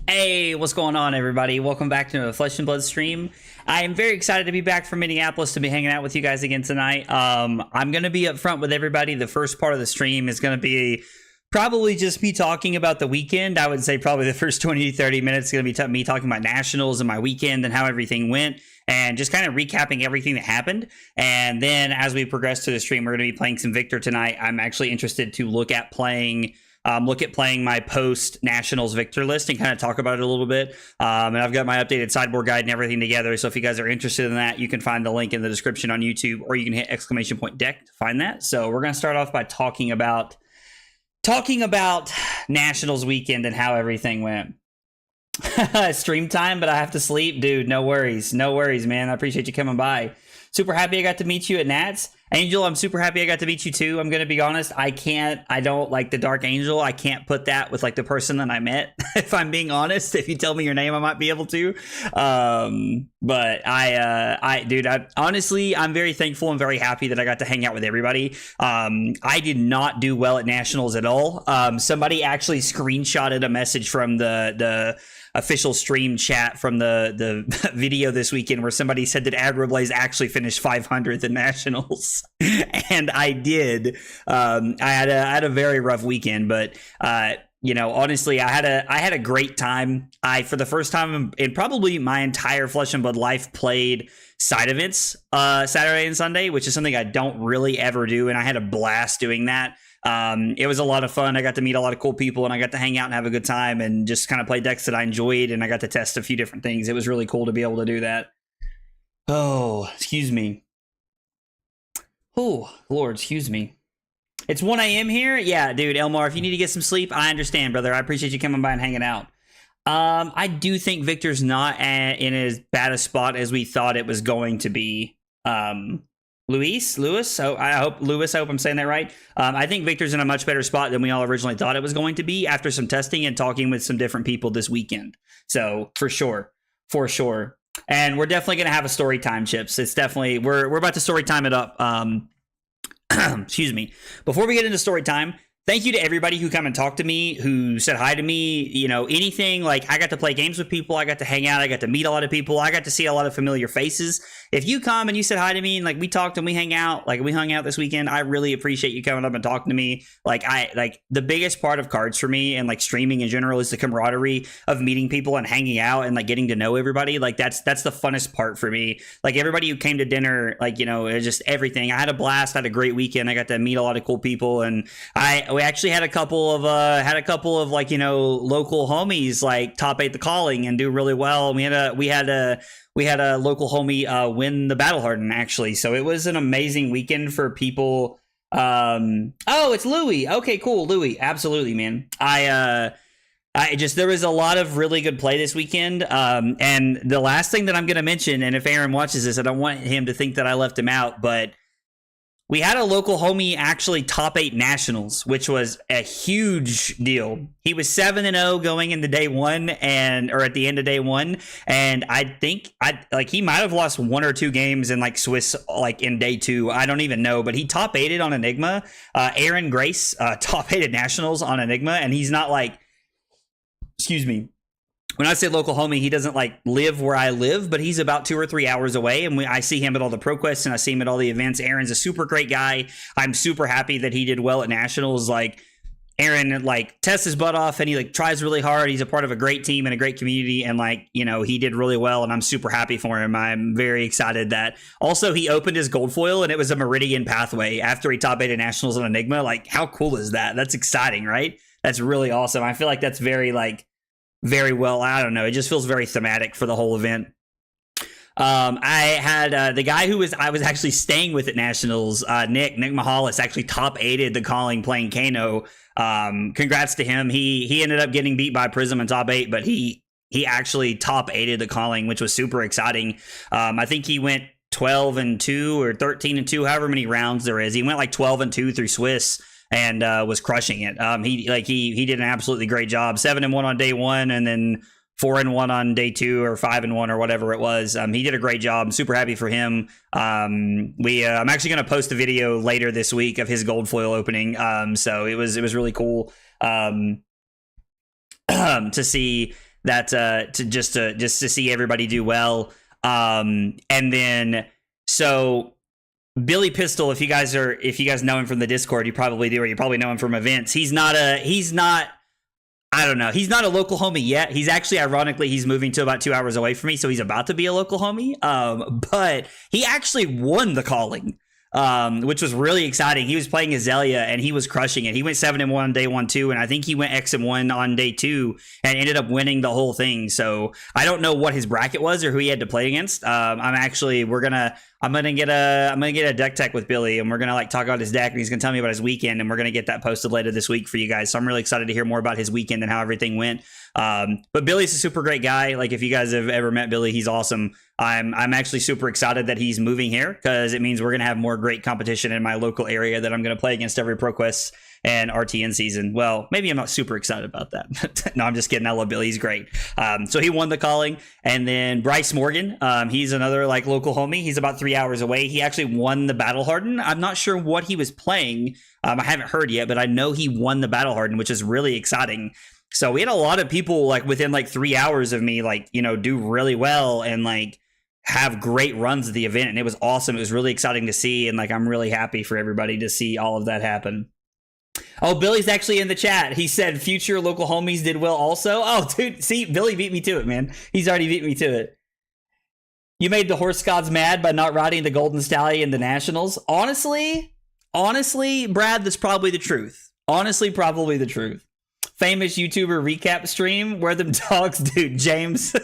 Hey, what's going on, everybody? Welcome back to a Flesh and Blood stream. I am very excited to be back from Minneapolis to be hanging out with you guys again tonight. I'm going to be upfront with everybody. The first part of the stream is going to be probably just me talking about the weekend. I would say probably the first 20 to 30 minutes is going to be me talking about Nationals and my weekend and how everything went, and just kind of recapping everything that happened. And then as we progress to the stream, we're going to be playing some Victor tonight. I'm actually interested to look at playing my post Nationals Victor list and kind of talk about it a little bit. And I've got my updated sideboard guide and everything together. So if you guys are interested in that, you can find the link in the description on YouTube, or you can hit !deck to find that. So we're going to start off by talking about Nationals weekend and how everything went. Stream time, but I have to sleep, dude. No worries, man. I appreciate you coming by. Super happy I got to meet you at Nats. Angel, I'm super happy I got to meet you too. I'm going to be honest. I don't like the Dark Angel. I can't put that with like the person that I met. If I'm being honest, if you tell me your name, I might be able to. But honestly, I'm very thankful and very happy that I got to hang out with everybody. I did not do well at Nationals at all. Somebody actually screenshotted a message from the official stream chat from the video this weekend where somebody said that Agroblaze actually finished 500th in Nationals. And I did. I had a very rough weekend, but honestly, I had a great time. I, for the first time in probably my entire Flesh and Blood life, played side events Saturday and Sunday, which is something I don't really ever do, and I had a blast doing that. It was a lot of fun. I got to meet a lot of cool people, and I got to hang out and have a good time and just kind of play decks that I enjoyed, and I got to test a few different things. It was really cool to be able to do that. Oh, excuse me. Oh, Lord, excuse me. It's 1 a.m. here? Yeah, dude, Elmar, if you need to get some sleep, I understand, brother. I appreciate you coming by and hanging out. I do think Victor's not in as bad a spot as we thought it was going to be. Lewis. So I hope I'm saying that right. I think Victor's in a much better spot than we all originally thought it was going to be after some testing and talking with some different people this weekend. So for sure. And we're definitely going to have a story time, Chips. It's definitely, we're about to story time it up. Excuse me. Before we get into story time, thank you to everybody who come and talked to me, who said hi to me, anything. Like, I got to play games with people, I got to hang out, I got to meet a lot of people, I got to see a lot of familiar faces. If you come and you said hi to me and like we talked and we hung out this weekend, I really appreciate you coming up and talking to me. Like, the biggest part of cards for me and like streaming in general is the camaraderie of meeting people and hanging out and like getting to know everybody. Like, that's the funnest part for me. Like, everybody who came to dinner, like, it was just everything. I had a blast, had a great weekend. I got to meet a lot of cool people, and we actually had a couple of like, local homies like top 8 the calling and do really well. We had a local homie win the Battle Harden, actually. So it was an amazing weekend for people. Oh, it's Louie. Okay, cool. Louie. Absolutely, man. There was a lot of really good play this weekend. And the last thing that I'm going to mention, and if Aaron watches this, I don't want him to think that I left him out, but we had a local homie actually top 8 Nationals, which was a huge deal. He was 7-0 going into day one or at the end of day one. And I think he might have lost 1 or 2 games in like Swiss, like in day 2. I don't even know, but he top 8'd on Enigma. Aaron Grace top 8 Nationals on Enigma. And he's not like, excuse me. When I say local homie, he doesn't like live where I live, but he's about 2 or 3 hours away. And I see him at all the ProQuests and I see him at all the events. Aaron's a super great guy. I'm super happy that he did well at Nationals. Like, Aaron like tests his butt off and he like tries really hard. He's a part of a great team and a great community. And like, he did really well and I'm super happy for him. I'm very excited that also he opened his gold foil and it was a Meridian pathway after he top 8 Nationals on Enigma. Like, how cool is that? That's exciting, right? That's really awesome. I feel like that's very well, I don't know. It just feels very thematic for the whole event. I had the guy I was actually staying with at Nationals, Nick Mahalis, actually top 8'd the calling playing Kano. Congrats to him. He ended up getting beat by Prism in top 8, but he he actually top 8'd the calling, which was super exciting. I think he went 12-2 or 13-2, however many rounds there is. He went like 12-2 through Swiss and was crushing it. He did an absolutely great job. 7-1 on day 1, and then 4-1 on day 2, or 5-1 or whatever it was. He did a great job. I'm super happy for him. I'm actually going to post a video later this week of his gold foil opening. So it was really cool to see that, to see everybody do well. And then so Billy Pistol, if you guys know him from the Discord, you probably do, or you probably know him from events. He's not I don't know. He's not a local homie yet. He's actually, ironically, he's moving to about 2 hours away from me, so he's about to be a local homie. But he actually won the calling, which was really exciting. He was playing Azalea, and he was crushing it. He went 7-1 on day 1 too, and I think he went X-1 on day 2, and ended up winning the whole thing. So I don't know what his bracket was or who he had to play against. I'm gonna get a deck tech with Billy, and we're gonna like talk about his deck, and he's gonna tell me about his weekend, and we're gonna get that posted later this week for you guys. So I'm really excited to hear more about his weekend and how everything went. But Billy's a super great guy. Like, if you guys have ever met Billy, he's awesome. I'm actually super excited that he's moving here, because it means we're gonna have more great competition in my local area that I'm gonna play against every ProQuest and RTN season. Well, maybe I'm not super excited about that. No, I'm just kidding. I love Billy. He's great. So he won the calling. And then Bryce Morgan, he's another like local homie. He's about 3 hours away. He actually won the Battle Harden. I'm not sure what he was playing. I haven't heard yet, but I know he won the Battle Harden, which is really exciting. So we had a lot of people like within like 3 hours of me, like, you know, do really well and like have great runs at the event. And it was awesome. It was really exciting to see. And like, I'm really happy for everybody to see all of that happen. Oh, Billy's actually in the chat. He said future local homies did well also. Oh, dude, see, Billy beat me to it, man. He's already beat me to it. You made the horse gods mad by not riding the Golden Stallion in the Nationals. Honestly, Brad, that's probably the truth. Honestly, probably the truth. Famous YouTuber recap stream where them dogs, dude, James.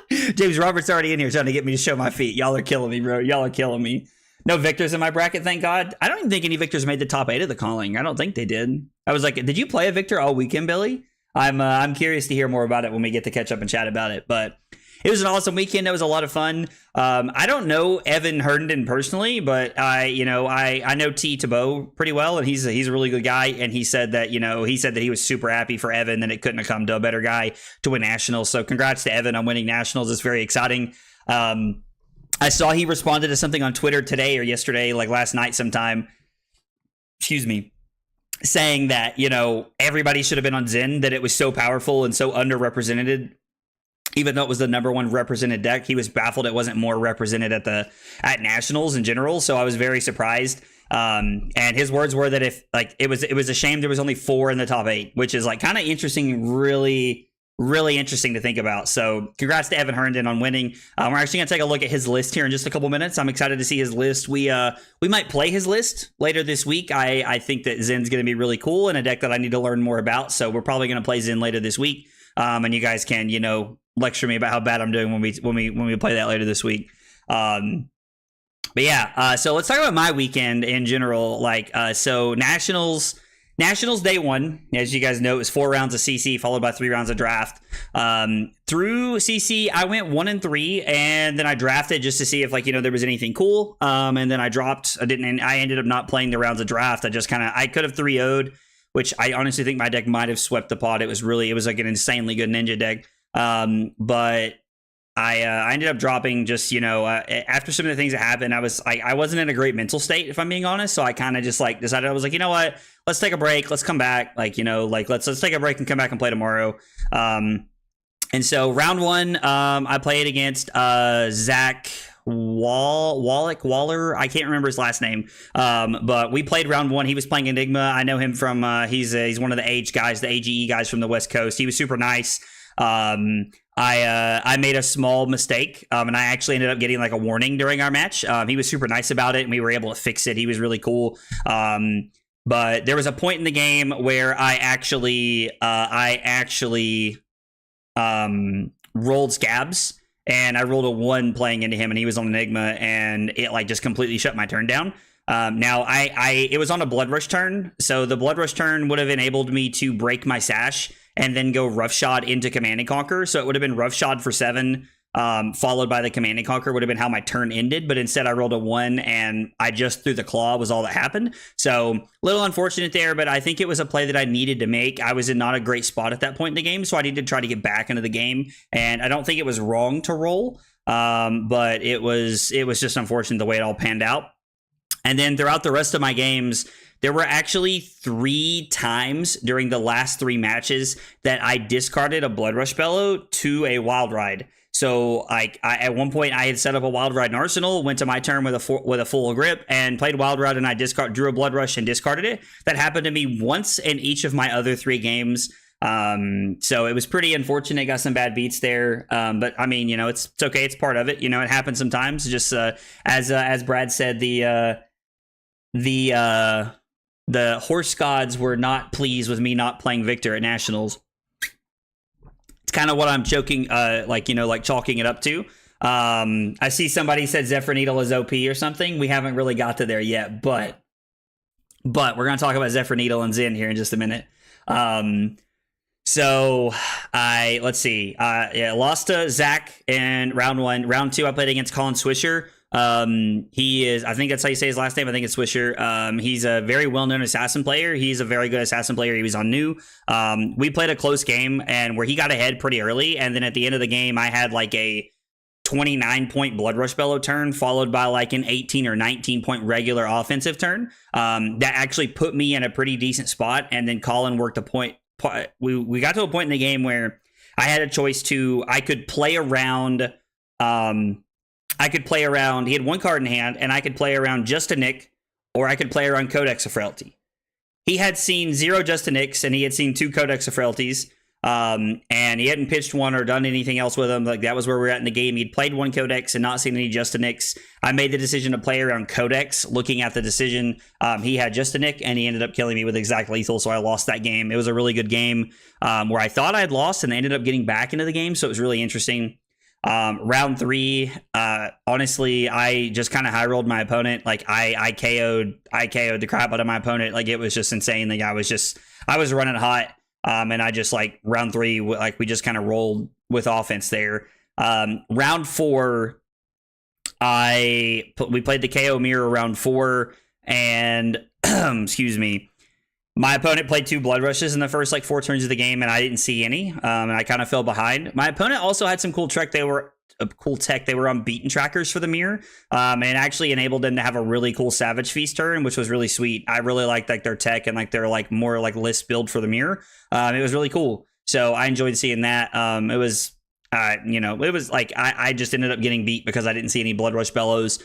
James Roberts already in here trying to get me to show my feet. Y'all are killing me, bro. Y'all are killing me. No victors in my bracket, thank God. I don't even think any victors made the top 8 of the calling. I don't think they did. I was like, did you play a victor all weekend, Billy? I'm curious to hear more about it when we get to catch up and chat about it. But it was an awesome weekend. It was a lot of fun. I don't know Evan Herndon personally, but I know T. Tebow pretty well, and he's a really good guy. And he said that he was super happy for Evan, and it couldn't have come to a better guy to win nationals. So congrats to Evan on winning nationals. It's very exciting. I saw he responded to something on Twitter today or yesterday, like last night sometime, excuse me, saying that, you know, everybody should have been on Zen, that it was so powerful and so underrepresented. Even though it was the number 1 represented deck, he was baffled it wasn't more represented at nationals in general. So I was very surprised. And his words were that if like it was a shame there was only 4 in the top 8, which is like kind of interesting, really interesting to think about. So congrats to Evan Herndon on winning. We're actually going to take a look at his list here in just a couple minutes. I'm excited to see his list. We might play his list later this week. I think that Zen's going to be really cool and a deck that I need to learn more about. So we're probably going to play Zen later this week. And you guys can, you know, lecture me about how bad I'm doing when we play that later this week. But yeah, so let's talk about my weekend in general. Like, so Nationals day 1, as you guys know, it was 4 rounds of CC followed by 3 rounds of draft. Through CC, I went 1-3, and then I drafted just to see if like, you know, there was anything cool. And then I dropped. I ended up not playing the rounds of draft. I could have 3-0'd, which I honestly think my deck might have swept the pot. It was like an insanely good ninja deck. But I ended up dropping just, you know, after some of the things that happened, I wasn't in a great mental state, if I'm being honest. So I kind of just like decided, I was like, you know what, let's take a break. Let's come back. Like, you know, like let's take a break and come back and play tomorrow. And so round 1, I played against Zach Waller. I can't remember his last name. But we played round 1. He was playing Enigma. I know him from he's one of the AGE guys, the AGE guys from the West Coast. He was super nice. I made a small mistake, and I actually ended up getting like a warning during our match. He was super nice about it, and we were able to fix it. He was really cool. But there was a point in the game where I actually rolled scabs, and I rolled a 1 playing into him, and he was on Enigma, and it like just completely shut my turn down. Now it was on a Blood Rush turn, so the Blood Rush turn would have enabled me to break my sash and then go roughshod into Command and Conquer. So it would have been roughshod for 7, followed by the Command and Conquer would have been how my turn ended. But instead, I rolled a 1, and I just threw the claw was all that happened. So a little unfortunate there, but I think it was a play that I needed to make. I was in not a great spot at that point in the game, so I needed to try to get back into the game. And I don't think it was wrong to roll, but it was just unfortunate the way it all panned out. And then throughout the rest of my games, there were actually 3 times during the last 3 matches that I discarded a Blood Rush Bellow to a Wild Ride. So I at one point I had set up a Wild Ride in Arsenal, went to my turn with a full grip and played Wild Ride, and I drew a Blood Rush and discarded it. That happened to me once in each of my other 3 games. So it was pretty unfortunate. Got some bad beats there. But I mean, it's okay. It's part of it. It happens sometimes. Just as Brad said, the horse gods were not pleased with me not playing Victor at Nationals. It's kind of what I'm joking, chalking it up to. I see somebody said Zephyr Needle is OP or something. We haven't really got to there yet, but we're going to talk about Zephyr Needle and Zen here in just a minute. So let's see. Lost to Zach in round 1. Round 2, I played against Colin Swisher. He is, I think that's how you say his last name. I think it's Swisher. He's a very well-known assassin player. He's a very good assassin player. He was on new. We played a close game and where he got ahead pretty early. And then at the end of the game, I had like a 29-point Blood Rush Bellow turn, followed by like an 18 or 19-point regular offensive turn. That actually put me in a pretty decent spot. And then Colin worked a point. We got to a point in the game where I had a choice I could play around. He had 1 card in hand, and I could play around Just a Nick, or I could play around Codex of Frailty. He had seen 0 Just a Nicks, and he had seen 2 Codex of Frailties, and he hadn't pitched 1 or done anything else with them. Like, that was where we were at in the game. He'd played 1 Codex and not seen any Just a Nicks. I made the decision to play around Codex. Looking at the decision, he had Just a Nick, and he ended up killing me with Exact Lethal, so I lost that game. It was a really good game where I thought I had lost, and I ended up getting back into the game, so it was really interesting. Round 3, honestly, I just kind of high rolled my opponent. Like I KO'd the crap out of my opponent. Like, it was just insane. Like, I was running hot. And I just, like, round 3, like, we just kind of rolled with offense there. Round 4, we played the KO mirror round 4, and excuse me, my opponent played 2 Blood Rushes in the first, 4 turns of the game, and I didn't see any, and I kind of fell behind. My opponent also had some cool tech. They were on beaten trackers for the mirror, and it actually enabled them to have a really cool Savage Feast turn, which was really sweet. I really liked, their tech and, their, more, list build for the mirror. It was really cool. So I enjoyed seeing that. It was, I just ended up getting beat because I didn't see any Blood Rush Bellows.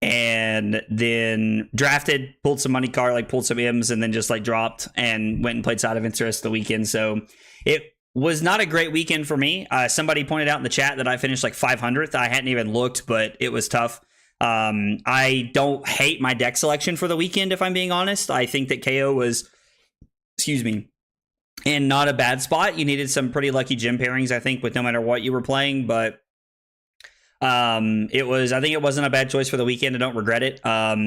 And then drafted, pulled some money card, pulled some M's, and then just dropped and went and played Side Events the rest of the weekend. So it was not a great weekend for me. Somebody pointed out in the chat that I finished 500th. I hadn't even looked, but it was tough. I don't hate my deck selection for the weekend, if I'm being honest. I think that KO was, in not a bad spot. You needed some pretty lucky gym pairings, I think, with no matter what you were playing, but I think it wasn't a bad choice for the weekend. I don't regret it.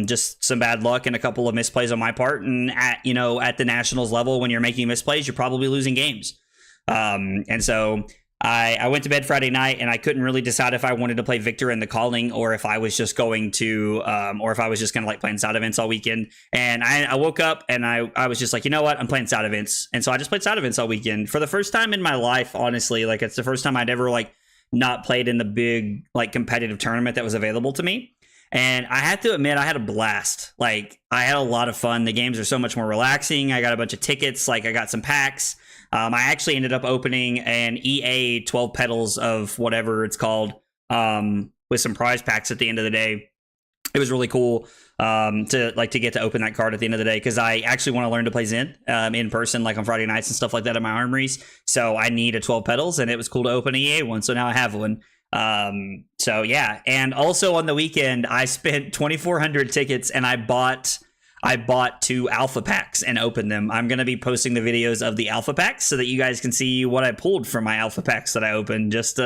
Just some bad luck and a couple of misplays on my part. And at the Nationals level, when you're making misplays, you're probably losing games. And so I went to bed Friday night and I couldn't really decide if I wanted to play Victor in the Calling or if I was just going to, playing Side Events all weekend. And I woke up and I was just like, you know what? I'm playing Side Events. And so I just played Side Events all weekend for the first time in my life. Honestly, it's the first time I'd ever not played in the big competitive tournament that was available to me. And I have to admit, I had a blast. I had a lot of fun. The games are so much more relaxing. I got a bunch of tickets. I got some packs. I actually ended up opening an EA 12 Petals of whatever it's called, with some prize packs at the end of the day. It was really cool to get to open that card at the end of the day, because I actually want to learn to play Zen in person, on Friday nights and stuff like that at my armories. So I need a 12 Petals, and it was cool to open an EA one. So now I have one. So yeah. And also on the weekend, I spent 2,400 tickets and I bought 2 alpha packs and opened them. I'm going to be posting the videos of the alpha packs so that you guys can see what I pulled from my alpha packs that I opened. Just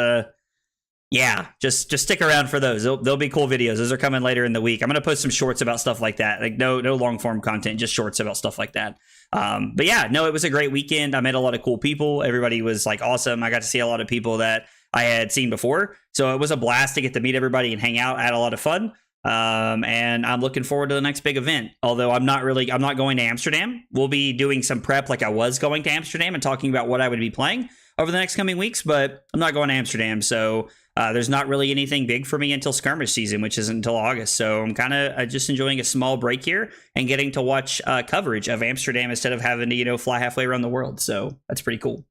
Yeah, just stick around for those. They'll be cool videos. Those are coming later in the week. I'm gonna post some shorts about stuff like that. Like no long form content, just shorts about stuff like that. But yeah, no, it was a great weekend. I met a lot of cool people. Everybody was like awesome. I got to see a lot of people that I had seen before, so it was a blast to get to meet everybody and hang out. I had a lot of fun. And I'm looking forward to the next big event. Although I'm not going to Amsterdam. We'll be doing some prep like I was going to Amsterdam and talking about what I would be playing over the next coming weeks, but I'm not going to Amsterdam. So there's not really anything big for me until skirmish season, which isn't until August. So I'm kind of just enjoying a small break here and getting to watch coverage of Amsterdam instead of having to, fly halfway around the world. So that's pretty cool.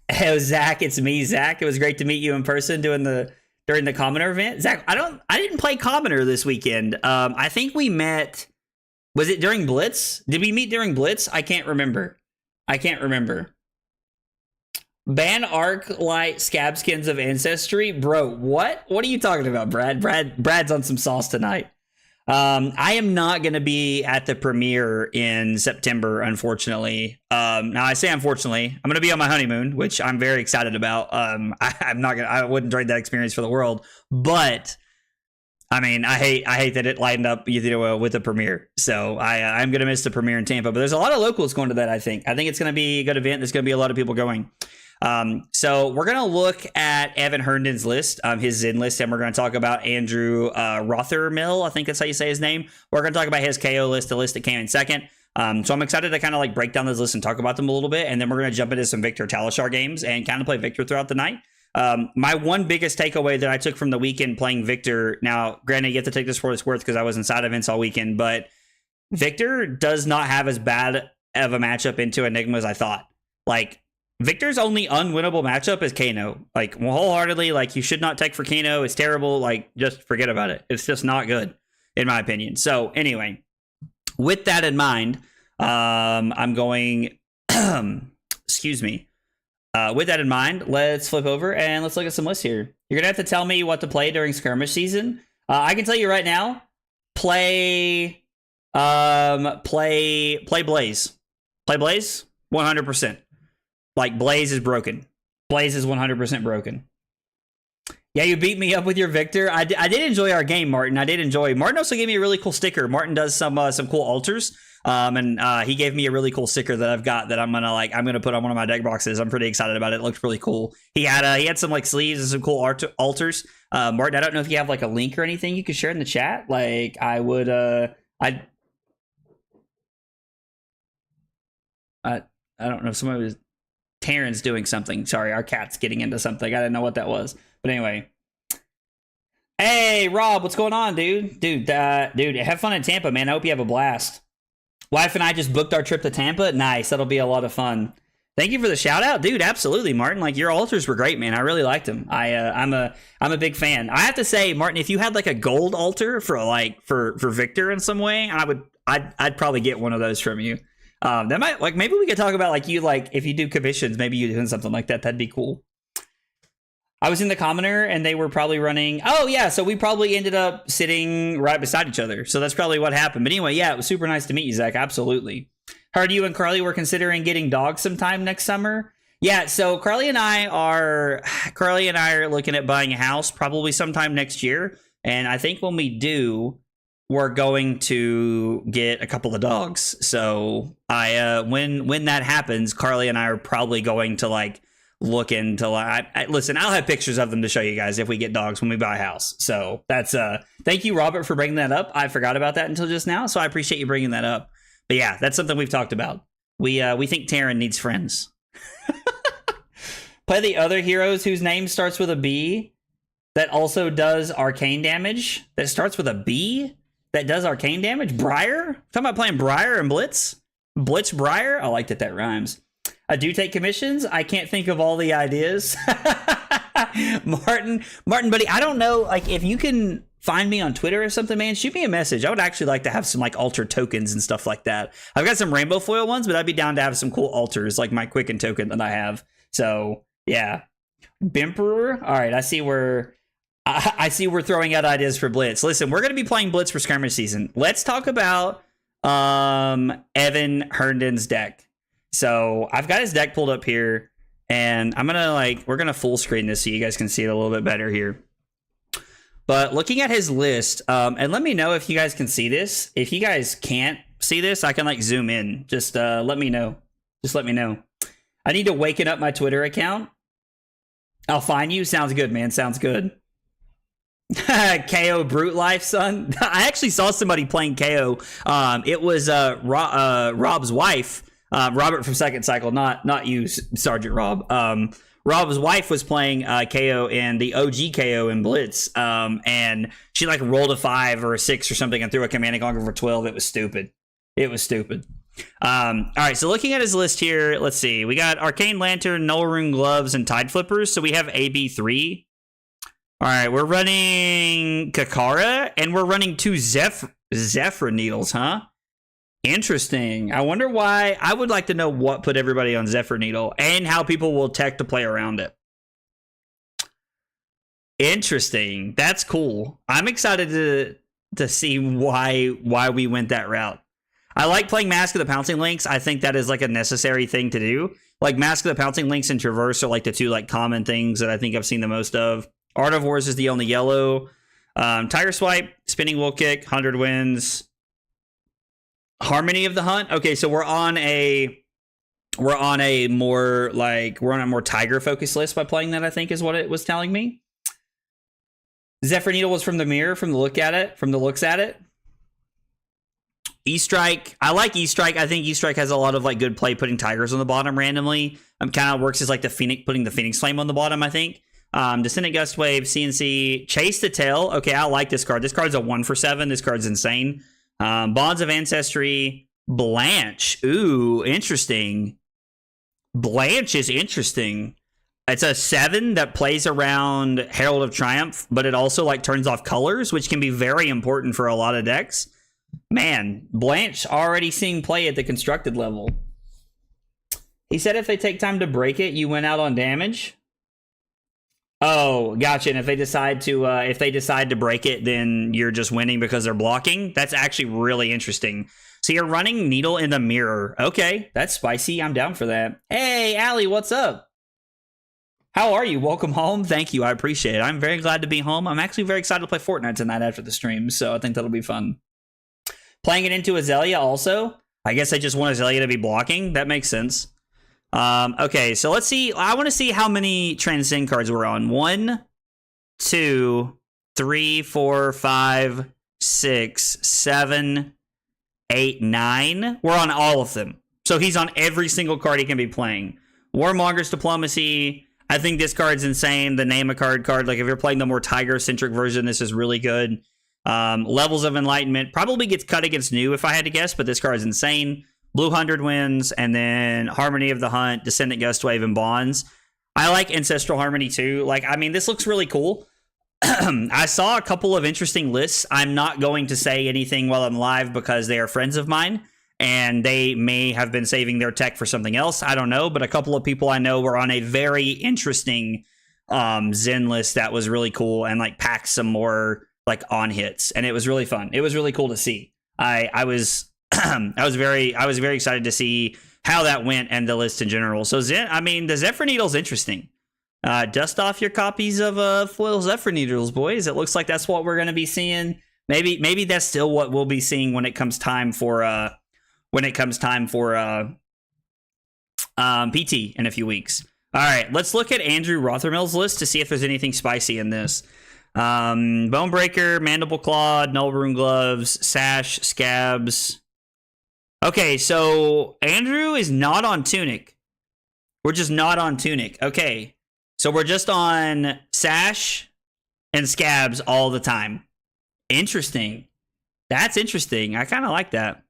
Hey, Zach, it's me, Zach. It was great to meet you in person during the Commoner event. Zach, I didn't play Commoner this weekend. I think we met. Was it during Blitz? Did we meet during Blitz? I can't remember. Ban Arc Light Scab Skins of Ancestry? Bro, what? What are you talking about, Brad? Brad's on some sauce tonight. I am not going to be at the premiere in September, unfortunately. Now I say unfortunately, I'm going to be on my honeymoon, which I'm very excited about. I wouldn't trade that experience for the world, but I mean, I hate that it lined up with the premiere. So I'm going to miss the premiere in Tampa, but there's a lot of locals going to that. I think it's going to be a good event. There's going to be a lot of people going. So we're going to look at Evan Herndon's list, his Zen list, and we're going to talk about Andrew Rothermill. I think that's how you say his name. We're going to talk about his KO list, the list that came in second. So I'm excited to kind of like break down this list and talk about them a little bit. And then we're going to jump into some Victor Talishar games and kind of play Victor throughout the night. My one biggest takeaway that I took from the weekend playing Victor, now granted you have to take this for what it's worth because I was inside events all weekend, but Victor does not have as bad of a matchup into Enigma as I thought. Like, Victor's only unwinnable matchup is Kano. Like, wholeheartedly, like, you should not take for Kano. It's terrible. Like, just forget about it. It's just not good, in my opinion. So, anyway, with that in mind, I'm going, excuse me. With that in mind, let's flip over and let's look at some lists here. You're going to have to tell me what to play during skirmish season. I can tell you right now, play Blaze. Play Blaze, 100%. Like, Blaze is broken. Blaze is 100% broken. Yeah, you beat me up with your Victor. I did enjoy our game, Martin. Martin also gave me a really cool sticker. Martin does some cool altars. And he gave me a really cool sticker that I've got that I'm gonna put on one of my deck boxes. I'm pretty excited about it. It looks really cool. He had some like sleeves and some cool altars. Martin, I don't know if you have like a link or anything you could share in the chat. Like, I would I don't know if somebody was Taryn's doing something. Sorry, our cat's getting into something. I didn't know what that was. But anyway. Hey, Rob, what's going on, dude? Dude, have fun in Tampa, man. I hope you have a blast. Wife and I just booked our trip to Tampa. Nice. That'll be a lot of fun. Thank you for the shout out, dude. Absolutely, Martin. Like, your altars were great, man. I really liked them. I'm a big fan. I have to say, Martin, if you had like a gold altar for Victor in some way, I'd probably get one of those from you. That might, like, maybe we could talk about like you, like, if you do commissions, maybe you doing something like that. That'd be cool. I was in the Commoner and they were probably running. Oh yeah, so we probably ended up sitting right beside each other. So that's probably what happened. But anyway, yeah, it was super nice to meet you, Zach. Absolutely. Heard you and Carly were considering getting dogs sometime next summer. Yeah, so Carly and I are looking at buying a house probably sometime next year. And I think when we do, we're going to get a couple of dogs. So when that happens, Carly and I are probably going to like look into listen, I'll have pictures of them to show you guys if we get dogs when we buy a house. So that's thank you, Robert, for bringing that up. I forgot about that until just now, so I appreciate you bringing that up. But yeah, that's something we've talked about. We think Taryn needs friends. Play the other heroes whose name starts with a B that also does arcane damage. That starts with a B that does arcane damage. Briar? Talking about playing Briar and Blitz Briar? I like that rhymes. I do take commissions. I can't think of all the ideas. Martin, buddy, I don't know. Like, if you can find me on Twitter or something, man, shoot me a message. I would actually like to have some like altar tokens and stuff like that. I've got some rainbow foil ones, but I'd be down to have some cool altars like my Quicken token that I have. So yeah, Bimperer. All right, I see we're throwing out ideas for Blitz. Listen, we're going to be playing Blitz for skirmish season. Let's talk about Evan Herndon's deck. So I've got his deck pulled up here. And I'm gonna we're gonna full screen this so you guys can see it a little bit better here. But looking at his list, and let me know if you guys can see this. If you guys can't see this, I can zoom in. Just let me know. Just let me know. I need to waken up my Twitter account. I'll find you. Sounds good, man. Sounds good. KO Brute Life, son. I actually saw somebody playing KO. It was Rob's wife, Robert from Second Cycle, not you, Sergeant Rob. Rob's wife was playing KO in the OG KO in Blitz, and she rolled a 5 or a 6 or something and threw a command and conquer for 12. It was stupid. It was stupid. All right, so looking at his list here, let's see. We got Arcane Lantern, Null Rune Gloves, and Tide Flippers. So we have AB3. All right, we're running Kakara, and we're running 2 Zephyr Needles, huh? Interesting. I wonder why. I would like to know what put everybody on Zephyr Needle and how people will tech to play around it. Interesting. That's cool. I'm excited to see why we went that route. I like playing Mask of the Pouncing Lynx. I think that is a necessary thing to do. Mask of the Pouncing Lynx and Traverse are the 2 common things that I think I've seen the most of. Art of Wars is the only yellow. Tiger Swipe, Spinning Wool Kick, 100 Wins. Harmony of the Hunt. Okay, so we're on a more Tiger focused list by playing that, I think is what it was telling me. Zephyr Needle was from the mirror, from the looks at it. E-Strike. I like E-Strike. I think E-Strike has a lot of good play putting Tigers on the bottom randomly. Kind of works as the Phoenix, putting the Phoenix Flame on the bottom, I think. Descendant Gust Wave, CNC, Chase the Tail. Okay, I like this card. This card's a 1 for 7. This card's insane. Bonds of Ancestry, Blanche. Ooh, interesting. Blanche is interesting. It's a 7 that plays around Herald of Triumph, but it also turns off colors, which can be very important for a lot of decks. Man, Blanche already seeing play at the constructed level. He said if they take time to break it, you win out on damage. Oh, gotcha. And if they decide to break it, then you're just winning because they're blocking. That's actually really interesting. So you're running Needle in the Mirror. Okay, that's spicy. I'm down for that. Hey, Allie, what's up? How are you? Welcome home. Thank you. I appreciate it. I'm very glad to be home. I'm actually very excited to play Fortnite tonight after the stream, so I think that'll be fun. Playing it into Azalea also. I guess I just want Azalea to be blocking. That makes sense. Okay, so let's see. I want to see how many Transcend cards we're on. 1, 2, 3, 4, 5, 6, 7, 8, 9. We're on all of them. So he's on every single card he can be playing. Warmonger's Diplomacy. I think this card's insane. The Name a Card. If you're playing the more Tiger-centric version, this is really good. Levels of Enlightenment. Probably gets cut against New if I had to guess, but this card's insane. Blue 100 Wins, and then Harmony of the Hunt, Descendant Gust Wave, and Bonds. I like Ancestral Harmony too. This looks really cool. I saw a couple of interesting lists. I'm not going to say anything while I'm live because they are friends of mine, and they may have been saving their tech for something else. I don't know, but a couple of people I know were on a very interesting Zen list that was really cool and packed some more on hits, and it was really fun. It was really cool to see. I was very excited to see how that went and the list in general. So the Zephyr Needle's interesting. Dust off your copies of foil Zephyr Needles, boys. It looks like that's what we're going to be seeing. Maybe that's still what we'll be seeing when it comes time for PT in a few weeks. All right, let's look at Andrew Rothermill's list to see if there's anything spicy in this. Bonebreaker, Mandible Claw, Null Rune Gloves, Sash, Scabs. Okay, so Andrew is not on Tunic. We're just not on Tunic. Okay, so we're just on Sash and Scabs all the time. Interesting. That's interesting. I kind of like that.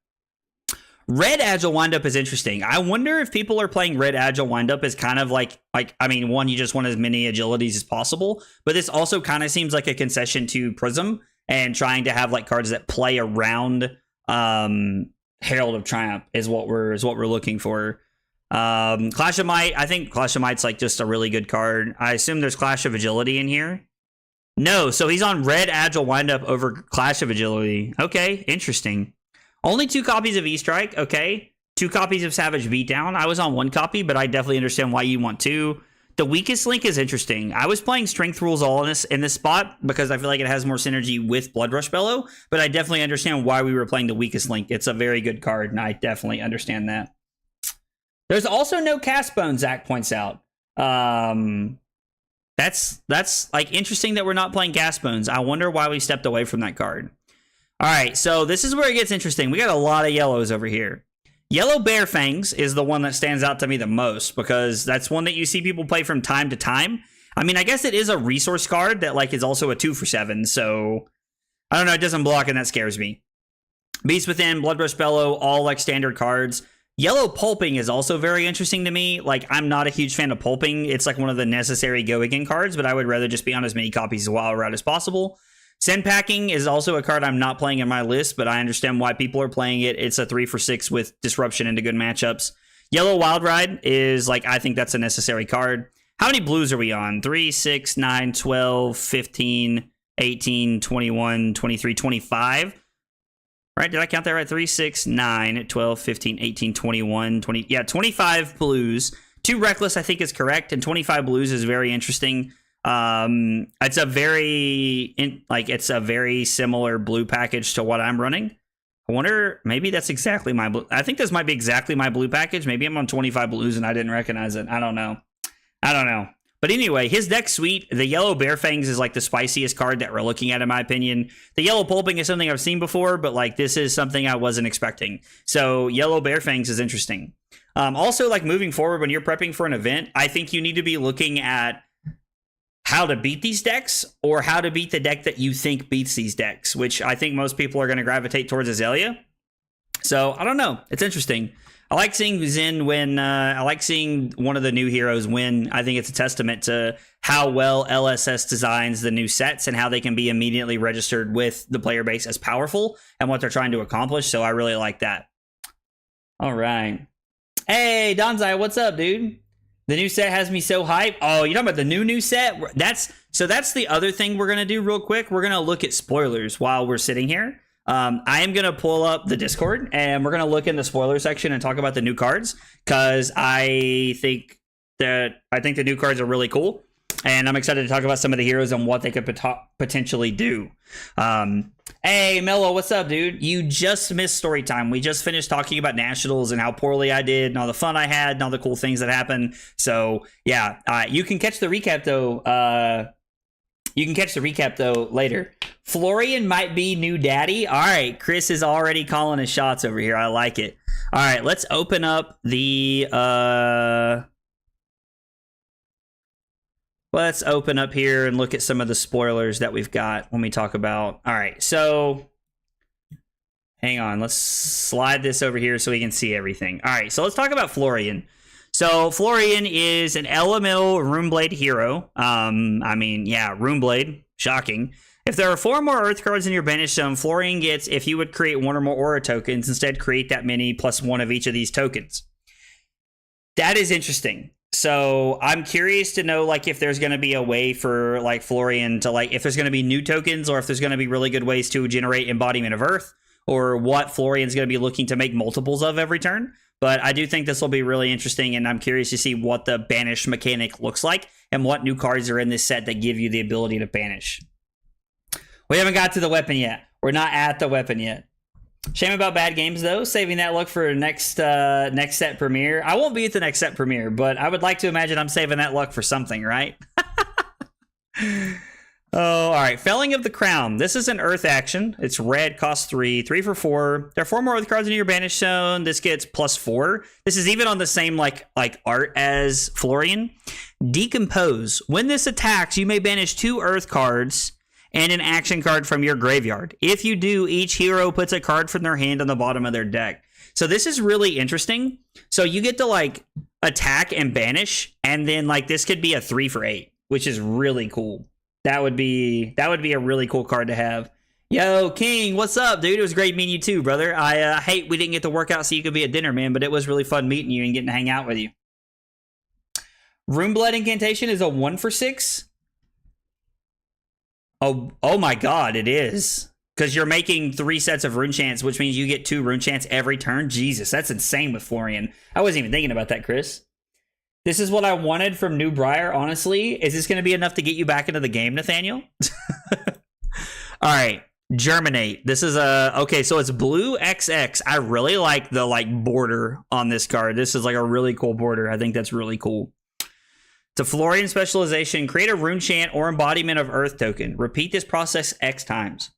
Red Agile Windup is interesting. I wonder if people are playing Red Agile Windup as kind of one, you just want as many agilities as possible, but this also kind of seems like a concession to Prism and trying to have cards that play around Herald of Triumph is what we're looking for. Clash of Might. I think Clash of Might's just a really good card. I assume there's Clash of Agility in here. No, so he's on Red Agile Windup over Clash of Agility. Okay, interesting. Only 2 copies of E-Strike, okay. 2 copies of Savage Beatdown. I was on 1 copy, but I definitely understand why you want 2. The weakest link is interesting. I was playing Strength Rules all in this spot because I feel like it has more synergy with Blood Rush Bellow, but I definitely understand why we were playing the weakest link. It's a very good card, and I definitely understand that. There's also no Cast Bone, Zach points out. That's like interesting that we're not playing Cast Bones. I wonder why we stepped away from that card. All right, so this is where it gets interesting. We got a lot of yellows over here. Yellow Bear Fangs is the one that stands out to me the most because that's one that you see people play from time to time. I mean, I guess it is a resource card that like is also a 2 for 7, so I don't know, it doesn't block and that scares me. Beast Within, Blood Rush Bellow, all like standard cards. Yellow Pulping is also very interesting to me. Like, I'm not a huge fan of Pulping. It's like one of the necessary go-again cards, but I would rather just be on as many copies of Wild Route as possible. Send Packing is also a card I'm not playing in my list, but I understand why people are playing it. It's a 3 for 6 with disruption into good matchups. Yellow Wild Ride is like, I think that's a necessary card. How many blues are we on? 3, 6, 9, 12, 15, 18, 21, 23, 25. Right? Did I count that right? 3, 6, 9, 12, 15, 18, 21, 20. Yeah, 25 blues. 2 Reckless, I think, is correct, and 25 blues is very interesting. It's a very similar blue package to what I'm running. I wonder, maybe that's exactly my blue. I think this might be exactly my blue package. Maybe I'm on 25 blues and I didn't recognize it. I don't know. But anyway, his deck's sweet. The Yellow Bear Fangs is like the spiciest card that we're looking at, in my opinion. The Yellow Pulping is something I've seen before, but like this is something I wasn't expecting. So Yellow Bear Fangs is interesting. Also, like moving forward, when you're prepping for an event, I think you need to be looking at how to beat these decks or how to beat the deck that you think beats these decks, which I think most people are going to gravitate towards Azalea. So I don't know. It's interesting. I like seeing Zen win. I like seeing one of the new heroes win. I think it's a testament to how well LSS designs the new sets and how they can be immediately registered with the player base as powerful and what they're trying to accomplish. So I really like that. All right. Hey, Donzai, what's up, dude? The new set has me so hyped. Oh, you're talking about the new set? That's the other thing we're going to do real quick. We're going to look at spoilers while we're sitting here. I am going to pull up the Discord and we're going to look in the spoiler section and talk about the new cards because I think the new cards are really cool. And I'm excited to talk about some of the heroes and what they could potentially do. Hey, Mello, what's up, dude? You just missed story time. We just finished talking about Nationals and how poorly I did and all the fun I had and all the cool things that happened. So, yeah, you can catch the recap, though. Later. Florian might be new daddy. All right, Chris is already calling his shots over here. I like it. All right, let's open up the... Let's open up here and look at some of the spoilers that we've got when we talk about... All right, so... Hang on, let's slide this over here so we can see everything. All right, so let's talk about Florian. So Florian is an elemental Runeblade hero. Runeblade. Shocking. If there are 4 more Earth cards in your Banish Zone, Florian gets, if you would create 1 or more Aura tokens, instead create that many plus 1 of each of these tokens. That is interesting. So I'm curious to know, like, if there's going to be a way for, like, Florian to, like, if there's going to be new tokens or if there's going to be really good ways to generate Embodiment of Earth or what Florian's going to be looking to make multiples of every turn. But I do think this will be really interesting, and I'm curious to see what the banish mechanic looks like and what new cards are in this set that give you the ability to banish. We haven't got to the weapon yet. We're not at the weapon yet. Shame about bad games, though. Saving that luck for next set premiere. I won't be at the next set premiere, but I would like to imagine I'm saving that luck for something, right? Oh, all right. Felling of the Crown. This is an Earth action. It's red, costs 3, 3 for 4. There are 4 more Earth cards in your Banish Zone. This gets +4. This is even on the same like art as Florian. Decompose. When this attacks, you may banish 2 Earth cards and an action card from your graveyard. If you do, each hero puts a card from their hand on the bottom of their deck. So this is really interesting. So you get to like attack and banish, and then like this could be a 3 for 8, which is really cool. That would be a really cool card to have. Yo, King, what's up, dude? It was great meeting you too, brother. I hate we didn't get to work out so you could be a dinner, man, but it was really fun meeting you and getting to hang out with you. Runeblood Incantation is a 1 for 6. Oh my god, it is. Because you're making 3 sets of rune chants, which means you get 2 rune chants every turn. Jesus, that's insane with Florian. I wasn't even thinking about that, Chris. This is what I wanted from New Briar, honestly. Is this going to be enough to get you back into the game, Nathaniel? All right. Germinate. This is okay, so it's blue XX. I really like the border on this card. This is like a really cool border. I think that's really cool. It's a Florian specialization. Create a rune chant or embodiment of Earth token. Repeat this process X times.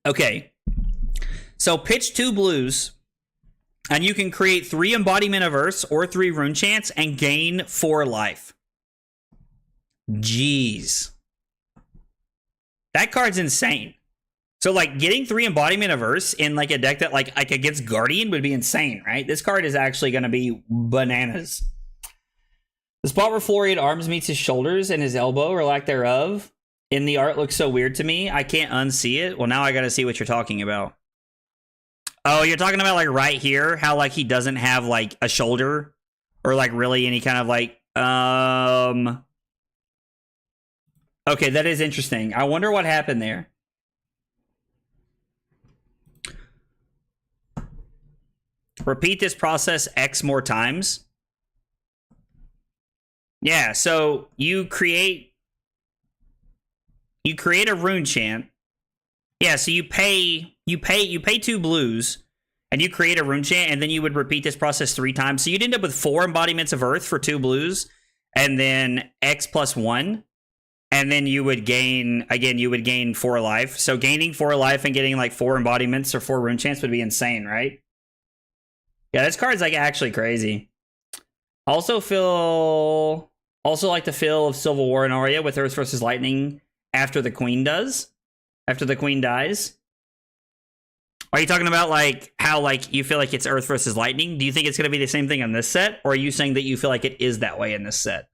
Okay. So pitch 2 blues, and you can create 3 embodiment of Earths or 3 rune chants and gain 4 life. Jeez. That card's insane. So, getting 3 embodiment of Earths in, a deck that, against Guardian would be insane, right? This card is actually going to be bananas. The spot where Florian arms meets his shoulders and his elbow, or lack thereof, in the art looks so weird to me. I can't unsee it. Well, now I got to see what you're talking about. Oh, you're talking about, right here, how, he doesn't have, a shoulder, or, really any kind of, Okay, that is interesting. I wonder what happened there. Repeat this process X more times. Yeah, so you create a rune chant. Yeah, so you pay 2 blues and you create a rune chant, and then you would repeat this process 3 times. So you'd end up with 4 embodiments of Earth for 2 blues, and then X plus 1. And then you would gain, again, 4 life. So gaining 4 life and getting 4 embodiments or 4 rune chants would be insane, right? Yeah, this card's actually crazy. Also like the feel of Civil War and Aria with Earth versus Lightning after the Queen dies. Are you talking about how you feel like it's Earth versus Lightning? Do you think it's going to be the same thing on this set? Or are you saying that you feel like it is that way in this set?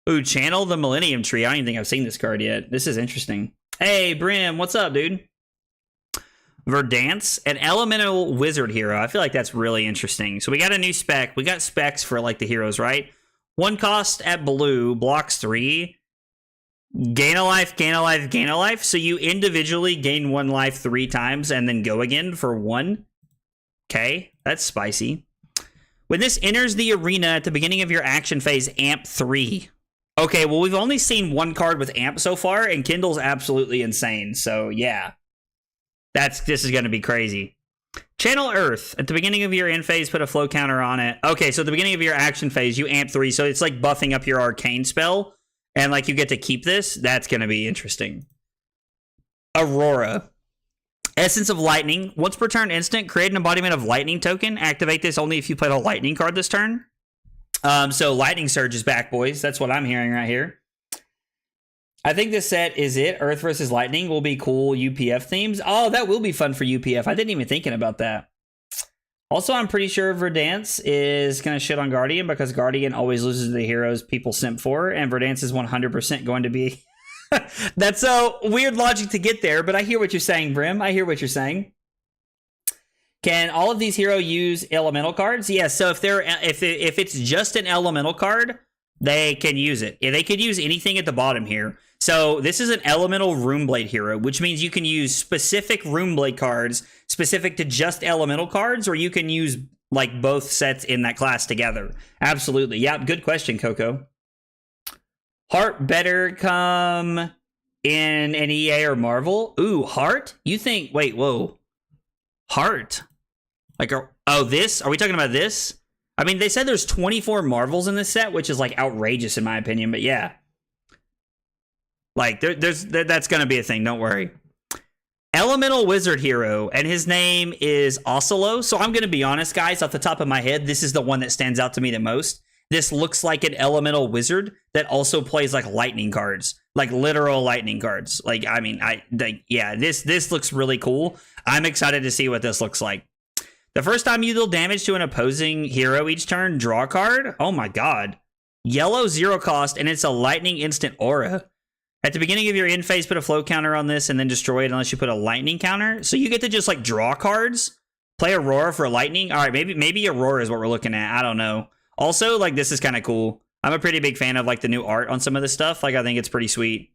Ooh, Channel the Millennium Tree. I don't even think I've seen this card yet. This is interesting. Hey, Brim, what's up, dude? Verdance, an elemental wizard hero. I feel like that's really interesting. So we got a new spec. We got specs for the heroes, right? 1 cost at blue, blocks 3. Gain a life, gain a life, gain a life. So you individually gain 1 life 3 times and then go again for 1. Okay, that's spicy. When this enters the arena at the beginning of your action phase, amp 3. Okay, well, we've only seen 1 card with amp so far, and Kindle's absolutely insane. So, yeah. This is going to be crazy. Channel Earth. At the beginning of your end phase, put a flow counter on it. Okay, so at the beginning of your action phase, you amp 3. So it's buffing up your arcane spell, and you get to keep this. That's going to be interesting. Aurora. Essence of Lightning. Once per turn instant, create an embodiment of Lightning token. Activate this only if you played a Lightning card this turn. So Lightning Surge is back, boys. That's what I'm hearing right here. I think this set is it. Earth versus Lightning will be cool UPF themes. Oh, that will be fun for UPF. I didn't even thinking about that. Also, I'm pretty sure Verdance is going to shit on Guardian because Guardian always loses to the heroes people simp for, and Verdance is 100% going to be... That's a weird logic to get there, but I hear what you're saying, Brim. I hear what you're saying. Can all of these heroes use elemental cards? Yes. So if it's just an elemental card, they can use it. They could use anything at the bottom here. So this is an elemental Runeblade hero, which means you can use specific Runeblade cards specific to just elemental cards, or you can use both sets in that class together. Absolutely. Yeah. Good question, Coco. Heart better come in an EA or Marvel. Ooh, Heart? You think? Wait, whoa. Heart. This? Are we talking about this? I mean, they said there's 24 Marvels in this set, which is outrageous in my opinion, but yeah. That's gonna be a thing, don't worry. Elemental Wizard hero, and his name is Ocelot. So I'm gonna be honest, guys, off the top of my head, this is the one that stands out to me the most. This looks like an elemental wizard that also plays lightning cards, literal lightning cards. This looks really cool. I'm excited to see what this looks like. The first time you deal damage to an opposing hero each turn, draw a card. Oh my god. Yellow 0 cost, and it's a lightning instant aura. At the beginning of your end phase, put a flow counter on this and then destroy it unless you put a lightning counter. So you get to just draw cards, play Aurora for lightning. All right, maybe Aurora is what we're looking at. I don't know. Also, this is kind of cool. I'm a pretty big fan of the new art on some of this stuff. I think it's pretty sweet.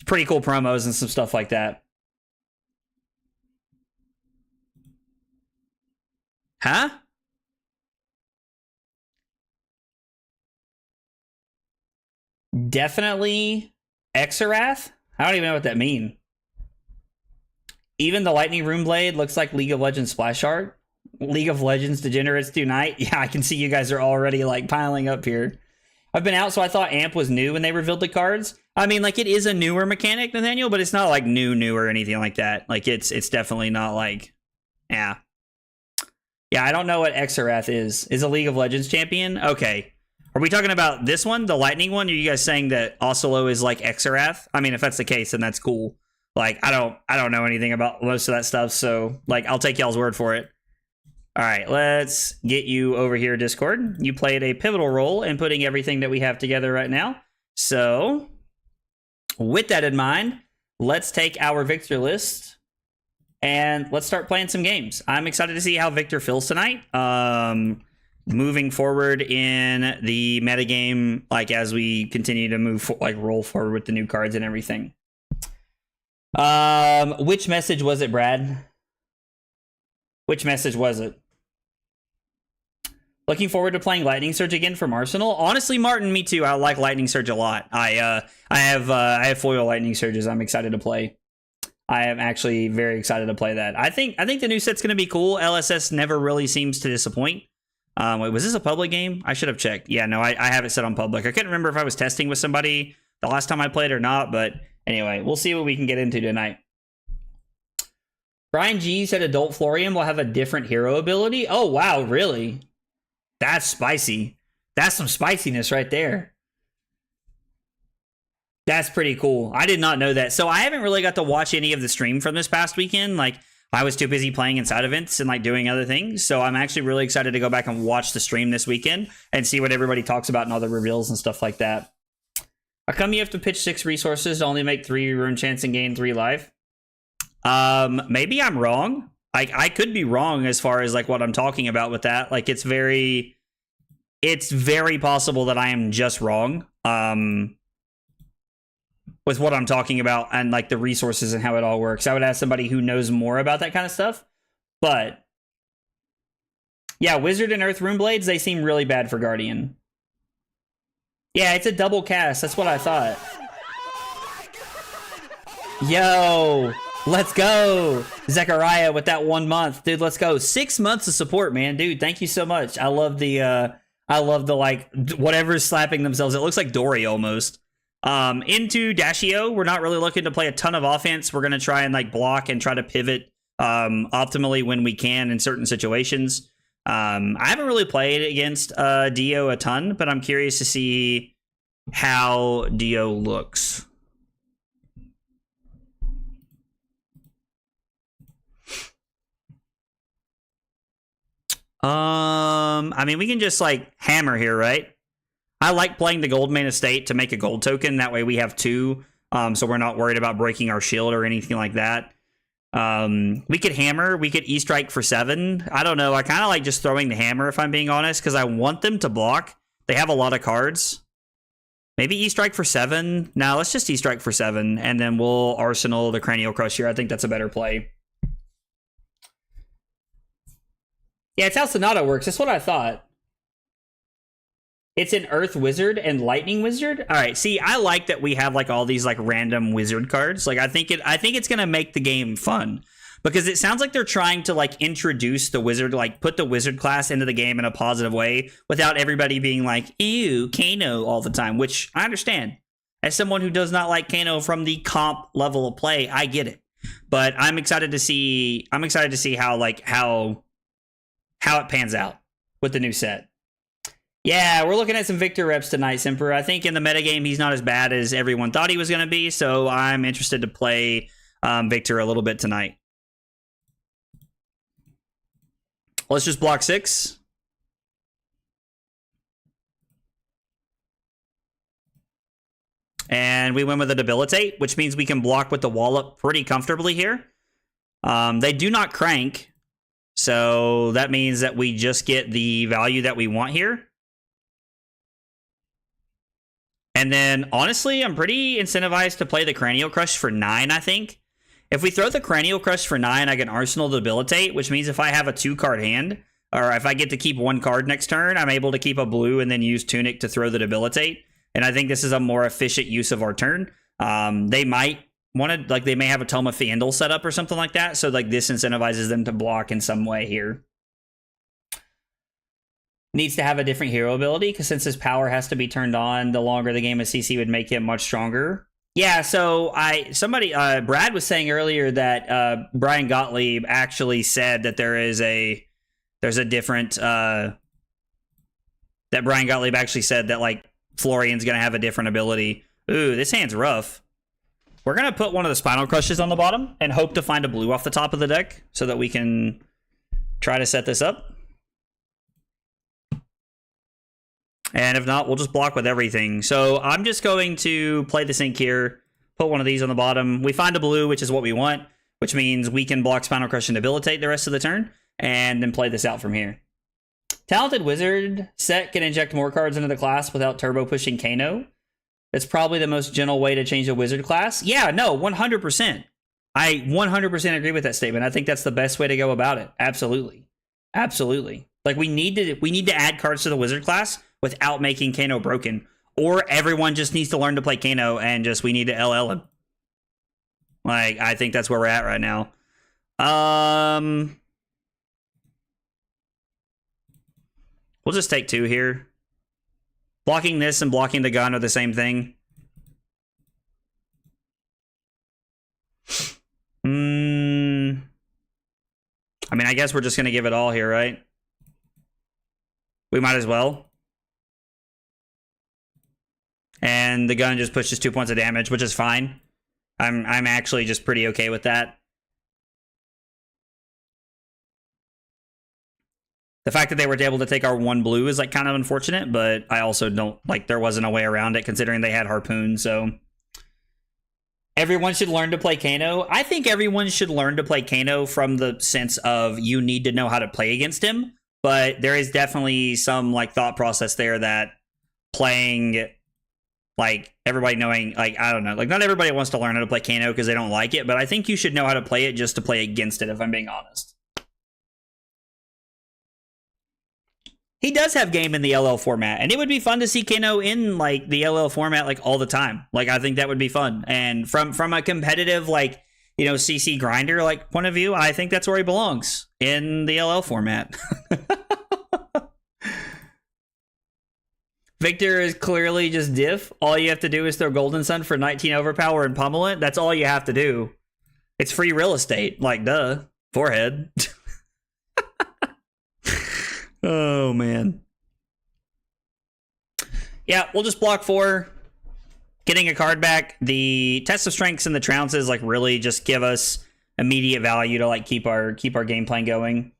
Pretty cool promos and some stuff like that. Huh? Definitely Exarath? I don't even know what that means. Even the Lightning Rune Blade looks like League of Legends splash art. League of Legends degenerates tonight. Yeah, I can see you guys are already like piling up here. I've been out, so I thought AMP was new when they revealed the cards. I mean, like, it is a newer mechanic, Nathaniel, but it's not like new or anything like that. Like, it's definitely not like, yeah. Yeah, I don't know what Exarath is. Is a League of Legends champion? Okay. Are we talking about this one, the Lightning one? Or are you guys saying that Oslo is like Exarath? I mean, if that's the case, then that's cool. Like, I don't know anything about most of that stuff, so like, I'll take y'all's word for it. All right, let's get you over here, Discord. You played a pivotal role in putting everything that we have together right now. So, with that in mind, let's take our Victor list and let's start playing some games. I'm excited to see how Victor feels tonight. Moving forward in the metagame, like as we continue to move, roll forward with the new cards and everything. Which message was it, Brad? Which message was it? Looking forward to playing Lightning Surge again from Arsenal. Honestly, Martin, me too. I like Lightning Surge a lot. I have foil Lightning Surges. I'm excited to play. I am actually very excited to play that. I think the new set's going to be cool. LSS never really seems to disappoint. Wait, was this a public game? I should have checked. Yeah, no, I have it set on public. I couldn't remember if I was testing with somebody the last time I played or not, but anyway, we'll see what we can get into tonight. Brian G said Adult Florian will have a different hero ability. Oh, wow, really? That's spicy. That's some spiciness right there. That's pretty cool. I did not know that. So I haven't really got to watch any of the stream from this past weekend. Like, I was too busy playing inside events and like doing other things. So I'm actually really excited to go back and watch the stream this weekend and see what everybody talks about and all the reveals and stuff like that. How come you have to pitch 6 resources to only make 3 rune chance and gain 3 life? Maybe I'm wrong. Like, I could be wrong as far as like what I'm talking about with that. Like, it's very possible that I am just wrong. With what I'm talking about and like the resources and how it all works. I would ask somebody who knows more about that kind of stuff. But yeah, Wizard and Earth Rune Blades, they seem really bad for Guardian. Yeah, it's a double cast. That's what I thought. Yo, let's go. Zechariah with that 1 month. Dude, let's go. 6 months of support, man. Dude, thank you so much. I love the like whatever's slapping themselves. It looks like Dory almost. Into Dashio, we're not really looking to play a ton of offense. We're going to try and like block and try to pivot optimally when we can in certain situations. I haven't really played against Dio a ton, but I'm curious to see how Dio looks. I mean, we can just like hammer here, right? I like playing the Goldmane Estate to make a gold token. That way we have 2, so we're not worried about breaking our shield or anything like that. We could hammer. We could E-Strike for 7. I don't know. I kind of like just throwing the hammer, if I'm being honest, because I want them to block. They have a lot of cards. Maybe E-Strike for 7. No, let's just E-Strike for 7, and then we'll Arsenal the Cranial Crusher. I think that's a better play. Yeah, it's how Sonata works. That's what I thought. It's an Earth Wizard and Lightning Wizard. All right, see, I like that we have like all these like random wizard cards. Like, I think it's gonna make the game fun because it sounds like they're trying to like introduce the wizard, like put the wizard class into the game in a positive way without everybody being like, ew, Kano all the time, which I understand. As someone who does not like Kano from the comp level of play, I get it. But I'm excited to see how it pans out with the new set. Yeah, we're looking at some Victor reps tonight, Simper. I think in the metagame, he's not as bad as everyone thought he was going to be, so I'm interested to play Victor a little bit tonight. Let's just block 6. And we win with a Debilitate, which means we can block with the Wallop pretty comfortably here. They do not crank, so that means that we just get the value that we want here. And then, honestly, I'm pretty incentivized to play the Cranial Crush for 9, I think. If we throw the Cranial Crush for 9, I can Arsenal Debilitate, which means if I have a 2-card hand, or if I get to keep 1 card next turn, I'm able to keep a blue and then use Tunic to throw the Debilitate. And I think this is a more efficient use of our turn. They might want to, like, they may have a Tome of Fandle set up or something like that. So, like, this incentivizes them to block in some way here. Needs to have a different hero ability, because since his power has to be turned on, the longer the game of CC would make him much stronger. Yeah, so Brad was saying earlier that Brian Gottlieb actually said that there's a different, that Brian Gottlieb actually said that, like, Florian's going to have a different ability. Ooh, this hand's rough. We're going to put one of the Spinal Crushes on the bottom and hope to find a blue off the top of the deck so that we can try to set this up. And if not, we'll just block with everything. So I'm just going to play the Sync here, put one of these on the bottom. We find a blue, which is what we want, which means we can block Spinal Crush and Debilitate the rest of the turn, and then play this out from here. Talented Wizard set can inject more cards into the class without turbo pushing Kano. It's probably the most gentle way to change a Wizard class. Yeah, no, 100%. I 100% agree with that statement. I think that's the best way to go about it. Absolutely. Absolutely. Like, we need to add cards to the Wizard class without making Kano broken. Or everyone just needs to learn to play Kano and just we need to LL him. Like, I think that's where we're at right now. We'll just take 2 here. Blocking this and blocking the gun are the same thing. I mean, I guess we're just going to give it all here, right? We might as well. And the gun just pushes 2 points of damage, which is fine. I'm actually just pretty okay with that. The fact that they were able to take our 1 blue is, like, kind of unfortunate, but I also don't, like, there wasn't a way around it considering they had Harpoon, so. Everyone should learn to play Kano. I think everyone should learn to play Kano from the sense of you need to know how to play against him, but there is definitely some, like, thought process there that playing, like, everybody knowing, like, I don't know, like, not everybody wants to learn how to play Kano because they don't like it, but I think you should know how to play it just to play against it, if I'm being honest. He does have game in the LL format, and it would be fun to see Kano in, like, the LL format, like, all the time. Like, I think that would be fun. And from a competitive, like, you know, CC grinder, like, point of view, I think that's where he belongs, in the LL format. Victor is clearly just diff. All you have to do is throw Golden Sun for 19 overpower and pummel it. That's all you have to do. It's free real estate. Like, duh. Forehead. Oh, man. Yeah, we'll just block 4. Getting a card back. The Test of Strengths and the Trounces, like, really just give us immediate value to, like, keep our game plan going.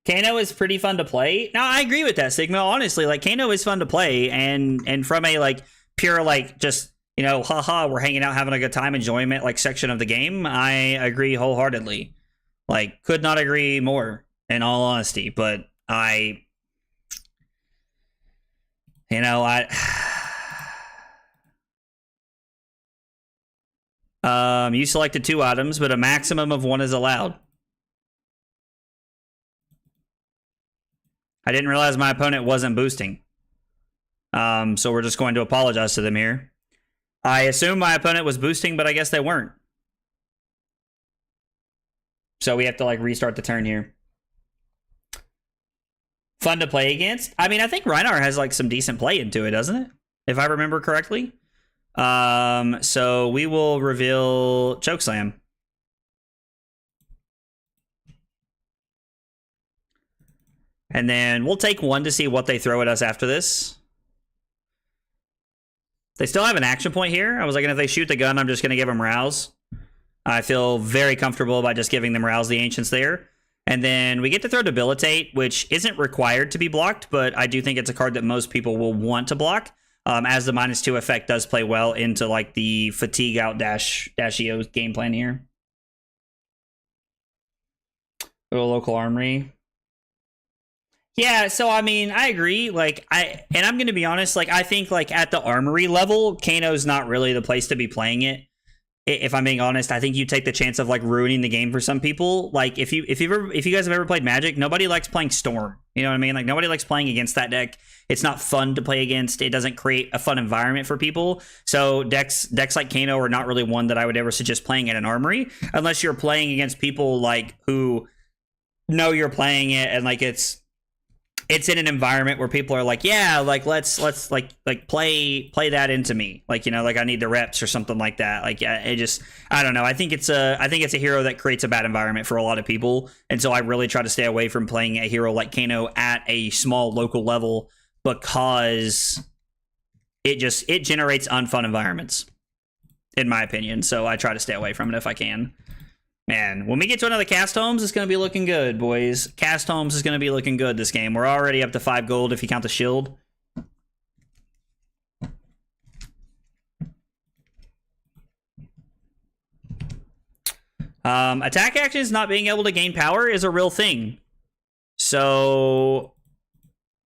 Kano is pretty fun to play. Now, I agree with that, Sigma. Honestly, like, Kano is fun to play, and from a, like, pure, like, just, you know, haha, we're hanging out, having a good time, enjoyment, like, section of the game, I agree wholeheartedly. Like, could not agree more, in all honesty, but you know, you selected 2 items, but a maximum of 1 is allowed. I didn't realize my opponent wasn't boosting. So we're just going to apologize to them here. I assume my opponent was boosting, but I guess they weren't. So we have to, like, restart the turn here. Fun to play against. I mean, I think Reinar has, like, some decent play into it, doesn't it? If I remember correctly. So we will reveal Chokeslam. And then we'll take 1 to see what they throw at us after this. They still have an action point here. I was like, if they shoot the gun, I'm just going to give them Rouse. I feel very comfortable by just giving them Rouse the Ancients there. And then we get to throw Debilitate, which isn't required to be blocked, but I do think it's a card that most people will want to block, as the -2 effect does play well into, like, the Fatigue out Dashio game plan here. Little local armory. Yeah, so I mean, I agree. Like, I'm gonna be honest. Like, I think like at the armory level, Kano's not really the place to be playing it. If I'm being honest, I think you take the chance of like ruining the game for some people. Like, if you guys have ever played Magic, nobody likes playing Storm. You know what I mean? Like, nobody likes playing against that deck. It's not fun to play against. It doesn't create a fun environment for people. So decks like Kano are not really one that I would ever suggest playing at an armory, unless you're playing against people like who know you're playing it and like it's in an environment where people are like, yeah, like let's like play that into me, like, you know, like I need the reps or something like that. Like, yeah, it just, I don't know. I think it's a hero that creates a bad environment for a lot of people, and so I really try to stay away from playing a hero like Kano at a small local level because it generates unfun environments, in my opinion. So I try to stay away from it if I can. Man, when we get to another Cast Homes, it's going to be looking good, boys. Cast Homes is going to be looking good this game. We're already up to 5 gold if you count the shield. Attack actions not being able to gain power is a real thing. So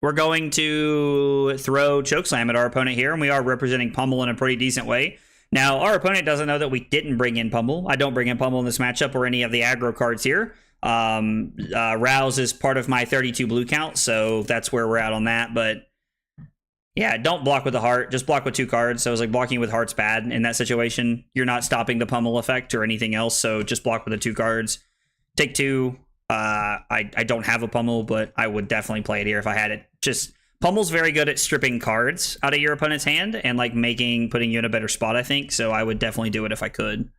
we're going to throw Chokeslam at our opponent here, and we are representing Pummel in a pretty decent way. Now, our opponent doesn't know that we didn't bring in Pummel. I don't bring in Pummel in this matchup or any of the aggro cards here. Rouse is part of my 32 blue count, so that's where we're at on that. But yeah, don't block with the heart. Just block with 2 cards. So it's like blocking with heart's bad in that situation. You're not stopping the Pummel effect or anything else, so just block with the 2 cards. Take 2. I don't have a Pummel, but I would definitely play it here if I had it. Just Pummel's very good at stripping cards out of your opponent's hand and like putting you in a better spot, I think. So I would definitely do it if I could.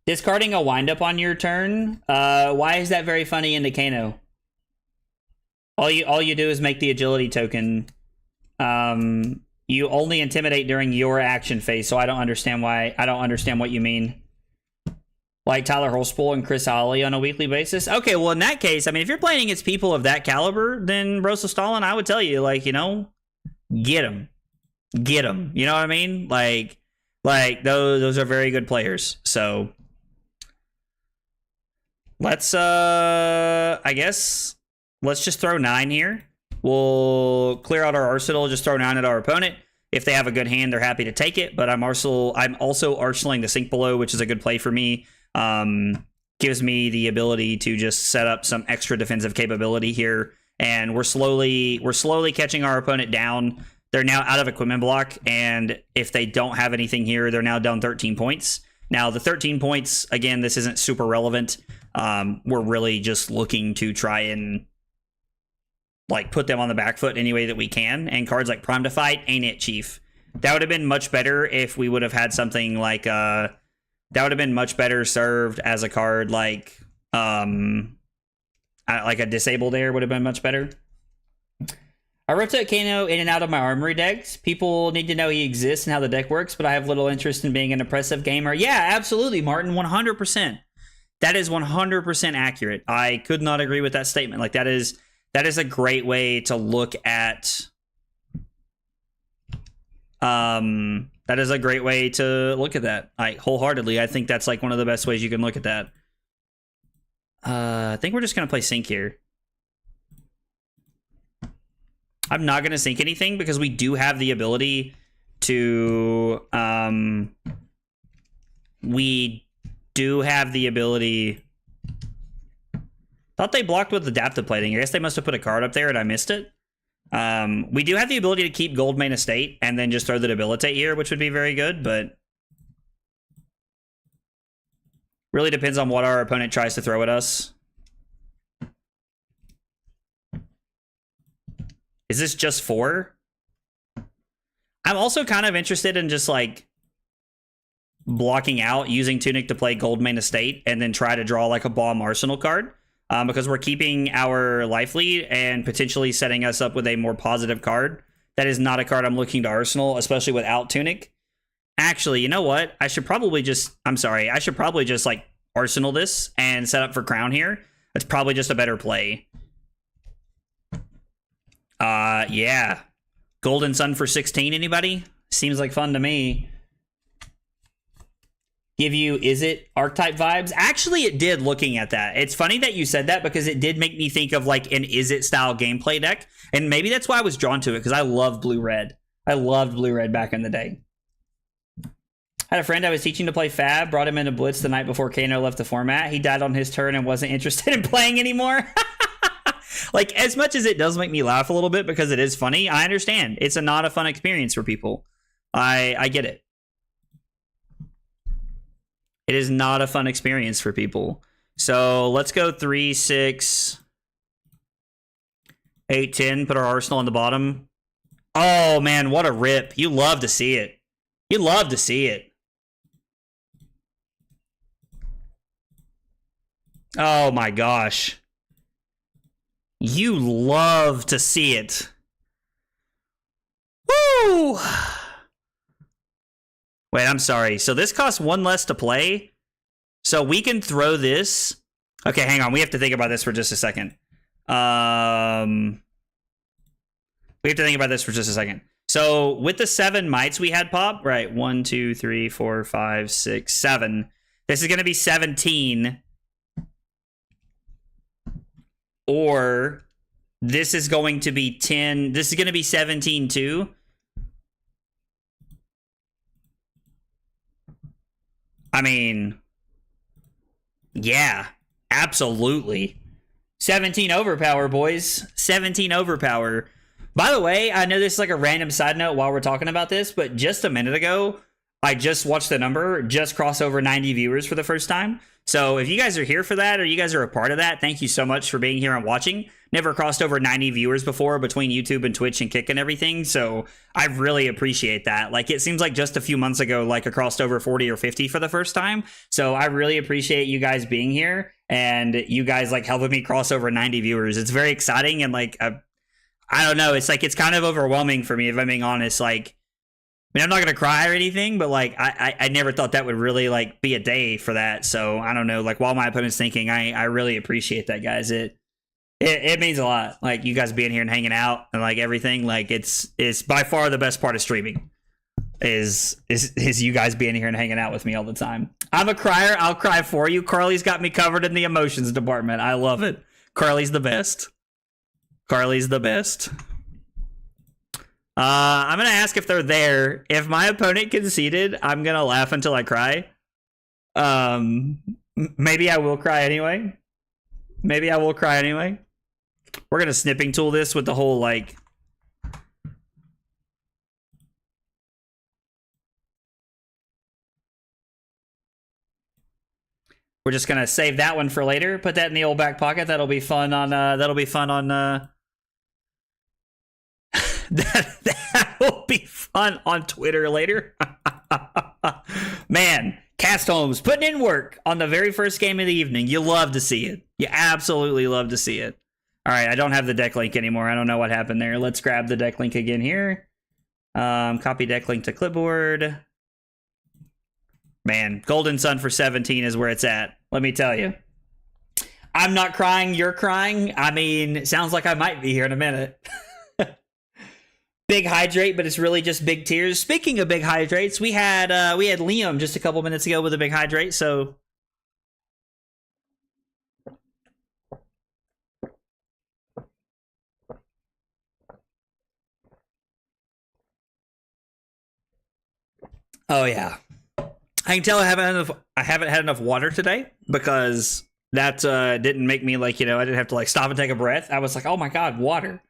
Discarding a windup on your turn. Why is that very funny into Kano? All you do is make the agility token. You only intimidate during your action phase, so I don't understand why. I don't understand what you mean. Like Tyler Holspool and Chris Ollie on a weekly basis? Okay, well, in that case, I mean, if you're playing against people of that caliber, then Brosa Stalin, I would tell you, like, you know, get them. Get them. You know what I mean? Like those are very good players. So let's, I guess, let's just throw 9 here. We'll clear out our arsenal, just throw 9 at our opponent. If they have a good hand, they're happy to take it, but I'm also arsenaling the Sink Below, which is a good play for me. Gives me the ability to just set up some extra defensive capability here, and we're slowly catching our opponent down. They're now out of equipment block, and if they don't have anything here, they're now down 13 points. Now, the 13 points, again, this isn't super relevant. We're really just looking to try and like put them on the back foot any way that we can, and cards like Prime to Fight ain't it, Chief. That would have been much better if we would have had something like that would have been much better served as a card like a Disable there would have been much better. I rotate Kano in and out of my armory decks. People need to know he exists and how the deck works, but I have little interest in being an oppressive gamer. Yeah, absolutely, Martin, 100%. That is 100% accurate. I could not agree with that statement. Like, that is a great way to look at that is a great way to look at that. Wholeheartedly, I think that's like one of the best ways you can look at that. I think we're just gonna play Sink here. I'm not gonna sink anything because we do have the ability to thought they blocked with adaptive plating. I guess they must have put a card up there and I missed it. We do have the ability to keep Gold Main Estate and then just throw the Debilitate here, which would be very good, but really depends on what our opponent tries to throw at us. Is this just 4? I'm also kind of interested in just like blocking out, using Tunic to play Gold Main Estate and then try to draw like a Bomb Arsenal card. Because we're keeping our life lead and potentially setting us up with a more positive card. That is not a card I'm looking to Arsenal, especially without Tunic. Actually, you know what? I should probably just like Arsenal this and set up for Crown here. That's probably just a better play. Yeah. Golden Sun for 16, anybody? Seems like fun to me. give you is it archetype vibes? Actually, it did looking at that. It's funny that you said that because it did make me think of like an is it style gameplay deck. And maybe that's why I was drawn to it because I love blue-red. I loved blue-red back in the day. I had a friend I was teaching to play Fab, brought him into Blitz the night before Kano left the format. He died on his turn and wasn't interested in playing anymore. Like, as much as it does make me laugh a little bit because it is funny, I understand. It's not a fun experience for people. I get it. It is not a fun experience for people. So let's go 3, 6, 8, 10. Put our arsenal on the bottom. Oh, man, what a rip. You love to see it. You love to see it. Oh, my gosh. You love to see it. Woo! Wait, I'm sorry. So this costs 1 less to play. So we can throw this. Okay, hang on. We have to think about this for just a second. We have to think about this for just a second. So with the 7 mites we had pop, right? 1, 2, 3, 4, 5, 6, 7. This is going to be 17. Or this is going to be 10. This is going to be 17 too. I mean, yeah, absolutely. 17 overpower, boys. 17 overpower. By the way, I know this is like a random side note while we're talking about this, but just a minute ago, I just watched the number just cross over 90 viewers for the first time. So if you guys are here for that or you guys are a part of that, thank you so much for being here and watching. Never crossed over 90 viewers before between YouTube and Twitch and Kick and everything. So I really appreciate that. Like, it seems like just a few months ago, like I crossed over 40 or 50 for the first time. So I really appreciate you guys being here and you guys like helping me cross over 90 viewers. It's very exciting. And like, I don't know. It's like, it's kind of overwhelming for me, if I'm being honest. Like, I mean, I'm not going to cry or anything, but like, I never thought that would really like be a day for that. So I don't know, like while my opponent's thinking, I really appreciate that, guys. It means a lot. Like you guys being here and hanging out and like everything, like it's by far the best part of streaming is you guys being here and hanging out with me all the time. I'm a crier. I'll cry for you. Carly's got me covered in the emotions department. I love it. Carly's the best. Carly's the best. I'm going to ask if they're there. If my opponent conceded, I'm going to laugh until I cry. Maybe I will cry anyway. Maybe I will cry anyway. We're going to snipping tool this with the whole, like... We're just going to save that one for later. Put that in the old back pocket. That'll be fun on... that will be fun on Twitter later. Man, Cast Homes putting in work on the very first game of the evening. You love to see it. You absolutely love to see it. All right, I don't have the deck link anymore. I don't know what happened there. Let's grab the deck link again here. Copy deck link to clipboard. Man, Golden Sun for 17 is where it's at. Let me tell you. I'm not crying. You're crying. I mean, it sounds like I might be here in a minute. Big hydrate, but it's really just big tears. Speaking of big hydrates, we had Liam just a couple minutes ago with a big hydrate, so oh yeah. I can tell I haven't had enough water today because that didn't make me like, you know, I didn't have to like stop and take a breath. I was like, "Oh my god, water."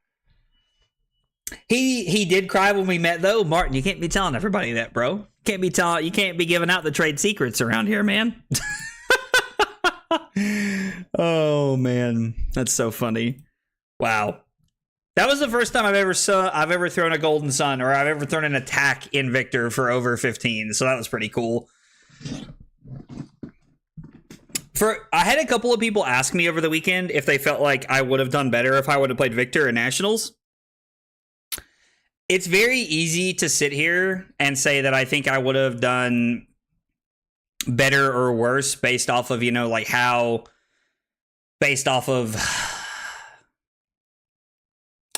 He did cry when we met though. Martin, you can't be telling everybody that, bro. You can't be giving out the trade secrets around here, man. Oh man, that's so funny. Wow. That was the first time I've ever thrown a Golden Sun or I've ever thrown an attack in Victor for over 15. So that was pretty cool. I had a couple of people ask me over the weekend if they felt like I would have done better if I would have played Victor in Nationals. It's very easy to sit here and say that I think I would have done better or worse based off of, you know, like based off of,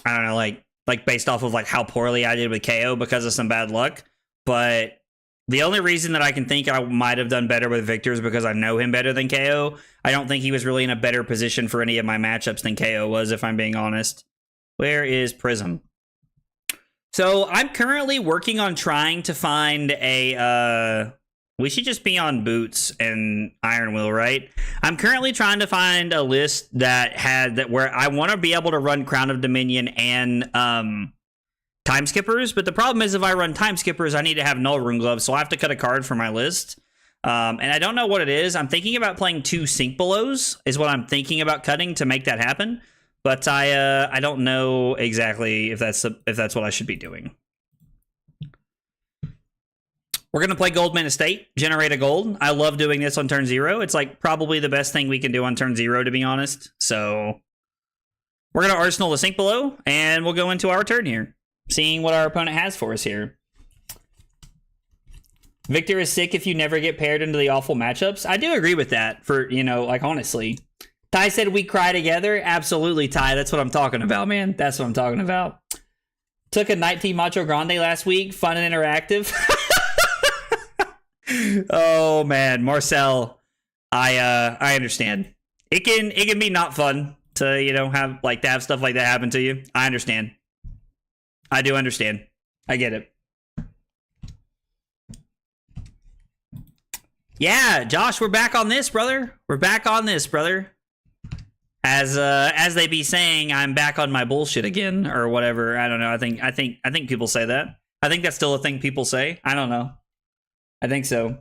I don't know, like based off of like how poorly I did with KO because of some bad luck. But The only reason that I can think I might have done better with Victor is because I know him better than KO. I don't think he was really in a better position for any of my matchups than KO was, if I'm being honest. Where is Prism? So I'm currently working on trying to find a... we should just be on Boots and Iron Will, right? I'm currently trying to find a list that where I want to be able to run Crown of Dominion and Time Skippers, but the problem is if I run Time Skippers, I need to have Null Rune Gloves, so I have to cut a card from my list. And I don't know what it is. I'm thinking about playing 2 Sync Belows is what I'm thinking about cutting to make that happen. But I don't know exactly if that's what I should be doing. We're going to play Goldman Estate, generate a gold. I love doing this on turn 0. It's like probably the best thing we can do on turn 0, to be honest. So we're going to Arsenal the Sync Below, and we'll go into our turn here, seeing what our opponent has for us here. Victor is sick if you never get paired into the awful matchups. I do agree with that for, like, honestly. Ty said we cry together. Absolutely, Ty. That's what I'm talking about, man. That's what I'm talking about. Took a Night Team Macho Grande last week. Fun and interactive. Oh, man. Marcel, I understand. It can be not fun to, have stuff like that happen to you. I understand. I do understand. I get it. Yeah, Josh, we're back on this, brother. We're back on this, brother. As they be saying, I'm back on my bullshit again, or whatever. I don't know. I think people say that. I think that's still a thing people say. I don't know. I think so.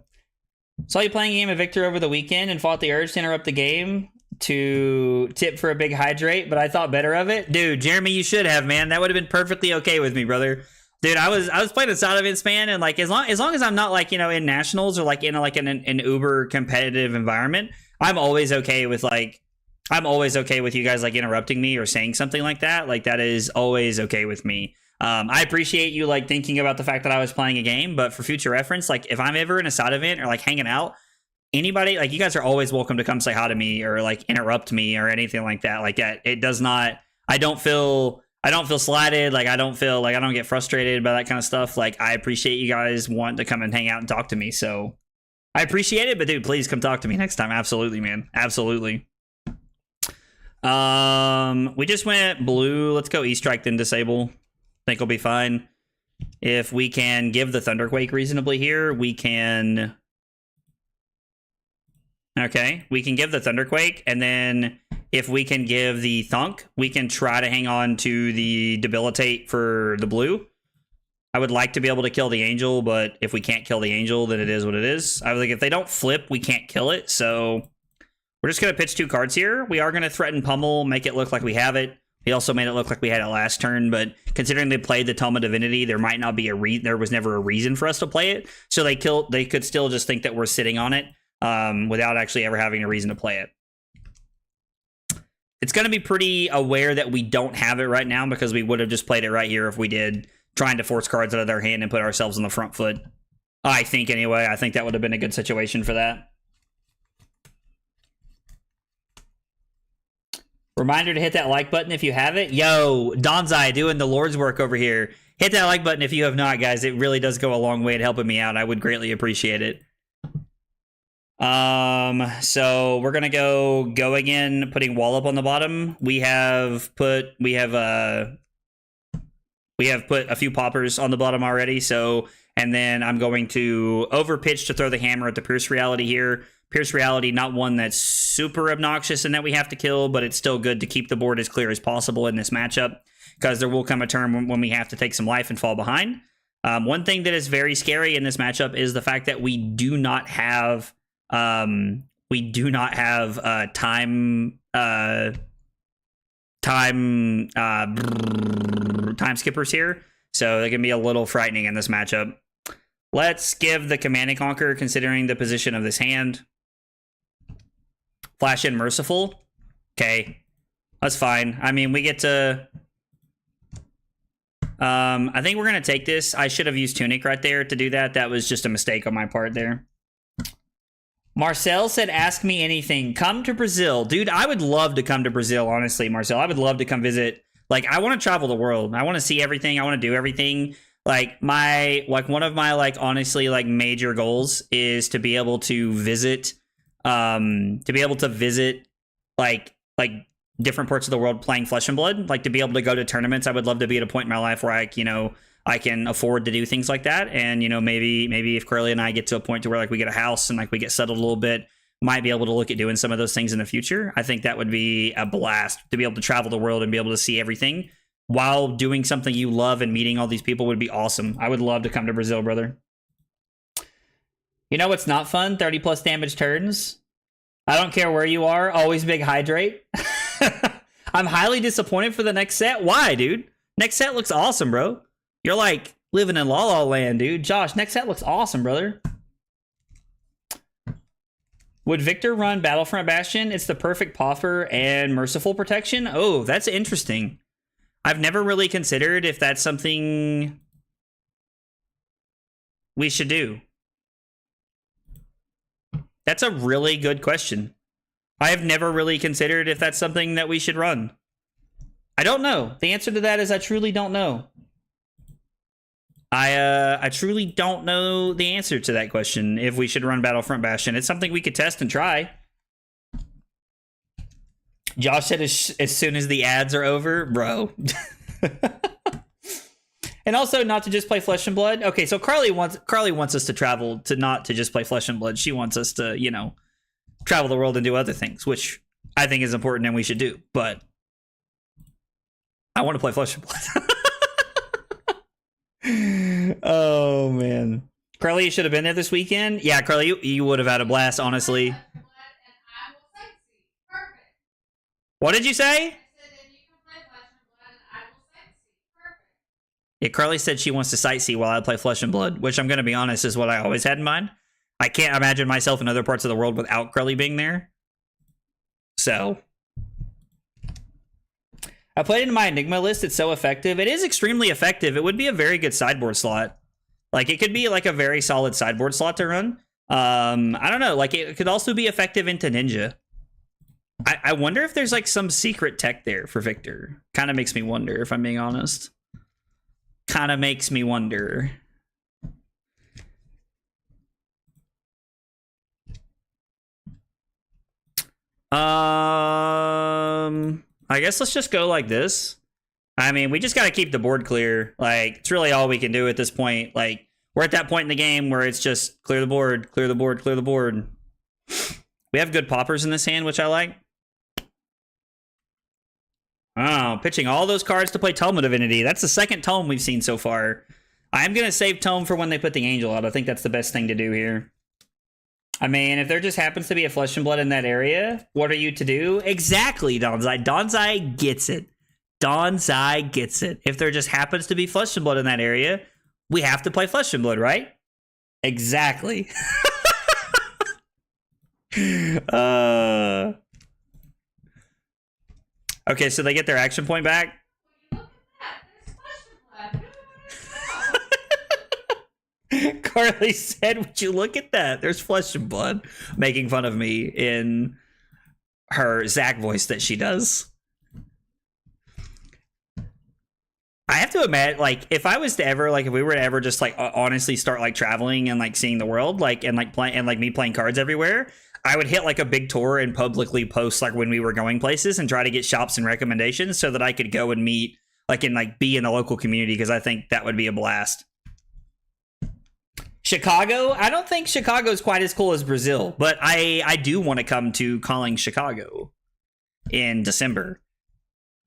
Saw you playing a game of Victor over the weekend and fought the urge to interrupt the game to tip for a big hydrate, but I thought better of it. Dude, Jeremy, you should have, man. That would have been perfectly okay with me, brother. Dude, I was playing a side events, man, and like as long as I'm not like, in nationals or like in an uber competitive environment, I'm always okay with you guys like interrupting me or saying something like that. Like that is always okay with me. I appreciate you like thinking about the fact that I was playing a game, but for future reference, like if I'm ever in a side event or like hanging out, anybody, like you guys are always welcome to come say hi to me or like interrupt me or anything like that. Like that, it does not, I don't feel slighted. Like I don't get frustrated by that kind of stuff. Like I appreciate you guys want to come and hang out and talk to me. So I appreciate it, but dude, please come talk to me next time. Absolutely, man. Absolutely. We just went blue. Let's go E-Strike, then disable. Think we'll be fine. If we can give the Thunderquake reasonably here, we can... Okay, we can give the Thunderquake, and then if we can give the Thunk, we can try to hang on to the Debilitate for the blue. I would like to be able to kill the Angel, but if we can't kill the Angel, then it is what it is. I was like, if they don't flip, we can't kill it, so... We're just going to pitch 2 cards here. We are going to threaten Pummel, make it look like we have it. He also made it look like we had it last turn, but considering they played the Tome of Divinity, there might not be there was never a reason for us to play it. So they could still just think that we're sitting on it without actually ever having a reason to play it. It's going to be pretty aware that we don't have it right now because we would have just played it right here if we did, trying to force cards out of their hand and put ourselves on the front foot. I think anyway. I think that would have been a good situation for that. Reminder to hit that like button if you have it. Yo, Donzai doing the Lord's work over here. Hit that like button if you have not, guys. It really does go a long way in helping me out. I would greatly appreciate it. So we're gonna go again, putting Wallop on the bottom. We have put a few poppers on the bottom already. So, and then I'm going to overpitch to throw the hammer at the Pierce Reality here. Pierce Reality, not one that's super obnoxious and that we have to kill, but it's still good to keep the board as clear as possible in this matchup, because there will come a turn when we have to take some life and fall behind. One thing that is very scary in this matchup is the fact that we do not have time skippers here, so they can be a little frightening in this matchup. Let's give the Command and Conquer, considering the position of this hand. Flash in Merciful. Okay, that's fine. I mean, we get to... I think we're going to take this. I should have used Tunic right there to do that. That was just a mistake on my part there. Marcel said, ask me anything. Come to Brazil. Dude, I would love to come to Brazil, honestly, Marcel. I would love to come visit. Like, I want to travel the world. I want to see everything. I want to do everything. Like one of my like honestly like major goals is to be able to visit like different parts of the world playing Flesh and Blood, like to be able to go to tournaments. I would love to be at a point in my life where I can afford to do things like that. And maybe if Curly and I get to a point to where like we get a house and like we get settled a little bit, might be able to look at doing some of those things in the future. I think that would be a blast to be able to travel the world and be able to see everything while doing something you love, and meeting all these people would be awesome. I would love to come to Brazil, brother. You know what's not fun? 30 plus damage turns. I don't care where you are. Always big hydrate. I'm highly disappointed for the next set. Why, dude? Next set looks awesome, bro. You're like living in La La Land, dude. Josh, next set looks awesome, brother. Would Victor run Battlefront Bastion? It's the perfect Pauper and Merciful protection. Oh, that's interesting. I've never really considered if that's something we should do. That's a really good question. I have never really considered if that's something that we should run. I don't know. The answer to that is I truly don't know. I truly don't know the answer to that question, if we should run Battlefront Bastion. It's something we could test and try. Josh said as soon as the ads are over, bro. And also not to just play Flesh and Blood. Okay, so Carly wants us to travel, to not to just play Flesh and Blood. She wants us to, you know, travel the world and do other things, which I think is important and we should do. But I want to play Flesh and Blood. Oh man, Carly, you should have been there this weekend. Yeah, Carly, you would have had a blast, honestly. What did you say? Yeah, Carly said she wants to sightsee while I play Flesh and Blood, which I'm going to be honest is what I always had in mind. I can't imagine myself in other parts of the world without Carly being there. So I played it in my Enigma list. It's so effective. It is extremely effective. It would be a very good sideboard slot. Like, it could be like a very solid sideboard slot to run. I don't know. Like, it could also be effective into Ninja. I wonder if there's like some secret tech there for Victor. Kind of makes me wonder, if I'm being honest. Kind of makes me wonder. I guess let's just go like this. I mean, we just got to keep the board clear. Like, it's really all we can do at this point. Like, we're at that point in the game where it's just clear the board, clear the board, clear the board. We have good poppers in this hand, which I like. Oh, pitching all those cards to play Tome of Divinity. That's the second Tome we've seen so far. I'm going to save Tome for when they put the Angel out. I think that's the best thing to do here. I mean, if there just happens to be a Flesh and Blood in that area, what are you to do? Exactly, Donzai. Donzai gets it. Donzai gets it. If there just happens to be Flesh and Blood in that area, we have to play Flesh and Blood, right? Exactly. Okay, so they get their action point back. Carly said, would you look at that? There's Flesh and Blood, making fun of me in her Zach voice that she does. I have to admit, like, if I was to ever, like, if we were to ever just, like, honestly start, like, traveling and, like, seeing the world, like, and, like, me playing cards everywhere, I would hit, like, a big tour and publicly post, like, when we were going places and try to get shops and recommendations so that I could go and meet, like, and, like, be in the local community, because I think that would be a blast. Chicago? I don't think Chicago is quite as cool as Brazil, but I do want to come to Calling Chicago in December.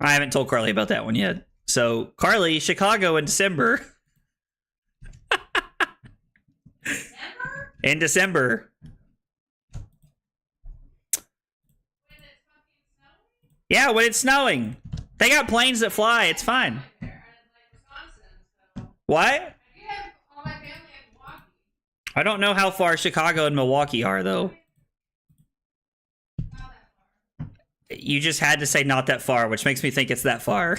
I haven't told Carly about that one yet. So, Carly, Chicago in December. December? In December. When it's fucking snowing? Yeah, when it's snowing. They got planes that fly. It's fine. What? I don't know how far Chicago and Milwaukee are, though. Not that far. You just had to say not that far, which makes me think it's that far.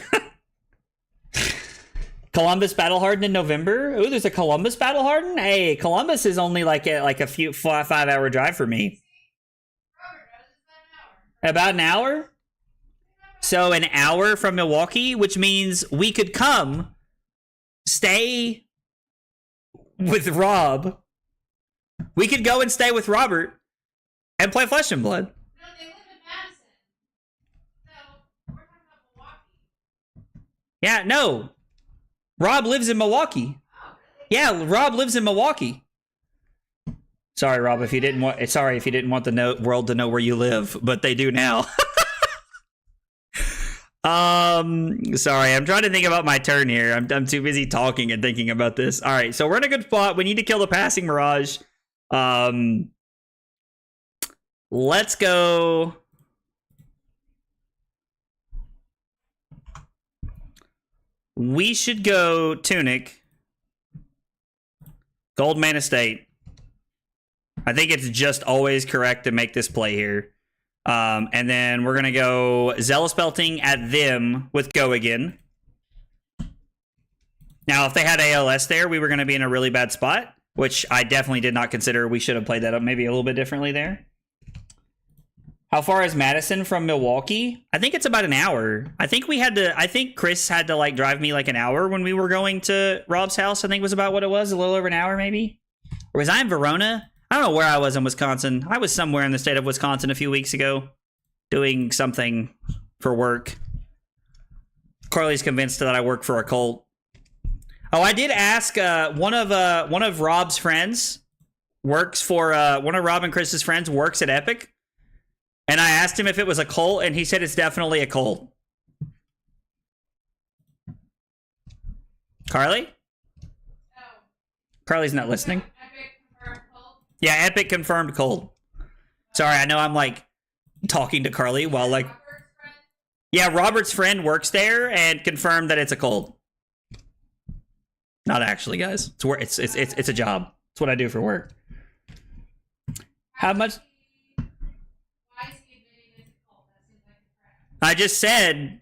Columbus Battle Harden in November? Ooh, there's a Columbus Battle Harden? Hey, Columbus is only like a few 5-hour drive for me. About an hour? So an hour from Milwaukee, which means we could come, stay with Rob. We could go and stay with Robert and play Flesh and Blood. No, they live in Madison. So, we're talking about Milwaukee. Yeah, no. Rob lives in Milwaukee. Oh, really? Yeah, Rob lives in Milwaukee. Sorry, Rob, if you didn't want the world to know where you live, but they do now. Sorry, I'm trying to think about my turn here. I'm too busy talking and thinking about this. All right, so we're in a good spot. We need to kill the passing Mirage. Let's go. We should go Tunic. Gold Mana State. I think it's just always correct to make this play here. And then we're going to go Zealous Belting at them with Go again. Now, if they had ALS there, we were going to be in a really bad spot, which I definitely did not consider. We should have played that up maybe a little bit differently there. How far is Madison from Milwaukee? I think it's about an hour. I think Chris had to like drive me like an hour when we were going to Rob's house. I think was about what it was, a little over an hour maybe. Or was I in Verona? I don't know where I was in Wisconsin. I was somewhere in the state of Wisconsin a few weeks ago doing something for work. Carly's convinced that I work for a cult. Oh, I did ask one of Rob's friends works for one of Rob and Chris's friends works at Epic. And I asked him if it was a cult, and he said it's definitely a cult. Carly? No. Carly's not listening. Epic confirmed cold. Yeah, Epic confirmed cold. Sorry, I know I'm like talking to Carly while like... Robert's friend? Yeah, Robert's friend works there and confirmed that it's a cold. Not actually, guys. It's a job. It's what I do for work. How much... Why is he admitting it's a cult? That seems like a crap. I just said,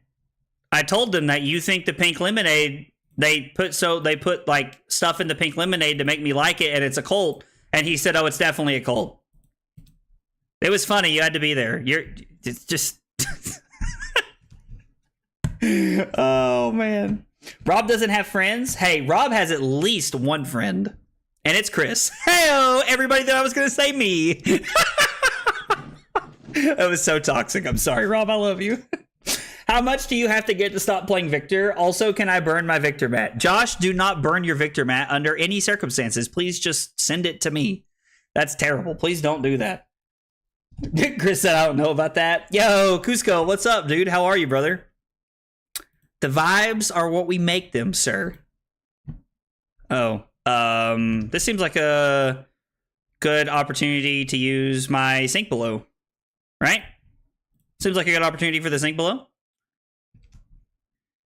I told them that you think the pink lemonade, they put like stuff in the pink lemonade to make me like it, and it's a cult. And he said, oh, it's definitely a cult. It was funny. You had to be there. It's just... Oh, man. Rob doesn't have friends? Hey, Rob has at least one friend. And it's Chris. Hey-oh, everybody thought I was going to say me. That was so toxic. I'm sorry, Rob. I love you. How much do you have to get to stop playing Victor? Also, can I burn my Victor mat? Josh, do not burn your Victor mat under any circumstances. Please just send it to me. That's terrible. Please don't do that. Chris said, I don't know about that. Yo, Cusco, what's up, dude? How are you, brother? The vibes are what we make them, sir. Oh, this seems like a good opportunity to use my Sink Below. Right? Seems like a good opportunity for the Sink Below.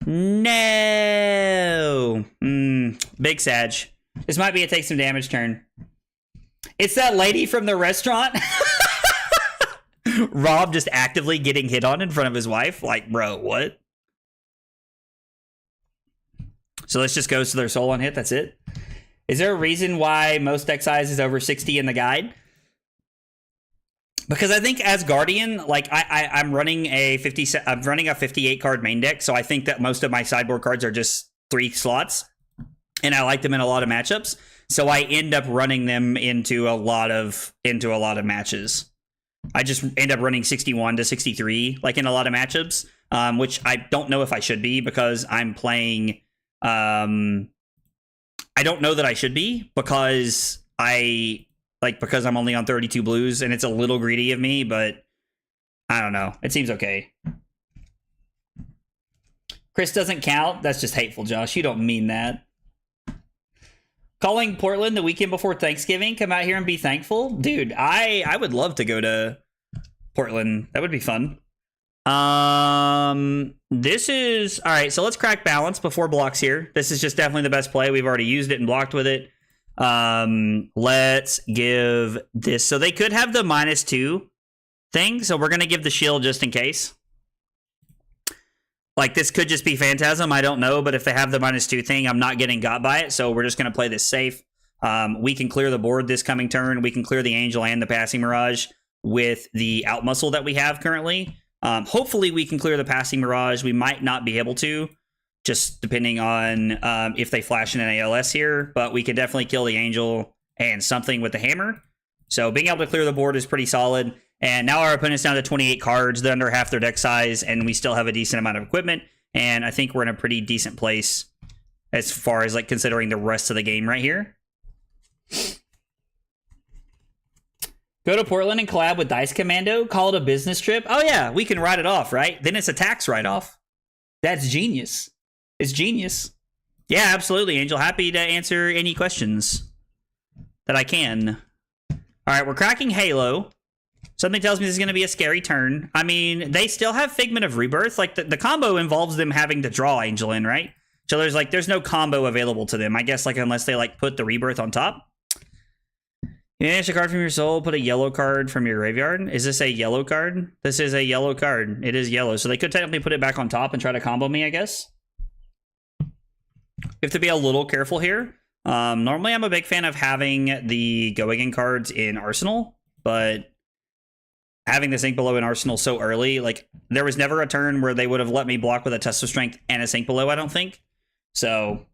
No. Big Sag. This might be a take some damage turn. It's that lady from the restaurant. Rob just actively getting hit on in front of his wife. Like, bro, what? So let's just go to their soul on hit. That's it. Is there a reason why most deck size is over 60 in the guide? Because I think as Guardian, like I'm running a 58 card main deck, so I think that most of my sideboard cards are just 3 slots, and I like them in a lot of matchups. So I end up running them into a lot of matches. I just end up running 61 to 63, like in a lot of matchups, which I don't know if I should be because I'm playing. I don't know that I should be because because I'm only on 32 blues and it's a little greedy of me, but I don't know. It seems okay. Chris doesn't count. That's just hateful, Josh. You don't mean that. Calling Portland the weekend before Thanksgiving. Come out here and be thankful. Dude, I would love to go to Portland. That would be fun. This is... All right, so let's crack balance before blocks here. This is just definitely the best play. We've already used it and blocked with it. Let's give this... So they could have the -2 thing, so we're going to give the shield just in case. Like, this could just be Phantasm, I don't know, but if they have the -2 thing, I'm not getting got by it, so we're just going to play this safe. We can clear the board this coming turn. We can clear the Angel and the Passing Mirage with the out muscle that we have currently. Hopefully we can clear the Passing Mirage. We might not be able to. just depending on if they flash in an ALS here. But we can definitely kill the Angel and something with the Hammer. So being able to clear the board is pretty solid. And now our opponent's down to 28 cards. They're under half their deck size, and we still have a decent amount of equipment. And I think we're in a pretty decent place as far as like considering the rest of the game right here. Go to Portland and collab with Dice Commando. Call it a business trip. Oh yeah, we can write it off, right? Then it's a tax write-off. That's genius. It's genius. Yeah, absolutely, Angel. Happy to answer any questions that I can. All right, we're cracking Halo. Something tells me this is going to be a scary turn. I mean, they still have Figment of Rebirth. Like, the combo involves them having to draw Angel in, right? So there's no combo available to them. I guess, like, unless they, like, put the Rebirth on top. You banish a card from your soul, put a yellow card from your graveyard. Is this a yellow card? This is a yellow card. It is yellow. So they could technically put it back on top and try to combo me, I guess. You have to be a little careful here. Normally, I'm a big fan of having the Go Again cards in Arsenal, but having this Ink Below in Arsenal so early, like, there was never a turn where they would have let me block with a Test of Strength and a Ink Below, I don't think. So,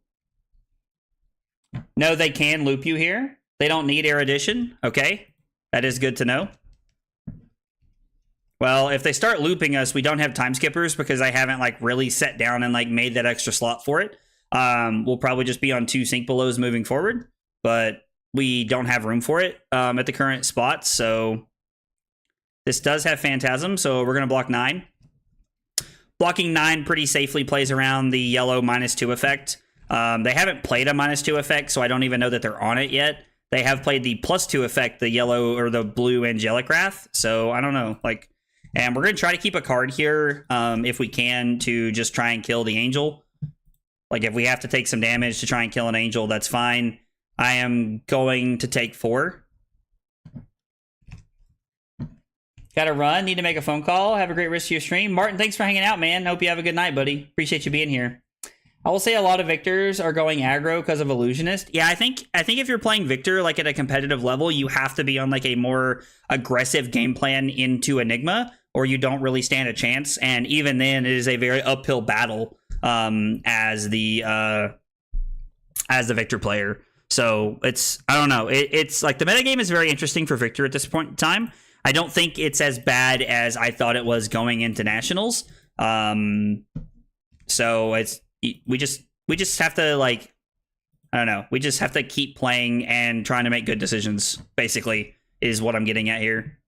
no, they can loop you here. They don't need Erudition. Okay, that is good to know. Well, if they start looping us, we don't have Time Skippers because I haven't, like, really set down and, like, made that extra slot for it. We'll probably just be on 2 Sync Belows moving forward, but we don't have room for it at the current spot, so this does have Phantasm, so we're going to block 9. Blocking 9 pretty safely plays around the yellow -2 effect. They haven't played a -2 effect, so I don't even know that they're on it yet. They have played the +2 effect, the yellow or the blue Angelic Wrath, so I don't know. Like, and we're going to try to keep a card here if we can to just try and kill the Angel. Like, if we have to take some damage to try and kill an Angel, that's fine. I am going to take 4. Gotta run. Need to make a phone call. Have a great rest of your stream. Martin, thanks for hanging out, man. Hope you have a good night, buddy. Appreciate you being here. I will say a lot of Victors are going aggro because of Illusionist. Yeah, I think if you're playing Victor, like, at a competitive level, you have to be on, like, a more aggressive game plan into Enigma, or you don't really stand a chance. And even then, it is a very uphill battle as the Victor player. So I don't know. It's like the metagame is very interesting for Victor at this point in time. I don't think it's as bad as I thought it was going into Nationals. So we just have to, like, I don't know. We just have to keep playing and trying to make good decisions, basically, is what I'm getting at here.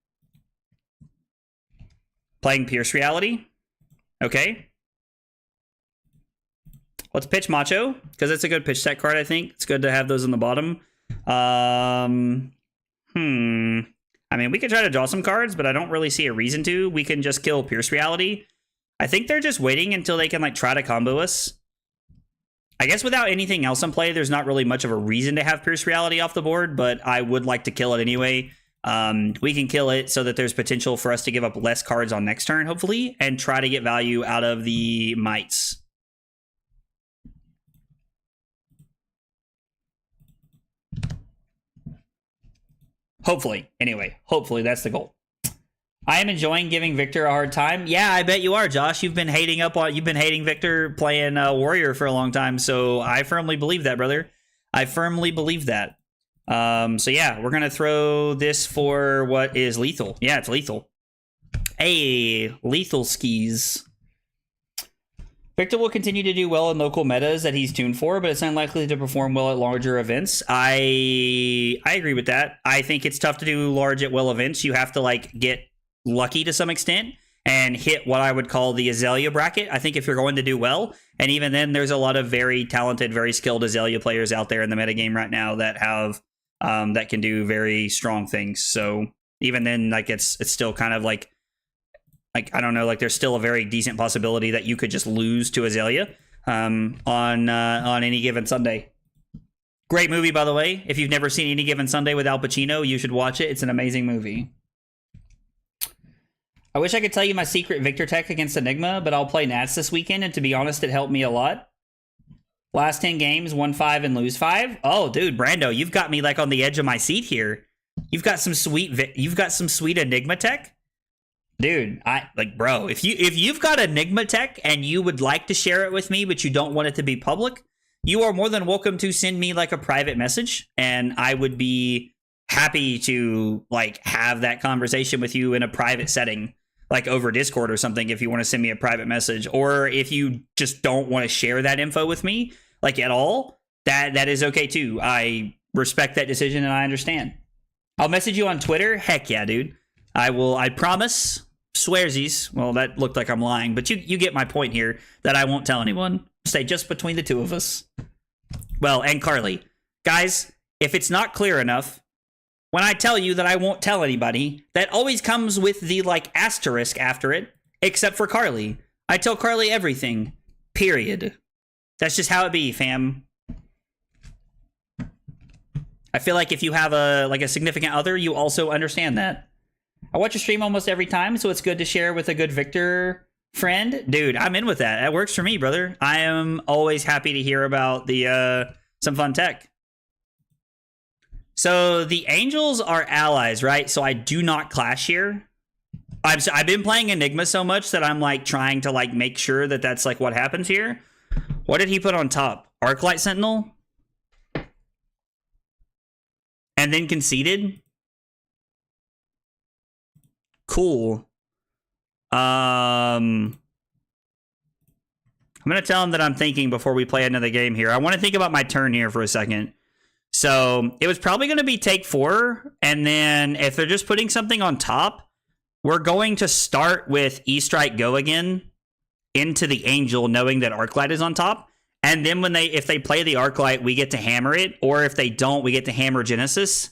Playing Pierce Reality. Okay. Let's pitch Macho, because it's a good pitch tech card, I think. It's good to have those on the bottom. I mean, we could try to draw some cards, but I don't really see a reason to. We can just kill Pierce Reality. I think they're just waiting until they can, like, try to combo us. I guess without anything else in play, there's not really much of a reason to have Pierce Reality off the board, but I would like to kill it anyway. We can kill it so that there's potential for us to give up less cards on next turn, hopefully, and try to get value out of the Mites. Hopefully. Anyway, hopefully that's the goal. I am enjoying giving Victor a hard time. Yeah, I bet you are, Josh. You've been hating Victor playing Warrior for a long time, so I firmly believe that, brother. I firmly believe that. So yeah, we're gonna throw this for what is lethal. Yeah, it's lethal. Hey, lethal skis. Victor will continue to do well in local metas that he's tuned for, but it's unlikely to perform well at larger events. I agree with that. I think it's tough to do large at will events. You have to, like, get lucky to some extent and hit what I would call the Azalea bracket, I think, if you're going to do well. And even then, there's a lot of very talented, very skilled Azalea players out there in the metagame right now that have that can do very strong things. So even then, like, it's still kind of like I don't know, like, there's still a very decent possibility that you could just lose to Azalea on Any Given Sunday. Great movie, by the way. If you've never seen Any Given Sunday with Al Pacino, you should watch it. It's an amazing movie. I wish I could tell you my secret Victor tech against Enigma, but I'll play Nats this weekend, and to be honest, it helped me a lot. Last 10 games, won 5 and lose 5. Oh, dude, Brando, you've got me, like, on the edge of my seat here. You've got some sweet Enigma tech. Dude, bro, if you've got Enigma tech and you would like to share it with me, but you don't want it to be public, you are more than welcome to send me like a private message, and I would be happy to like have that conversation with you in a private setting, like over Discord or something, if you want to send me a private message. Or if you just don't want to share that info with me, like at all, that is okay too. I respect that decision and I understand. I'll message you on Twitter. Heck yeah, dude. I will. I promise. Swearsies. Well, that looked like I'm lying, but you get my point here, that I won't tell anyone. Stay just between the two of us. Well, and Carly. Guys, if it's not clear enough, when I tell you that I won't tell anybody, that always comes with the like asterisk after it, except for Carly. I tell Carly everything. Period. That's just how it be, fam. I feel like if you have a significant other, you also understand that. I watch your stream almost every time, so it's good to share with a good Victor friend. Dude, I'm in with that. That works for me, brother. I am always happy to hear about the some fun tech. So the Angels are allies, right? So I do not clash here. I've been playing Enigma so much that I'm like trying to like make sure that that's like what happens here. What did he put on top? Arclight Sentinel? And then conceded? Cool. I'm going to tell him that I'm thinking before we play another game here. I want to think about my turn here for a second. So it was probably going to be take 4. And then if they're just putting something on top, we're going to start with E-Strike Go again into the Angel, knowing that Arclight is on top. And then if they play the Arclight, we get to hammer it. Or if they don't, we get to hammer Genesis.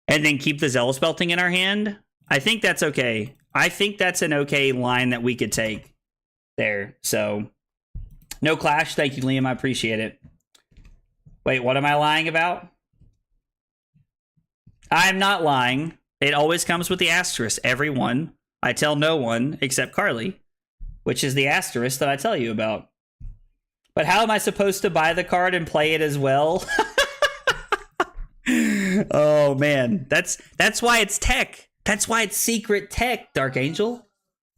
And then keep the Zealous Belting in our hand. I think that's okay. I think that's an okay line that we could take there. So, no clash. Thank you, Liam. I appreciate it. Wait, what am I lying about? I'm not lying. It always comes with the asterisk. Every one. I tell no one except Carly, which is the asterisk that I tell you about. But how am I supposed to buy the card and play it as well? Oh, man. That's why it's tech. That's why it's secret tech, Dark Angel.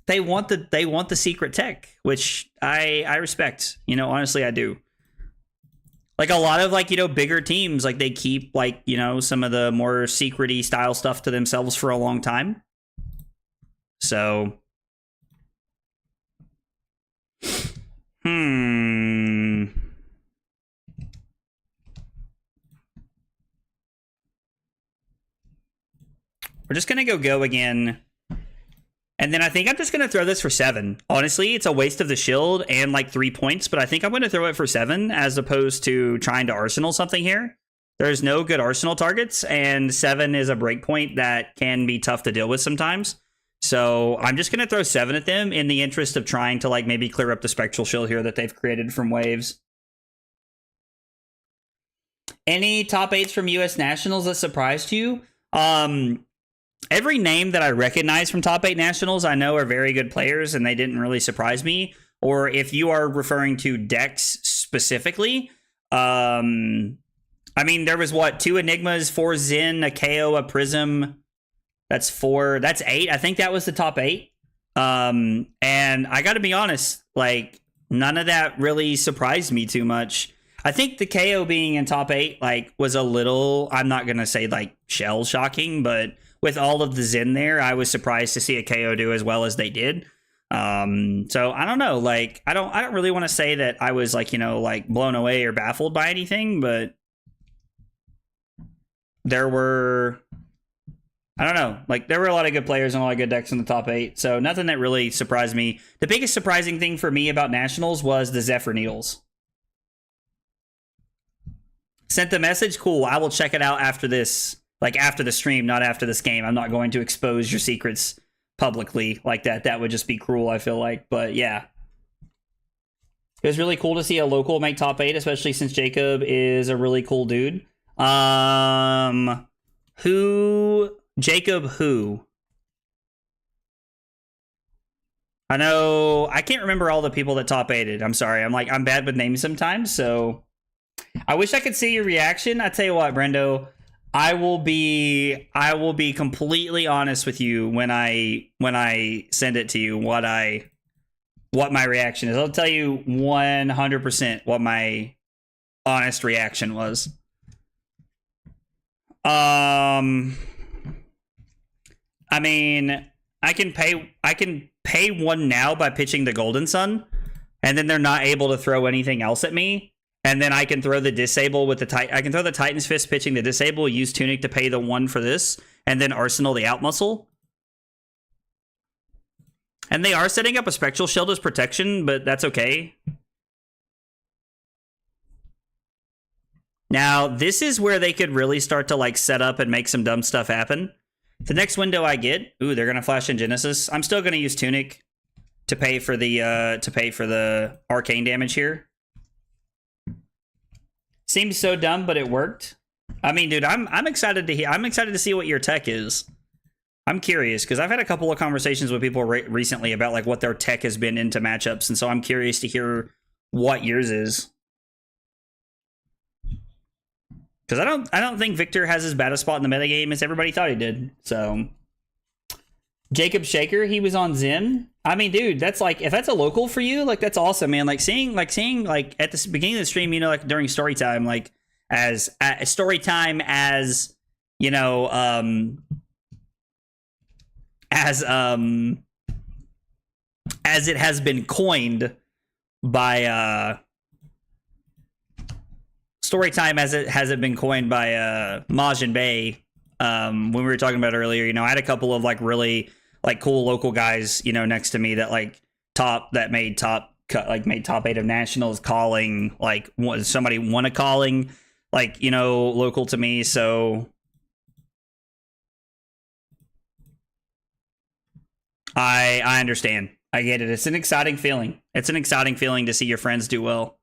They want the secret tech, which I respect. You know, honestly, I do. Like a lot of like, you know, bigger teams, like they keep like, you know, some of the more secret-y style stuff to themselves for a long time. So, we're just going to go again. And then I think I'm just going to throw this for 7. Honestly, it's a waste of the shield and like 3 points, but I think I'm going to throw it for 7 as opposed to trying to Arsenal something here. There's no good Arsenal targets, and 7 is a breakpoint that can be tough to deal with sometimes. So I'm just going to throw 7 at them in the interest of trying to like maybe clear up the Spectral Shield here that they've created from waves. Any top 8s from US Nationals that surprised you? Every name that I recognize from top 8 nationals, I know are very good players and they didn't really surprise me. Or if you are referring to decks specifically, I mean, there was 2 Enigmas, 4 Zen, a KO, a Prism. That's 4. That's 8. I think that was the top 8. And I got to be honest, like none of that really surprised me too much. I think the KO being in top 8 like was a little, I'm not going to say like shell shocking, but with all of the Zen there, I was surprised to see a KO do as well as they did. So I don't know, like I don't really want to say that I was like, you know, like blown away or baffled by anything, but there were, I don't know, like there were a lot of good players and a lot of good decks in the top 8. So nothing that really surprised me. The biggest surprising thing for me about Nationals was the Zephyr Needles. Sent the message? Cool. I will check it out after this. Like after the stream, not after this game. I'm not going to expose your secrets publicly like that. That would just be cruel, I feel like. But yeah. It was really cool to see a local make top 8, especially since Jacob is a really cool dude. Jacob who? I know, I can't remember all the people that top 8'd. I'm sorry. I'm bad with names sometimes, so I wish I could see your reaction. I tell you what, Brendo, I will be completely honest with you when I send it to you what my reaction is. I'll tell you 100% what my honest reaction was. I mean, I can pay one now by pitching the Golden Sun, and then they're not able to throw anything else at me. And then I can throw the disable with the I can throw the Titan's Fist pitching the disable, use Tunic to pay the one for this, and then Arsenal the out muscle. And they are setting up a Spectral Shield as protection, but that's okay. Now, this is where they could really start to like set up and make some dumb stuff happen. The next window I get, ooh, they're gonna flash in Genesis. I'm still gonna use Tunic to pay for the arcane damage here. Seems so dumb, but it worked. I mean, dude, I'm excited to see what your tech is. I'm curious because I've had a couple of conversations with people recently about like what their tech has been into matchups, and so I'm curious to hear what yours is. Because I don't think Victor has as bad a spot in the metagame as everybody thought he did. So Jacob Shaker, he was on Zim. I mean, dude, that's like, if that's a local for you, like that's awesome, man. Like seeing like at the beginning of the stream, you know, like during story time, like as you know, as it has been coined by story time as it been coined by Majin Bay. When we were talking about earlier, you know, I had a couple of like really like cool local guys, you know, next to me that like made top 8 of nationals, calling like somebody won a calling, like, you know, local to me. So I understand. I get it. It's an exciting feeling. It's an exciting feeling to see your friends do well.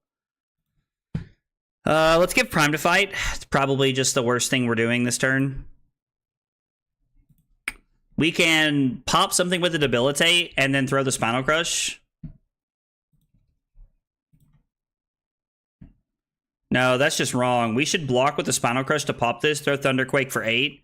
Let's give Prime to fight. It's probably just the worst thing we're doing this turn. We can pop something with a Debilitate and then throw the Spinal Crush. No, that's just wrong. We should block with the Spinal Crush to pop this, throw Thunderquake for 8.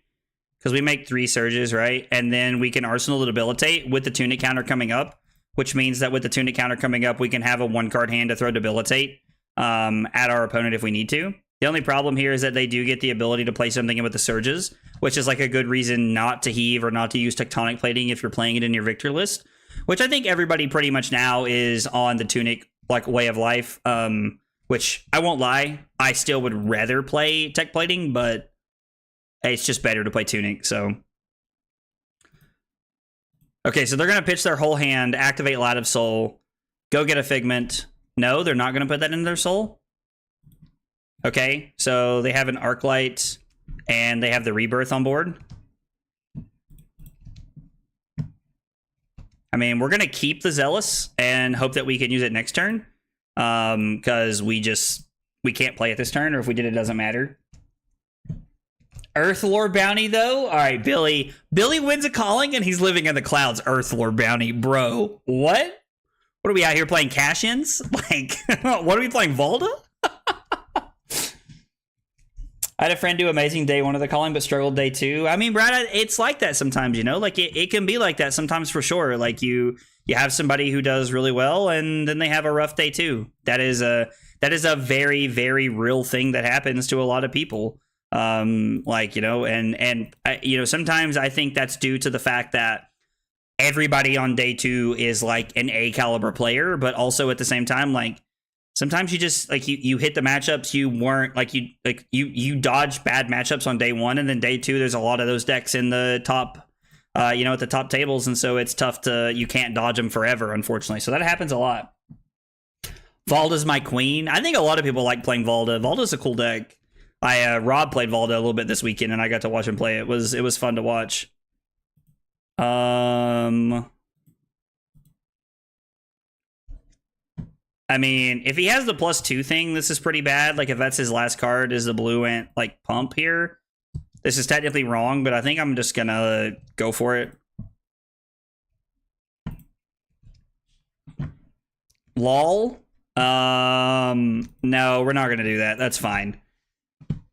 Because we make 3 surges, right? And then we can Arsenal the Debilitate with the Tunic counter coming up. Which means that with the Tunic counter coming up, we can have a 1-card hand to throw Debilitate at our opponent if we need to. The only problem here is that they do get the ability to play something in with the surges, which is like a good reason not to heave or not to use Tectonic Plating if you're playing it in your Victor list, which I think everybody pretty much now is on the Tunic like way of life, which I won't lie, I still would rather play Tech Plating, but it's just better to play Tunic, so. Okay, so they're going to pitch their whole hand, activate Light of Soul, go get a Figment. No, they're not going to put that into their soul. Okay, so they have an Arclight and they have the Rebirth on board. I mean, we're going to keep the Zealous and hope that we can use it next turn. Because we can't play it this turn, or if we did, it doesn't matter. Earthlore Bounty, though? All right, Billy. Billy wins a calling and he's living in the clouds. Earthlore Bounty, bro. What? What are we out here playing cash-ins? Like, what are we playing, Volda? I had a friend do amazing day 1 of the calling, but struggled day 2. I mean, Brad, it's like that sometimes, you know? Like, it can be like that sometimes for sure. Like, you have somebody who does really well, and then they have a rough day 2. That is a very, very real thing that happens to a lot of people. Like, you know, and you know, sometimes I think that's due to the fact that everybody on day 2 is like an A caliber player, but also at the same time, like, sometimes you just like you hit the matchups you weren't like you dodge bad matchups on day 1, and then day 2 there's a lot of those decks in the top you know, at the top tables, and so it's tough you can't dodge them forever, unfortunately. So that happens a lot. Valda's my queen. I think a lot of people like playing Valda. Valda's a cool deck. Rob played Valda a little bit this weekend, and I got to watch him play. It was fun to watch. I mean, if he has the +2 thing, this is pretty bad. Like, if that's his last card, is the blue ant, like, pump here? This is technically wrong, but I think I'm just gonna go for it. Lol? No, we're not gonna do that. That's fine.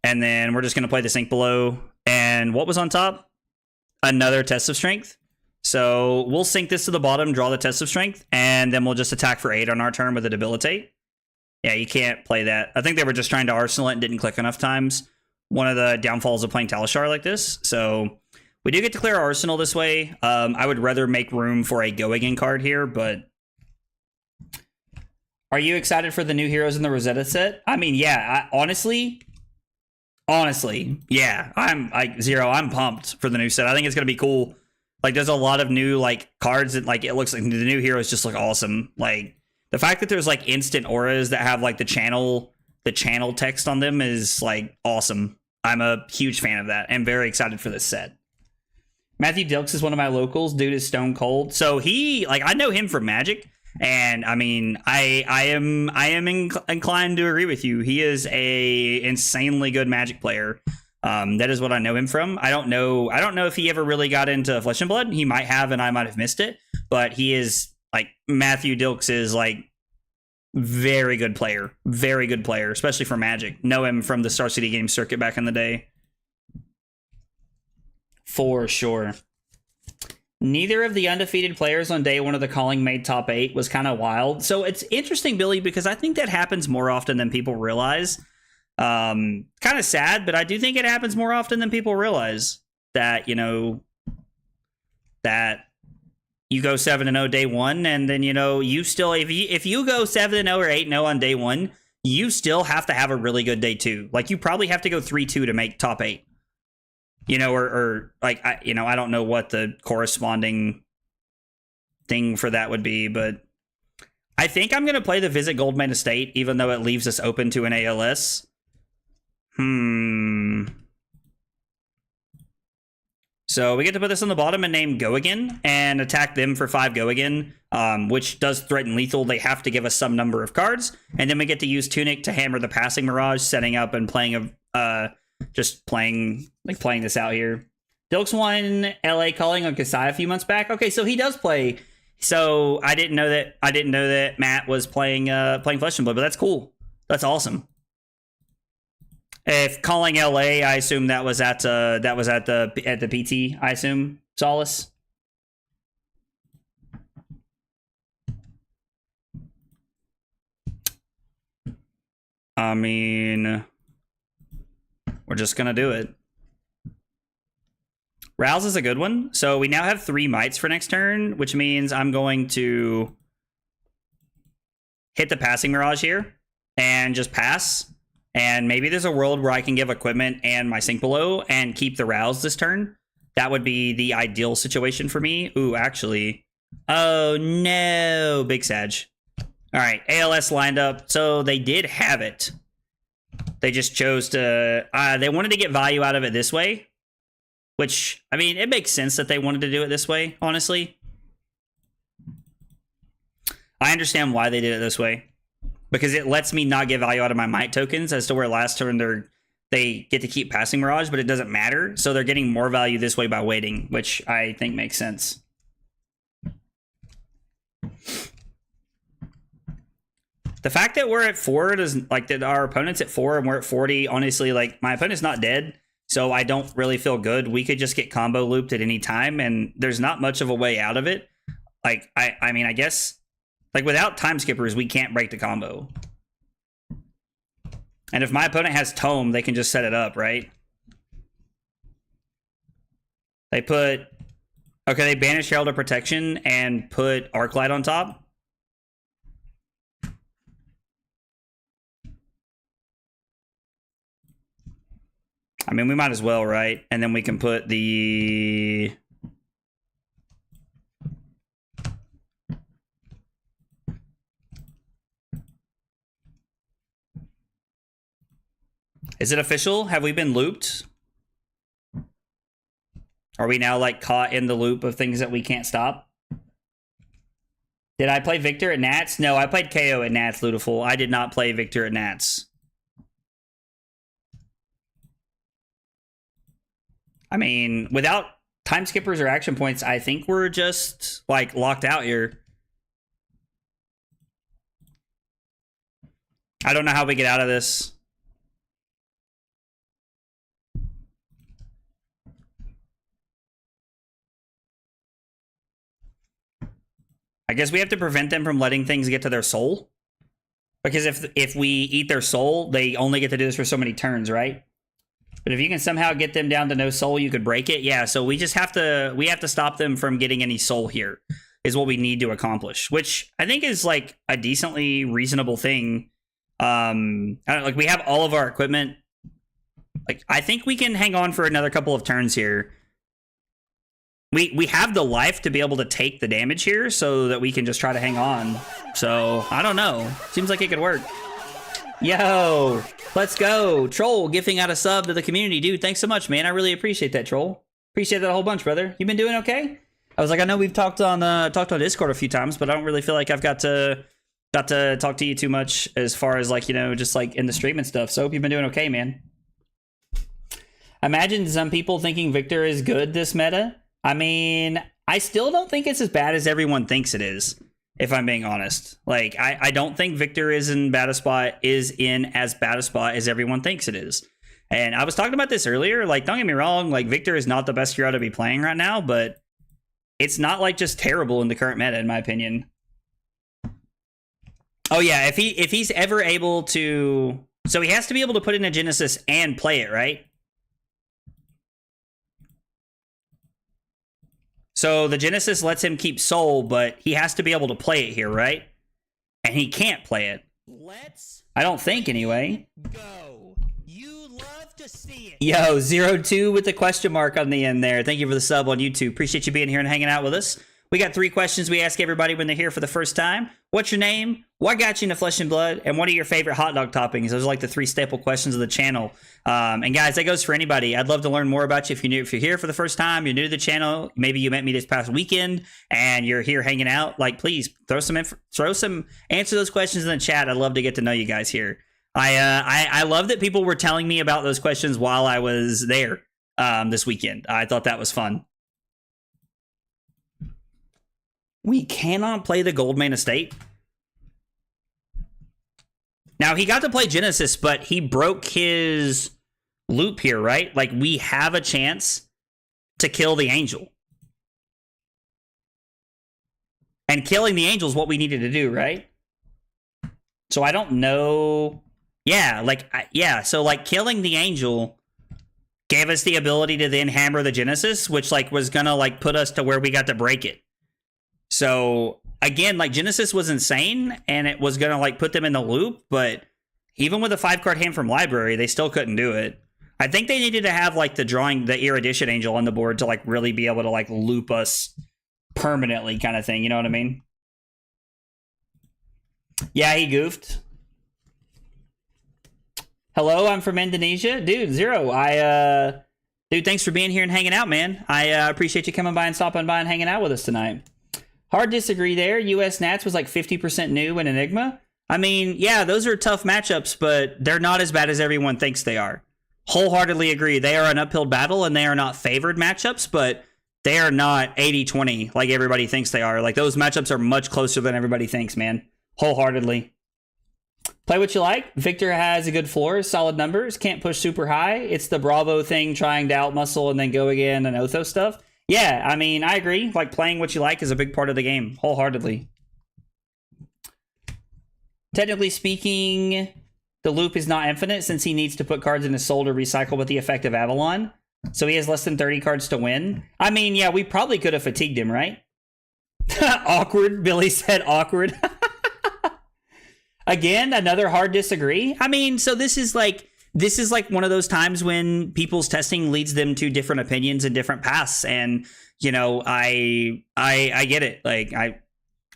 And then we're just going to play the Sink Below. And what was on top? Another Test of Strength. So we'll sink this to the bottom, draw the Test of Strength, and then we'll just attack for 8 on our turn with a Debilitate. Yeah, you can't play that. I think they were just trying to Arsenal it and didn't click enough times. One of the downfalls of playing Talishar like this. So we do get to clear our Arsenal this way. I would rather make room for a Go Again card here, but... Are you excited for the new heroes in the Rosetta set? I mean, yeah, honestly, yeah, I'm pumped for the new set. I think it's going to be cool. Like, there's a lot of new, like, cards that, like, it looks like the new heroes just look awesome. Like, the fact that there's, like, instant auras that have, like, the channel text on them is, like, awesome. I'm a huge fan of that and very excited for this set. Matthew Dilks is one of my locals. Dude is stone cold. So he, like, I know him from Magic. And I mean, I am inclined to agree with you. He is a insanely good Magic player. That is what I know him from. I don't know if he ever really got into Flesh and Blood. He might have, and I might have missed it. But he is, like, Matthew Dilks is, like, very good player, especially for Magic. Know him from the Star City Games circuit back in the day, for sure. Neither of the undefeated players on day one of the calling made top 8 was kind of wild. So it's interesting, Billy, because I think that happens more often than people realize. Kind of sad, but I do think it happens more often than people realize that, you know, that you go 7-0 day one, and then, you know, you still, if you go 7-0 or 8-0 on day one, you still have to have a really good day two. Like, you probably have to go 3-2 to make top 8. You know, or like, I don't know what the corresponding thing for that would be, but I think I'm going to play the Visit Goldman Estate, even though it leaves us open to an ALS. So we get to put this on the bottom and name Go Again and attack them for 5 Go Again, which does threaten lethal. They have to give us some number of cards, and then we get to use Tunic to hammer the Passing Mirage, setting up and playing just playing this out here. Dilks won LA calling on Kasai a few months back. Okay, so he does play. So I didn't know that Matt was playing Flesh and Blood, but that's cool. That's awesome. If calling LA, I assume that was at the PT. I assume Solace. I mean, we're just going to do it. Rouse is a good one. So we now have 3 mites for next turn, which means I'm going to hit the Passing Mirage here and just pass. And maybe there's a world where I can give equipment and my Sink Below and keep the Rouse this turn. That would be the ideal situation for me. Ooh, actually. Oh, no. Big Sag. All right. ALS lined up. So they did have it. They just chose to... they wanted to get value out of it this way. Which, I mean, it makes sense that they wanted to do it this way, honestly. I understand why they did it this way. Because it lets me not get value out of my Might tokens, as to where last turn they get to keep Passing Mirage, but it doesn't matter. So they're getting more value this way by waiting, which I think makes sense. The fact that we're at 4 doesn't, like, that our opponent's at 4 and we're at 40, honestly, like, my opponent's not dead, so I don't really feel good. We could just get combo looped at any time, and there's not much of a way out of it. Like, I mean, I guess... Like, without time skippers, we can't break the combo. And if my opponent has Tome, they can just set it up, right? They put... Okay, they banish Herald of Protection and put Arclight on top. I mean, we might as well, right? And then we can put the... Is it official? Have we been looped? Are we now, like, caught in the loop of things that we can't stop? Did I play Victor at Nats? No, I played KO at Nats, Ludiful. I did not play Victor at Nats. I mean, without time skippers or action points, I think we're just, like, locked out here. I don't know how we get out of this. I guess we have to prevent them from letting things get to their soul. Because if we eat their soul, they only get to do this for so many turns, right? But if you can somehow get them down to no soul, you could break it. Yeah, so we just have to stop them from getting any soul here, is what we need to accomplish, which I think is like a decently reasonable thing. I don't know, like we have all of our equipment. Like I think we can hang on for another couple of turns here. We have the life to be able to take the damage here so that we can just try to hang on. So, I don't know. Seems like it could work. Yo, let's go. Troll gifting out a sub to the community. Dude, thanks so much, man. I really appreciate that, Troll. Appreciate that a whole bunch, brother. You been doing okay? I was like, I know we've talked on Discord a few times, but I don't really feel like I've got to talk to you too much as far as like, you know, just like in the stream and stuff. So hope you've been doing okay, man. Imagine some people thinking Victor is good this meta. I mean, I still don't think it's as bad as everyone thinks it is, if I'm being honest. Like, I don't think Victor is in as bad a spot as everyone thinks it is. And I was talking about this earlier. Like, don't get me wrong. Like, Victor is not the best hero to be playing right now, but it's not like just terrible in the current meta, in my opinion. Oh yeah, if he's ever able to, so he has to be able to put in a Genesis and play it, right? So the Genesis lets him keep soul, but he has to be able to play it here, right? And he can't play it. I don't think, anyway. Go. You love to see it. Yo, 02 with the question mark on the end there. Thank you for the sub on YouTube. Appreciate you being here and hanging out with us. We got 3 questions we ask everybody when they're here for the first time. What's your name? What got you into Flesh and Blood? And what are your favorite hot dog toppings? Those are like the 3 staple questions of the channel. And guys, that goes for anybody. I'd love to learn more about you if you're here for the first time, you're new to the channel. Maybe you met me this past weekend and you're here hanging out. Like, please answer those questions in the chat. I'd love to get to know you guys here. I love that people were telling me about those questions while I was there this weekend. I thought that was fun. We cannot play the Goldman Estate. Now, he got to play Genesis, but he broke his loop here, right? Like, we have a chance to kill the Angel. And killing the Angel is what we needed to do, right? So I don't know. Yeah, so, like, killing the Angel gave us the ability to then hammer the Genesis, which, like, was gonna, like, put us to where we got to break it. So, again, like, Genesis was insane, and it was going to, like, put them in the loop, but even with a 5-card hand from Library, they still couldn't do it. I think they needed to have, like, the Erudition Angel on the board to, like, really be able to, like, loop us permanently kind of thing, you know what I mean? Yeah, he goofed. Hello, I'm from Indonesia. Dude, Zero, dude, thanks for being here and hanging out, man. I appreciate you coming by and stopping by and hanging out with us tonight. Hard disagree there. US Nats was like 50% new in Enigma. I mean, yeah, those are tough matchups, but they're not as bad as everyone thinks they are. Wholeheartedly agree. They are an uphill battle, and they are not favored matchups, but they are not 80-20 like everybody thinks they are. Like, those matchups are much closer than everybody thinks, man. Wholeheartedly. Play what you like. Victor has a good floor, solid numbers, can't push super high. It's the Bravo thing, trying to outmuscle and then go again, and Otho stuff. Yeah, I mean, I agree. Like, playing what you like is a big part of the game, wholeheartedly. Technically speaking, the loop is not infinite since he needs to put cards in his soul to recycle with the effect of Avalon. So he has less than 30 cards to win. I mean, yeah, we probably could have fatigued him, right? Awkward. Billy said awkward. Again, another hard disagree. I mean, so this is like one of those times when people's testing leads them to different opinions and different paths. And, you know, I get it. Like,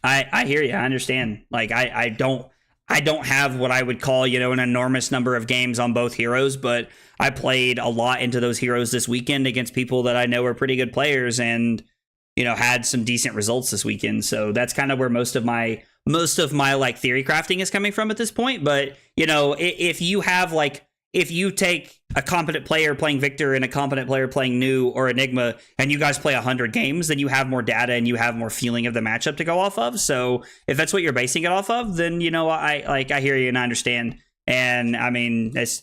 I hear you. I understand. Like, I don't have what I would call, you know, an enormous number of games on both heroes, but I played a lot into those heroes this weekend against people that I know are pretty good players and, you know, had some decent results this weekend. So that's kind of where most of my like theory crafting is coming from at this point. But, you know, if you take a competent player playing Victor and a competent player playing New or Enigma, and you guys play 100 games, then you have more data and you have more feeling of the matchup to go off of. So if that's what you're basing it off of, then, you know, I hear you and I understand. And I mean, it's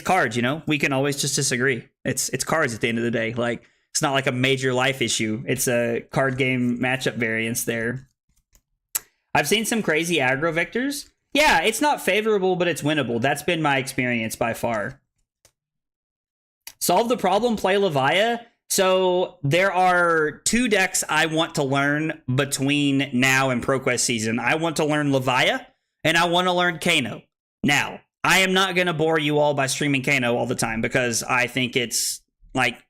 cards, you know, we can always just disagree. It's cards at the end of the day. Like, it's not like a major life issue. It's a card game matchup variance there. I've seen some crazy aggro Victors. Yeah, it's not favorable, but it's winnable. That's been my experience by far. Solve the problem, play Levia. So there are 2 decks I want to learn between now and ProQuest season. I want to learn Levia, and I want to learn Kano. Now, I am not going to bore you all by streaming Kano all the time because I think it's like,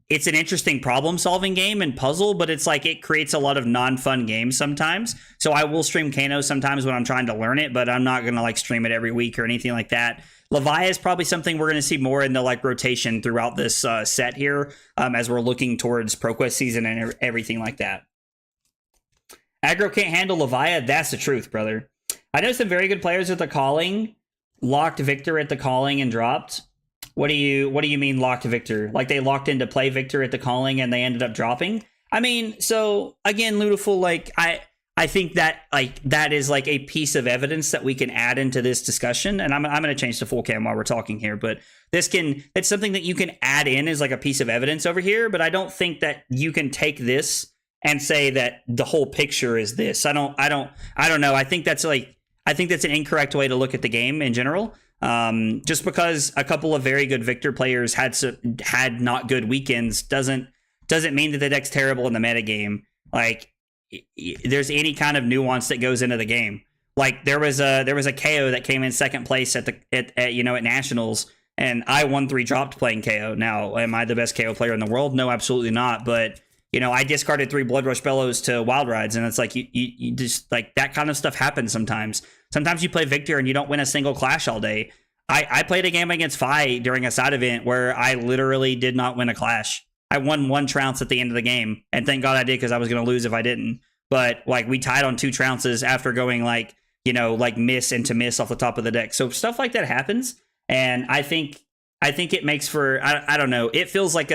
it's an interesting problem-solving game and puzzle, but it's like it creates a lot of non-fun games sometimes. So I will stream Kano sometimes when I'm trying to learn it, but I'm not going to like stream it every week or anything like that. Levia is probably something we're going to see more in the like rotation throughout this set here as we're looking towards ProQuest season and everything like that. Aggro can't handle Levia. That's the truth, brother. I know some very good players at the calling locked Victor at the calling and dropped. What do you mean locked Victor? Like they locked into play Victor at the calling and they ended up dropping? I mean, so again, Ludiful, like I think that like that is like a piece of evidence that we can add into this discussion. And I'm going to change to full cam while we're talking here, but it's something that you can add in as like a piece of evidence over here. But I don't think that you can take this and say that the whole picture is this. I don't know. I think that's an incorrect way to look at the game in general. Just because a couple of very good Victor players had not good weekends doesn't mean that the deck's terrible in the meta game. Like there's any kind of nuance that goes into the game. Like there was a KO that came in second place at Nationals, and I 1-3 dropped playing KO. Now, am I the best KO player in the world? No, absolutely not. But I discarded 3 Blood Rush Bellows to Wild Rides, and it's like you just like that kind of stuff happens sometimes. Sometimes you play Victor and you don't win a single clash all day. I played a game against Fi during a side event where I literally did not win a clash. I won 1 trounce at the end of the game, and thank God I did because I was going to lose if I didn't. But like we tied on 2 trounces after going like miss into miss off the top of the deck. So stuff like that happens, and I think it makes for I don't know. It feels like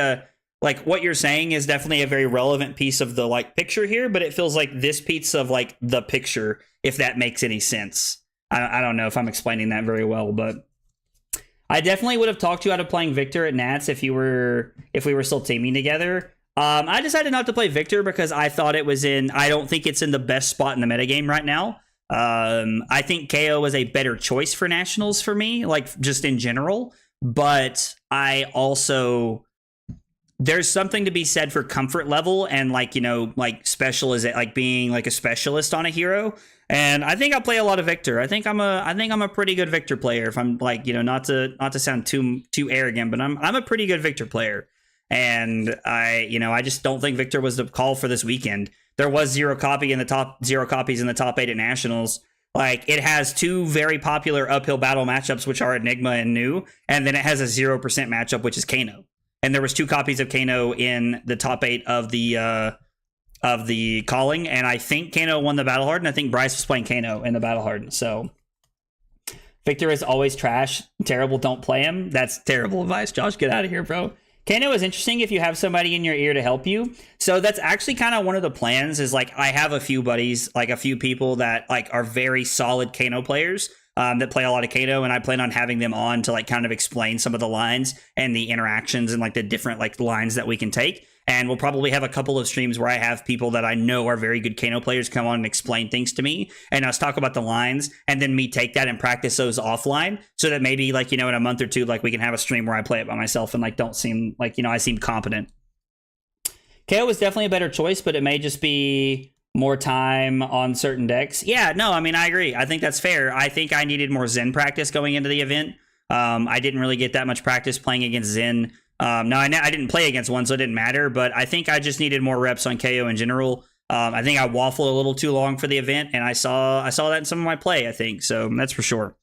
what you're saying is definitely a very relevant piece of the like picture here, but it feels like this piece of like the picture, if that makes any sense. I don't know if I'm explaining that very well, but I definitely would have talked you out of playing Victor at Nats if we were still teaming together. I decided not to play Victor because I thought I don't think it's in the best spot in the metagame right now. I think KO was a better choice for Nationals for me, like just in general, but I also, there's something to be said for comfort level and like being like a specialist on a hero. And I think I'll play a lot of Victor. I think I'm a pretty good Victor player. If I'm like, not to sound too arrogant, but I'm a pretty good Victor player. And I just don't think Victor was the call for this weekend. There was 0 copies in the top 8 at Nationals. Like it has 2 very popular uphill battle matchups, which are Enigma and New, and then it has a 0% matchup, which is Kano. And there was 2 copies of Kano in the top 8 of the calling, and I think Kano won the Battle Hardened. I think Bryce was playing Kano in the Battle Hardened. So Victor is always trash, terrible. Don't play him. That's terrible advice, Josh. Get out of here, bro. Kano is interesting if you have somebody in your ear to help you. So that's actually kind of one of the plans. Is like I have a few buddies, like a few people that like are very solid Kano players. That play a lot of Kano, and I plan on having them on to like kind of explain some of the lines and the interactions and like the different like lines that we can take. And we'll probably have a couple of streams where I have people that I know are very good Kano players come on and explain things to me, and us talk about the lines, and then me take that and practice those offline, so that maybe like in a month or 2, like we can have a stream where I play it by myself and like don't seem like I seem competent. KO was definitely a better choice, but it may just be more time on certain decks. Yeah, no, I mean, I agree. I think that's fair. I think I needed more Zen practice going into the event. I didn't really get that much practice playing against Zen. No, I didn't play against one, so it didn't matter, but I think I just needed more reps on KO in general. I think I waffled a little too long for the event, and I saw that in some of my play, I think, so that's for sure.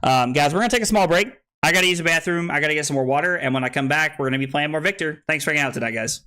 Guys, we're going to take a small break. I got to use the bathroom. I got to get some more water, and when I come back, we're going to be playing more Victor. Thanks for hanging out tonight, guys.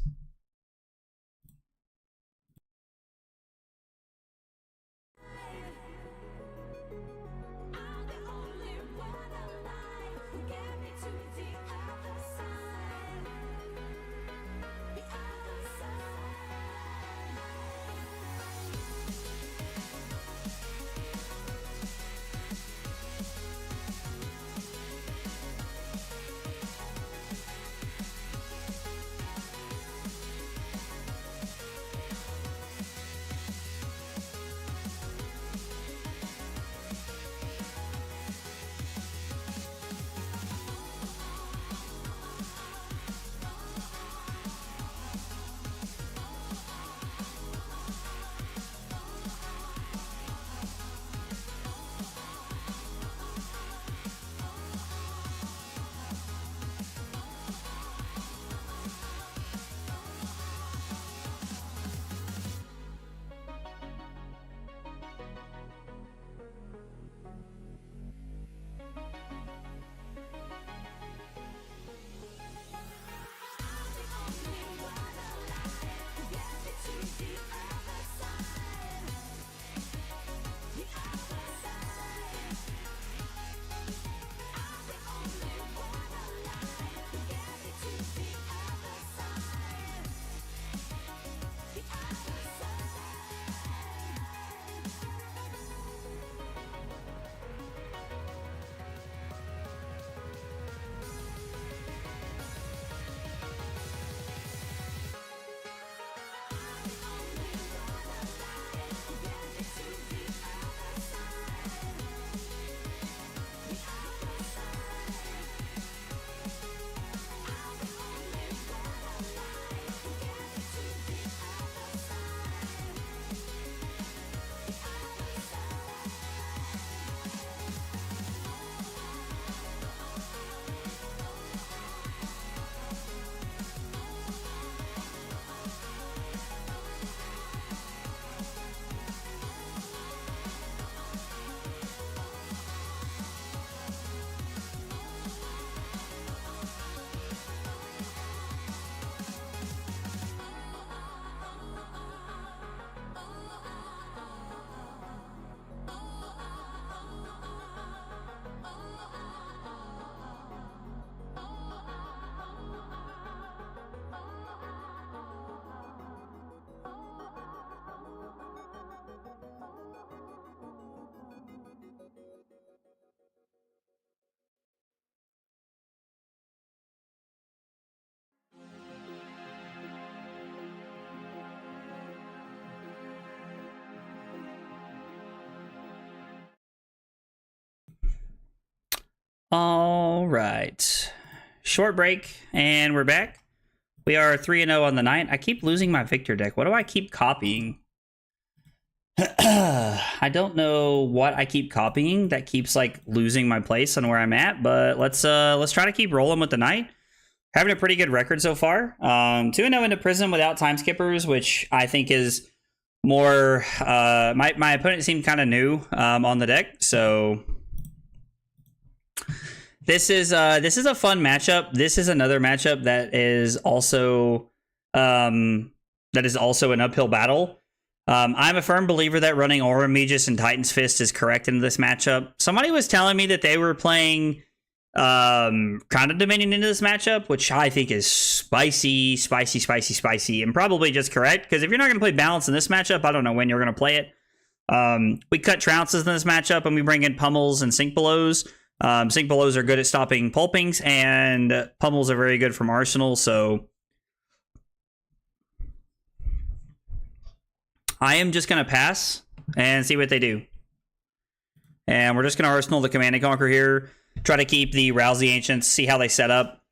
All right. Short break, and we're back. We are 3-0 on the night. I keep losing my Victor deck. What do I keep copying? I don't know what I keep copying that keeps like losing my place on where I'm at, but let's try to keep rolling with the night. Having a pretty good record so far. 2-0 into Prism without time skippers, which I think is more my opponent seemed kind of new on the deck, so this is a fun matchup. This is another matchup that is also an uphill battle. I'm a firm believer that running Aura Magus and Titan's Fist is correct in this matchup. Somebody was telling me that they were playing kind of Dominion into this matchup, which I think is spicy, and probably just correct, because if you're not going to play balance in this matchup, I don't know when you're going to play it. We cut trounces in this matchup, and we bring in pummels and sink belows. Sink belows are good at stopping pulpings, and pummels are very good from Arsenal, so I am just going to pass and see what they do. And we're just going to Arsenal the Command and Conquer here. Try to keep the Rousey Ancients, see how they set up.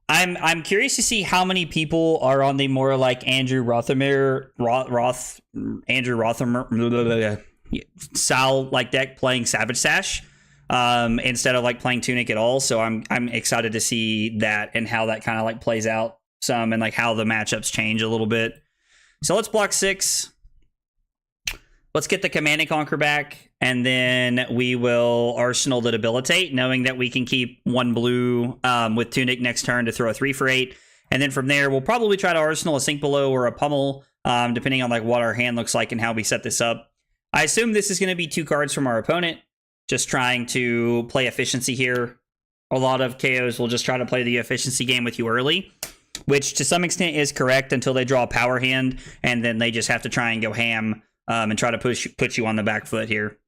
I'm curious to see how many people are on the more like Andrew Rothermere style like deck playing Savage Sash instead of like playing Tunic at all. So I'm excited to see that and how that kind of like plays out some, and like how the matchups change a little bit. So let's block 6. Let's get the Command and Conquer back, and then we will Arsenal the Debilitate, knowing that we can keep 1 blue with Tunic next turn to throw a 3 for 8. And then from there, we'll probably try to Arsenal a Sink Below or a Pummel, depending on like what our hand looks like and how we set this up. I assume this is going to be 2 cards from our opponent, just trying to play efficiency here. A lot of KOs will just try to play the efficiency game with you early, which to some extent is correct until they draw a power hand, and then they just have to try and go ham and try to put you on the back foot here.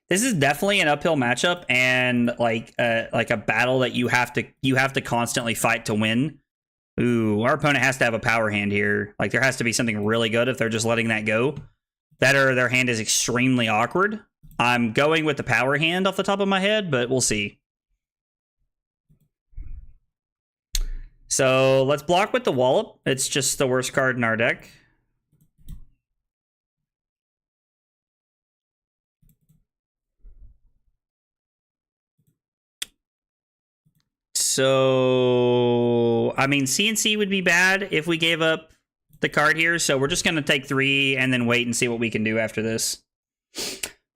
This is definitely an uphill matchup, and like a battle that you have to constantly fight to win. Ooh, our opponent has to have a power hand here. Like there has to be something really good if they're just letting that go. That or their hand is extremely awkward. I'm going with the power hand off the top of my head, but we'll see. So let's block with the Wallop. It's just the worst card in our deck. So, I mean, CNC would be bad if we gave up the card here. So we're just going to take 3 and then wait and see what we can do after this.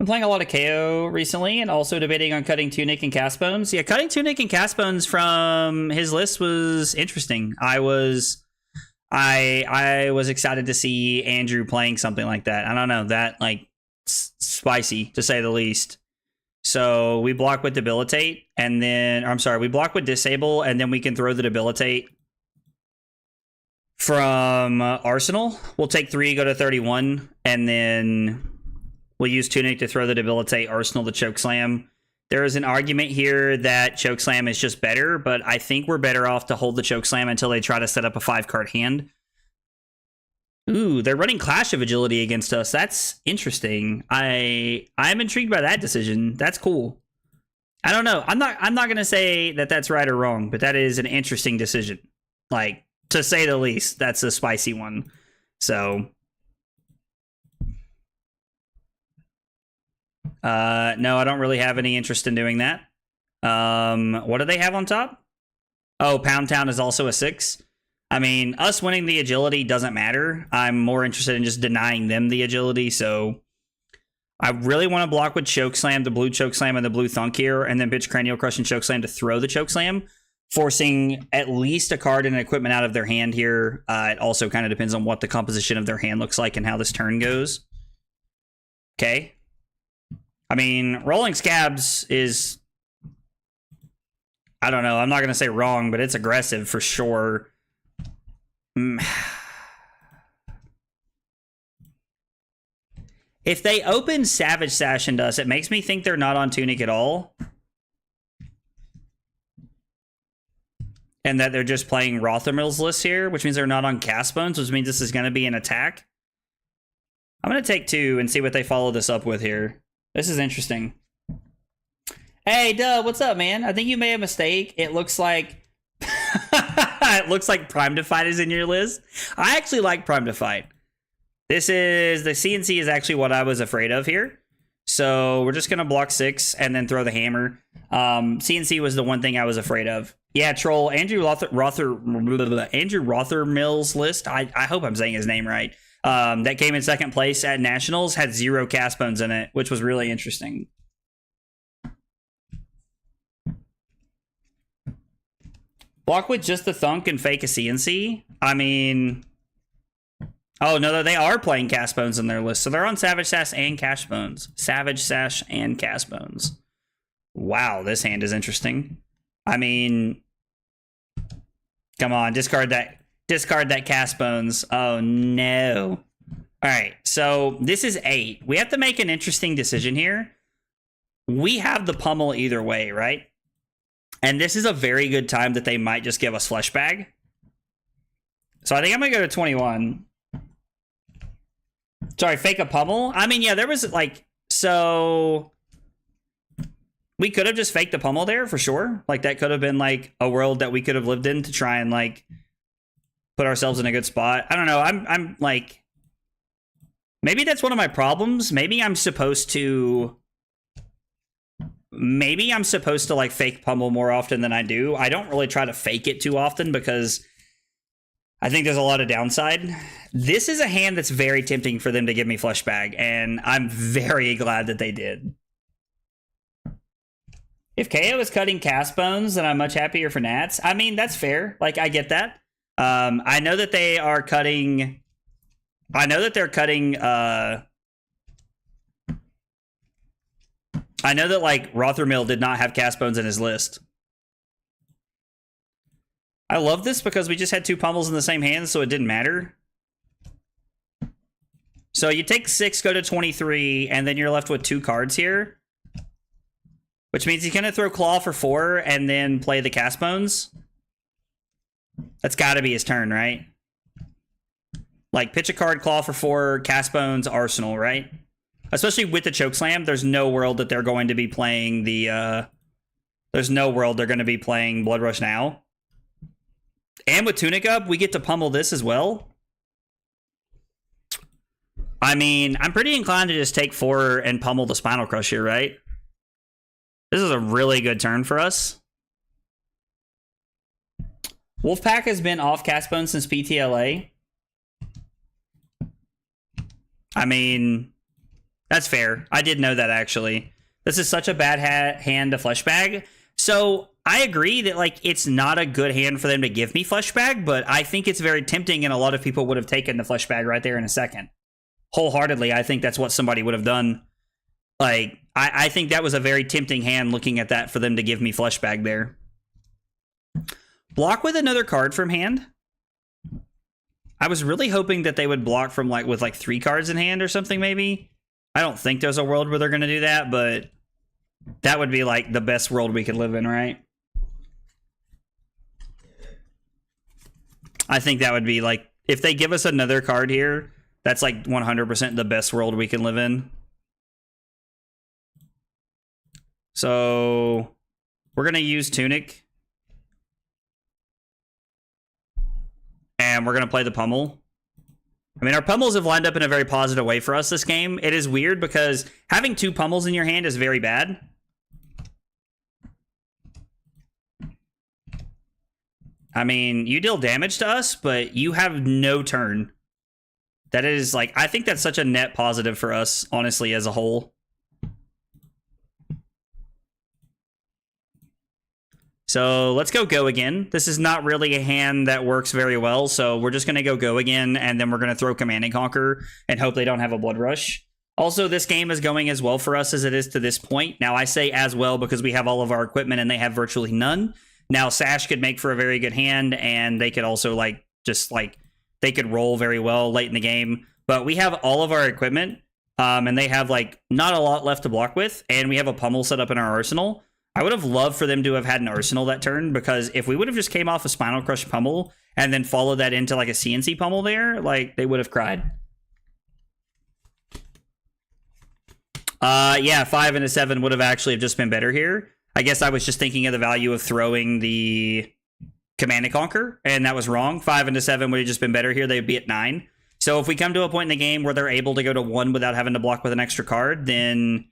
I'm playing a lot of KO recently and also debating on cutting Tunic and Castbones. Yeah, cutting Tunic and Castbones from his list was interesting. I was excited to see Andrew playing something like that. I don't know, that like spicy to say the least. So we block with Debilitate, and then, I'm sorry, we block with Disable, and then we can throw the Debilitate from Arsenal. We'll take 3, go to 31, and then we'll use Tunic to throw the Debilitate, Arsenal the Chokeslam. There is an argument here that Chokeslam is just better, but I think we're better off to hold the Chokeslam until they try to set up a 5-card hand. Ooh, they're running Clash of Agility against us. That's interesting. I'm intrigued by that decision. That's cool. I don't know. I'm not gonna say that that's right or wrong, but that is an interesting decision. Like, to say the least, that's a spicy one. So, no, I don't really have any interest in doing that. What do they have on top? Oh, Pound Town is also a 6. I mean, us winning the agility doesn't matter. I'm more interested in just denying them the agility, so I really want to block with Chokeslam, the blue Chokeslam, and the blue Thunk here, and then pitch Cranial Crush and Chokeslam to throw the Chokeslam, forcing at least a card and an equipment out of their hand here. It also kind of depends on what the composition of their hand looks like and how this turn goes. Okay. I mean, Rolling Scabs is, I don't know, I'm not going to say wrong, but it's aggressive for sure. If they open Savage Sash into us, it makes me think they're not on Tunic at all. And that they're just playing Rothermill's list here, which means they're not on Castbones, which means this is going to be an attack. I'm going to take 2 and see what they follow this up with here. This is interesting. Hey, duh, what's up, man? I think you made a mistake. It looks like it looks like Prime to Fight is in your list. I actually like Prime to Fight. This is the CNC is actually what I was afraid of here. So we're just gonna block 6 and then throw the hammer. CNC was the one thing I was afraid of. Yeah, troll Andrew Rothermill's list. I hope I'm saying his name right. That came in second place at Nationals had 0 cast bones in it, which was really interesting. Block with just the thunk and fake a CNC. I mean, oh no, they are playing cast bones in their list, so they're on Savage Sash and Cash Bones. Savage Sash and Cast Bones. Wow, this hand is interesting. I mean, come on, discard that Cast Bones. Oh no. All right, so this is 8. We have to make an interesting decision here. We have the pummel either way, right? And this is a very good time that they might just give us Flesh Bag. So I think I'm gonna go to 21. Sorry, fake a pummel. I mean, yeah, there was like, so we could have just faked the pummel there for sure. Like that could have been like a world that we could have lived in to try and like put ourselves in a good spot. I don't know. I'm like, maybe that's one of my problems. Maybe I'm supposed to like fake pummel more often than I do. I don't really try to fake it too often because I think there's a lot of downside. This is a hand that's very tempting for them to give me Flesh Bag, and I'm very glad that they did. If KO is cutting Cast Bones, then I'm much happier for Nats. I mean, that's fair. Like, I get that. I know that they are cutting... I know that like Rothermill did not have Cast Bones in his list. I love this because we just had 2 pummels in the same hand, so it didn't matter. So you take 6, go to 23, and then you're left with 2 cards here. Which means he's going to throw Claw for 4 and then play the Cast Bones. That's got to be his turn, right? Like, pitch a card, Claw for 4, Cast Bones, Arsenal, right? Especially with the Chokeslam, there's no world that they're going to be playing the... there's no world they're going to be playing Blood Rush now. And with Tunic up, we get to pummel this as well. I mean, I'm pretty inclined to just take 4 and pummel the Spinal Crush here, right? This is a really good turn for us. Wolfpack has been off Cast Bones since PTLA. I mean, that's fair. I did know that, actually. This is such a bad hand to Flesh Bag. So I agree that like it's not a good hand for them to give me Flesh Bag, but I think it's very tempting, and a lot of people would have taken the Flesh Bag right there in a second. Wholeheartedly, I think that's what somebody would have done. Like, I think that was a very tempting hand looking at that for them to give me Flesh Bag there. Block with another card from hand. I was really hoping that they would block from like with like 3 cards in hand or something maybe. I don't think there's a world where they're going to do that, but that would be like the best world we could live in, right? I think that would be like, if they give us another card here, that's like 100% the best world we can live in. So we're going to use Tunic. And we're going to play the pummel. I mean, our pummels have lined up in a very positive way for us this game. It is weird because having 2 pummels in your hand is very bad. I mean, you deal damage to us, but you have no turn. That is, like, I think that's such a net positive for us, honestly, as a whole. So let's go again. This is not really a hand that works very well, so we're just going to go again, and then we're going to throw Command and Conquer and hope they don't have a Blood Rush. Also, this game is going as well for us as it is to this point. Now, I say as well because we have all of our equipment and they have virtually none. Now, Sash could make for a very good hand, and they could also, like, just, like, they could roll very well late in the game. But we have all of our equipment, and they have, like, not a lot left to block with, and we have a pummel set up in our arsenal. I would have loved for them to have had an arsenal that turn, because if we would have just came off a Spinal Crush pummel and then followed that into, like, a CNC pummel there, like, they would have cried. Yeah, 5 and a 7 would have actually just been better here. I guess I was just thinking of the value of throwing the Command and Conquer, and that was wrong. 5 and a 7 would have just been better here. They'd be at 9. So if we come to a point in the game where they're able to go to 1 without having to block with an extra card, then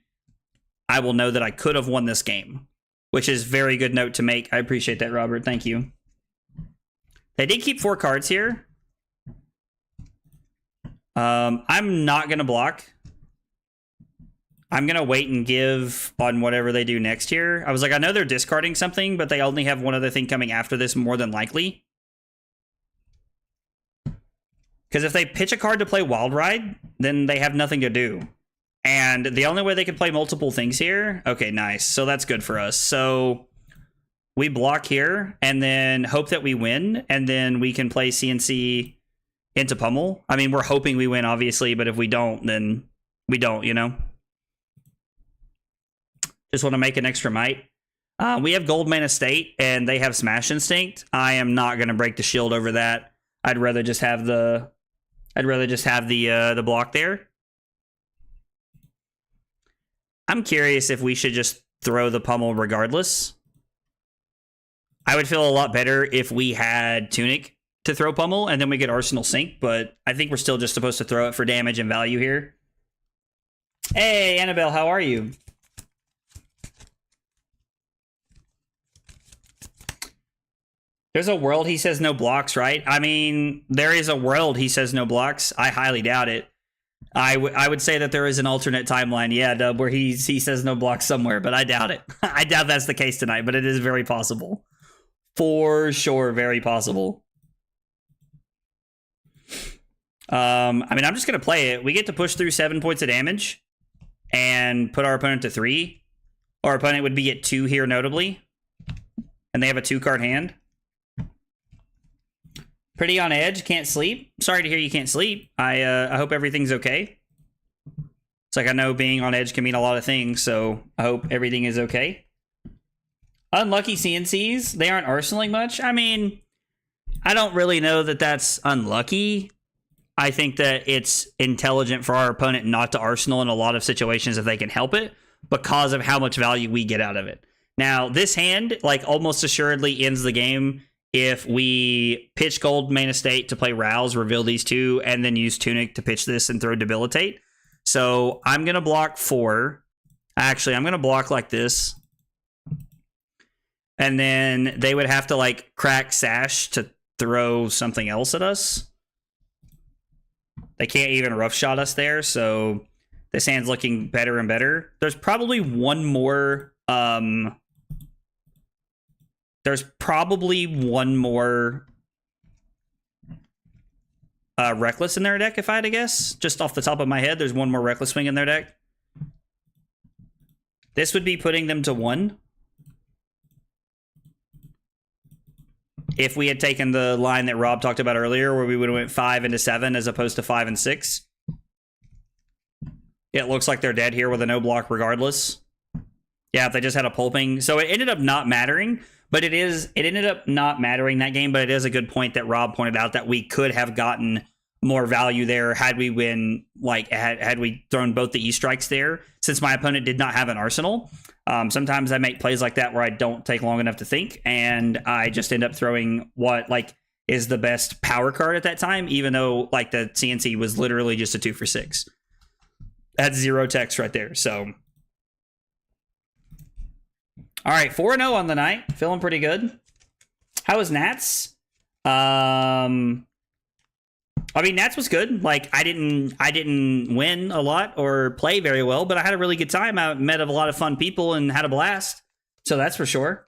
I will know that I could have won this game, which is a very good note to make. I appreciate that, Robert. Thank you. They did keep 4 cards here. I'm not going to block. I'm going to wait and give on whatever they do next here. I was like, I know they're discarding something, but they only have one other thing coming after this more than likely. Because if they pitch a card to play Wild Ride, then they have nothing to do. And the only way they could play multiple things here... Okay, nice. So that's good for us. So we block here and then hope that we win. And then we can play CNC into Pummel. I mean, we're hoping we win, obviously. But if we don't, then we don't, you know? Just want to make an extra might. We have Goldman Estate, and they have Smash Instinct. I am not going to break the shield over that. I'd rather just have the... the block there. I'm curious if we should just throw the Pummel regardless. I would feel a lot better if we had Tunic to throw Pummel, and then we get Arsenal Sync, but I think we're still just supposed to throw it for damage and value here. Hey, Annabelle, how are you? There's a world he says no blocks, right? I mean, there is a world he says no blocks. I highly doubt it. I would say that there is an alternate timeline, yeah, Dub, where he says no blocks somewhere, but I doubt it. I doubt that's the case tonight, but it is very possible. For sure, very possible. I mean, I'm just going to play it. We get to push through 7 points of damage and put our opponent to 3. Our opponent would be at 2 here, notably. And they have a 2-card hand. Pretty on edge, can't sleep. Sorry to hear you can't sleep. I hope everything's okay. It's like I know being on edge can mean a lot of things, so I hope everything is okay. Unlucky CNCs, they aren't arsenaling much. I mean, I don't really know that that's unlucky. I think that it's intelligent for our opponent not to arsenal in a lot of situations if they can help it, because of how much value we get out of it. Now, this hand, like, almost assuredly ends the game if we pitch Gold Main Estate to play Rouse, reveal these 2, and then use Tunic to pitch this and throw Debilitate. So I'm going to block 4. Actually, I'm going to block like this. And then they would have to, like, crack Sash to throw something else at us. They can't even roughshot us there, so this hand's looking better and better. There's probably one more... Reckless in their deck, if I had to guess. Just off the top of my head, there's one more Reckless Swing in their deck. This would be putting them to 1. If we had taken the line that Rob talked about earlier, where we would have went 5 into 7 as opposed to 5 and 6. It looks like they're dead here with a no block regardless. Yeah, if they just had a pulping. So it ended up not mattering. But it ended up not mattering that game, but it is a good point that Rob pointed out that we could have gotten more value there had we had we thrown both the E-strikes there, since my opponent did not have an arsenal. Sometimes I make plays like that where I don't take long enough to think, and I just end up throwing what, like, is the best power card at that time, even though, like, the CNC was literally just a 2 for 6. That's 0 text right there, so... All right, 4-0 on the night. Feeling pretty good. How was Nats? I mean, Nats was good. Like, I didn't win a lot or play very well, but I had a really good time. I met a lot of fun people and had a blast. So that's for sure.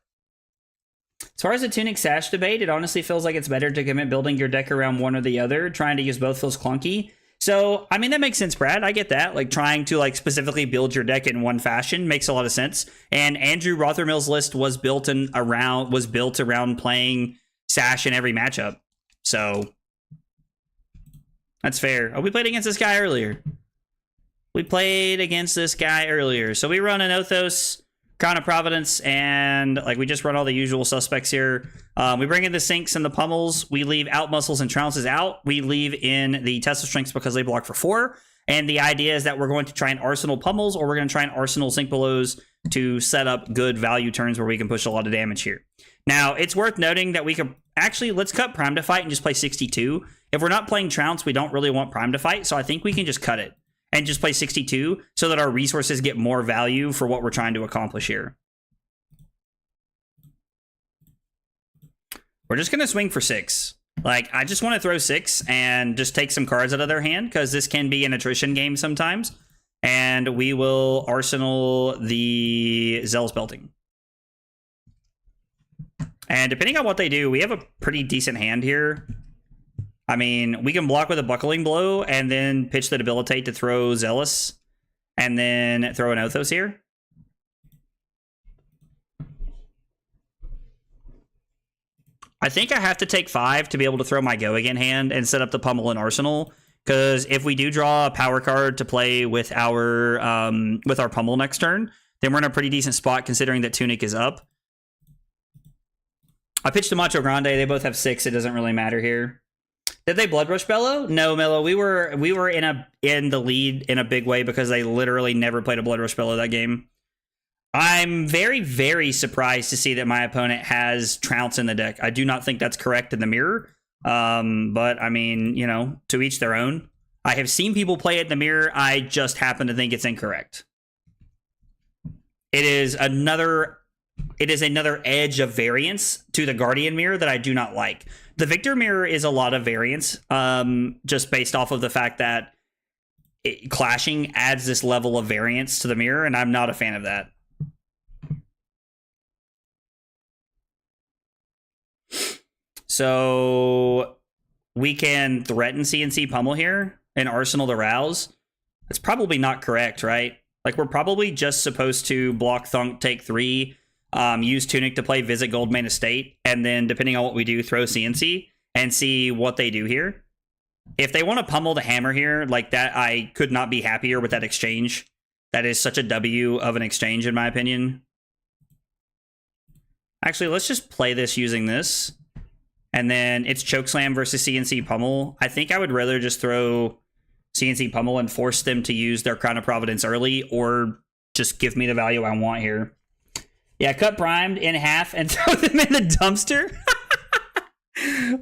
As far as the Tunic Sash debate, it honestly feels like it's better to commit building your deck around one or the other. Trying to use both feels clunky. So, I mean, that makes sense, Brad. I get that. Like, trying to, like, specifically build your deck in one fashion makes a lot of sense. And Andrew Rothermill's list was built around playing Sash in every matchup. So, that's fair. Oh, we played against this guy earlier. So we run an Othos, Crown of Providence, and, like, we just run all the usual suspects here. We bring in the Sinks and the Pummels. We leave Out Muscles and Trounces out. We leave in the Tesla Strengths because they block for 4. And the idea is that we're going to try and arsenal pummels, or we're going to try and arsenal sink belows to set up good value turns where we can push a lot of damage here. Now, it's worth noting that we could actually, let's cut Prime to Fight and just play 62. If we're not playing Trounce, we don't really want Prime to Fight, so I think we can just cut it and just play 62 so that our resources get more value for what we're trying to accomplish here. We're just going to swing for 6. Like, I just want to throw 6 and just take some cards out of their hand, because this can be an attrition game sometimes. And we will arsenal the Zell's Belting. And depending on what they do, we have a pretty decent hand here. I mean, we can block with a Buckling Blow and then pitch the Debilitate to throw Zealous. And then throw an Othos here. I think I have to take 5 to be able to throw my Go Again hand and set up the Pummel and Arsenal. Because if we do draw a power card to play with our Pummel next turn, then we're in a pretty decent spot considering that Tunic is up. I pitched to Macho Grande. They both have 6. It doesn't really matter here. Did they Blood Rush Bellow? No, Mello. We were in the lead in a big way because they literally never played a Blood Rush Bellow that game. I'm very, very surprised to see that my opponent has Trounce in the deck. I do not think that's correct in the mirror. But I mean, you know, to each their own. I have seen people play it in the mirror. I just happen to think it's incorrect. It is another edge of variance to the Guardian mirror that I do not like. The Victor mirror is a lot of variance, just based off of the fact that clashing adds this level of variance to the mirror, and I'm not a fan of that. So we can threaten CNC Pummel here and Arsenal to Rouse. That's probably not correct, right? Like, we're probably just supposed to block Thunk, take 3, use Tunic to play Visit Goldmane Estate, and then, depending on what we do, throw CNC and see what they do here. If they want to pummel the Hammer here, like that, I could not be happier with that exchange. That is such a W of an exchange, in my opinion. Actually, let's just play this using this. And then it's Chokeslam versus CNC Pummel. I think I would rather just throw CNC Pummel and force them to use their Crown of Providence early, or just give me the value I want here. Yeah, cut Primed in half and throw them in the dumpster.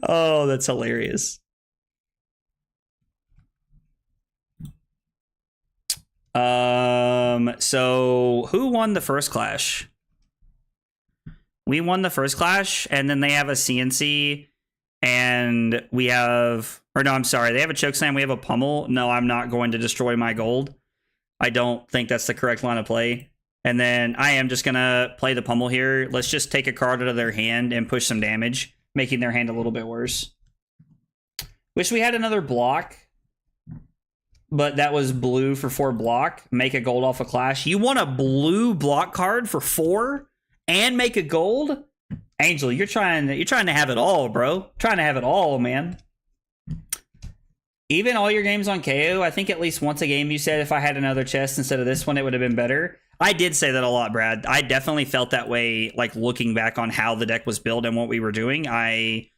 Oh, that's hilarious. So who won the first clash? We won the first clash, and then they have a CNC, and we have... Or no, I'm sorry. They have a Chokeslam, we have a Pummel. No, I'm not going to destroy my gold. I don't think that's the correct line of play. And then I am just going to play the Pummel here. Let's just take a card out of their hand and push some damage, making their hand a little bit worse. Wish we had another block, but that was blue for 4 block. Make a gold off a clash. You want a blue block card for 4? And make a gold? Angel, you're trying to have it all, bro. Trying to have it all, man. Even all your games on KO, I think at least once a game you said if I had another chest instead of this one, it would have been better. I did say that a lot, Brad. I definitely felt that way, like, looking back on how the deck was built and what we were doing. I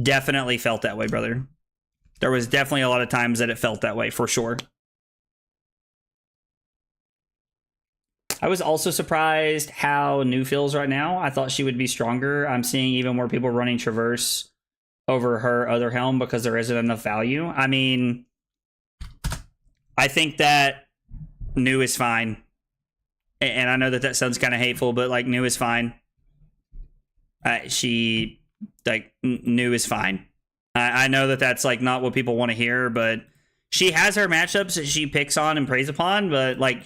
definitely felt that way, brother. There was definitely a lot of times that it felt that way, for sure. I was also surprised how New feels right now. I thought she would be stronger. I'm seeing even more people running Traverse over her other helm because there isn't enough value. I mean, I think that New is fine. And I know that that sounds kind of hateful, but, like, New is fine. New is fine. I know that that's, like, not what people want to hear, but she has her matchups that she picks on and preys upon, but, like,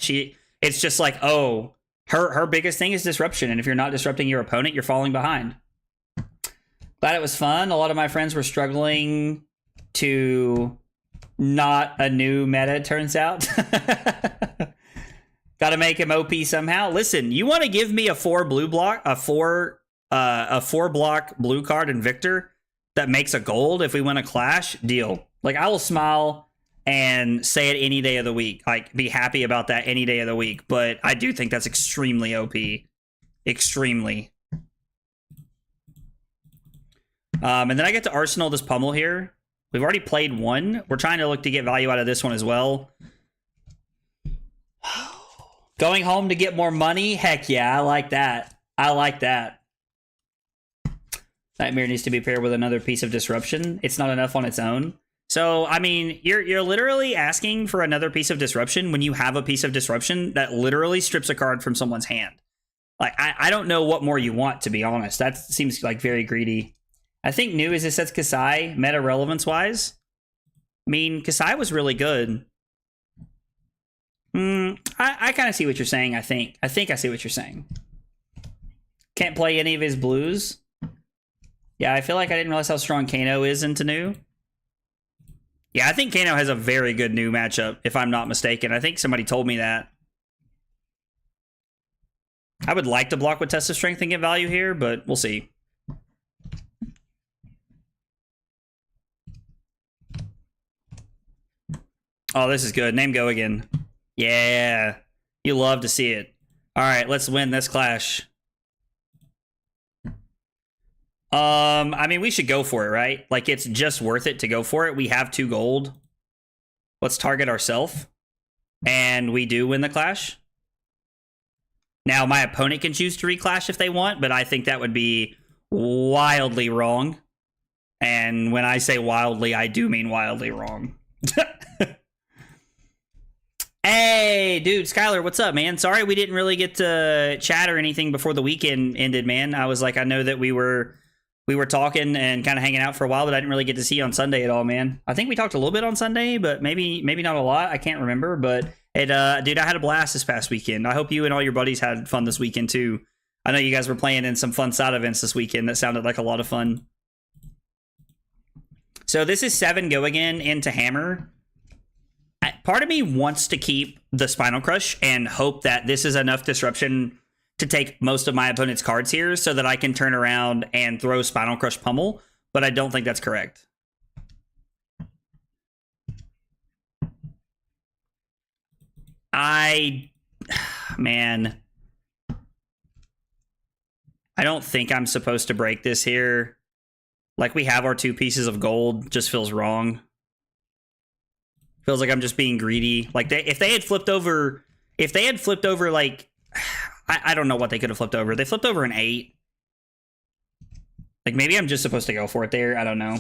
it's just like, oh, her biggest thing is disruption, and if you're not disrupting your opponent, you're falling behind. Glad it was fun. A lot of my friends were struggling to not a new meta, it turns out. Got to make him OP somehow. Listen, you want to give me a 4 block blue card in Victor that makes a gold if we win a clash? Deal. Like, I will smile and say it any day of the week. Like, be happy about that any day of the week. But I do think that's extremely OP. Extremely. And then I get to Arsenal this Pummel here. We've already played one. We're trying to look to get value out of this one as well. Going home to get more money? Heck yeah, I like that. I like that. Nightmare needs to be paired with another piece of disruption. It's not enough on its own. So, I mean, you're literally asking for another piece of disruption when you have a piece of disruption that literally strips a card from someone's hand. Like, I don't know what more you want, to be honest. That seems like very greedy. I think new is it sets Kasai, meta relevance-wise. I mean, Kasai was really good. I kind of see what you're saying, I think. I see what you're saying. Can't play any of his blues. Yeah, I feel like I didn't realize how strong Kano is into new. Yeah, I think Kano has a very good new matchup, if I'm not mistaken. I think somebody told me that. I would like to block with Test of Strength and get value here, but we'll see. Oh, this is good. Name go again. Yeah, you love to see it. All right, let's win this clash. I mean, we should go for it, right? Like, it's just worth it to go for it. We have 2 gold. Let's target ourselves. And we do win the clash. Now, my opponent can choose to reclash if they want, but I think that would be wildly wrong. And when I say wildly, I do mean wildly wrong. Hey, dude, Skylar, what's up, man? Sorry we didn't really get to chat or anything before the weekend ended, man. I was like, I know that we were talking and kind of hanging out for a while, but I didn't really get to see you on Sunday at all, man. I think we talked a little bit on Sunday, but maybe not a lot. I can't remember, but it, dude, I had a blast this past weekend. I hope you and all your buddies had fun this weekend too. I know you guys were playing in some fun side events this weekend. That sounded like a lot of fun. So this is 7 go again into Hammer. Part of me wants to keep the Spinal Crush and hope that this is enough disruption to take most of my opponent's cards here so that I can turn around and throw Spinal Crush Pummel, but I don't think that's correct. Man, I don't think I'm supposed to break this here. Like, we have our 2 pieces of gold, just feels wrong. Feels like I'm just being greedy. Like, if they had flipped over, like, I don't know what they could have flipped over. They flipped over an 8. Like, maybe I'm just supposed to go for it there. I don't know.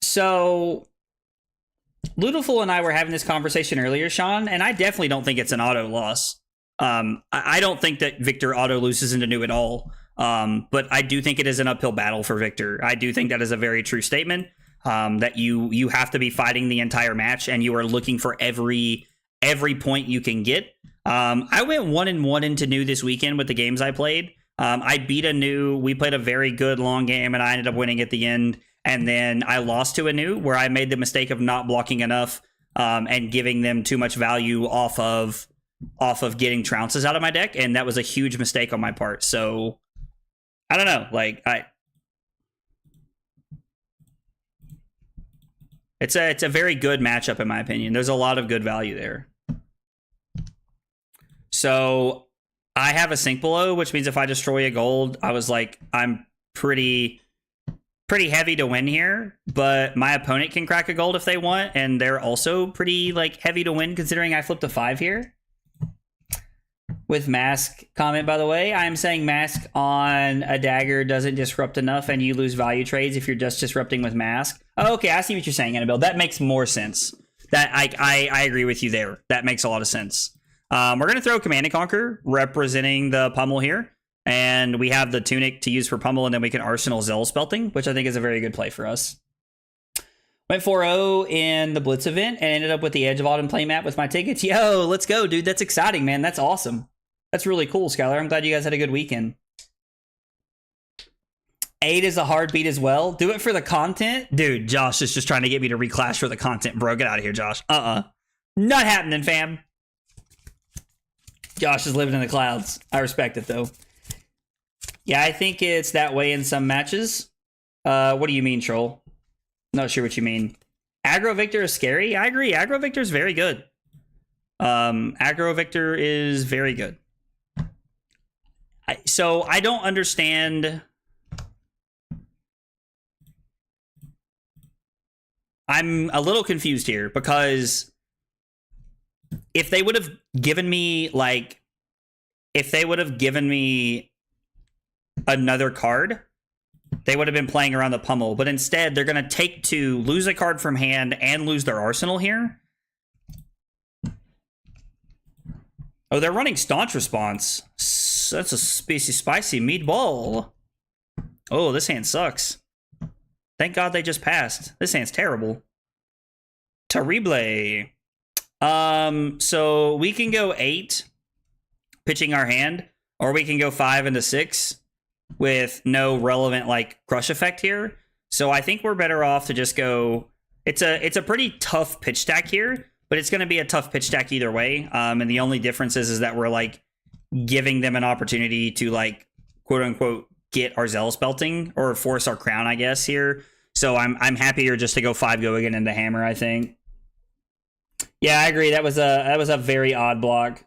So, Ludeful and I were having this conversation earlier, Sean, and I definitely don't think it's an auto loss. I don't think that Victor auto loses into new at all. But I do think it is an uphill battle for Victor. I do think that is a very true statement. That you have to be fighting the entire match and you are looking for every point you can get. I went 1-1 into new this weekend with the games I played. I beat a new. We played a very good long game and I ended up winning at the end. And then I lost to a new where I made the mistake of not blocking enough and giving them too much value off of getting trounces out of my deck. And that was a huge mistake on my part. So I don't know. Like, It's a very good matchup in my opinion. There's a lot of good value there. So I have a sink below, which means if I destroy a gold, I was like, I'm pretty heavy to win here, but my opponent can crack a gold if they want, and they're also pretty like heavy to win considering I flipped a 5 here. With Mask comment, by the way, I'm saying Mask on a dagger doesn't disrupt enough and you lose value trades if you're just disrupting with Mask. Oh, okay, I see what you're saying, Annabelle. That makes more sense. That I agree with you there. That makes a lot of sense. We're going to throw Command and Conquer representing the Pummel here. And we have the Tunic to use for Pummel, and then we can Arsenal Zell Spelting, which I think is a very good play for us. Went 4-0 in the Blitz event and ended up with the Edge of Autumn playmat with my tickets. Yo, let's go, dude. That's exciting, man. That's awesome. That's really cool, Skylar. I'm glad you guys had a good weekend. 8 is a hard beat as well. Do it for the content? Dude, Josh is just trying to get me to reclash for the content, bro. Get out of here, Josh. Not happening, fam. Josh is living in the clouds. I respect it, though. Yeah, I think it's that way in some matches. What do you mean, Troll? Not sure what you mean. Aggro Victor is scary? I agree. Aggro Victor is very good. Aggro Victor is very good. So I don't understand. I'm a little confused here because if they would have given me like, if they would have given me another card, they would have been playing around the pummel. But instead, they're going to take 2, lose a card from hand, and lose their arsenal here. Oh, they're running Staunch Response. That's a spicy meatball. Oh, this hand sucks. Thank God they just passed. This hand's terrible. Terrible. So we can go 8, pitching our hand, or we can go 5 into 6 with no relevant like crush effect here. So I think we're better off to just go. It's a pretty tough pitch stack here, but it's going to be a tough pitch stack either way. And the only difference is that we're like giving them an opportunity to like quote unquote get our Zealous Belting or force our crown, I guess here. So I'm happier just to go 5 go again into hammer, I think. Yeah, I agree. That was a very odd block.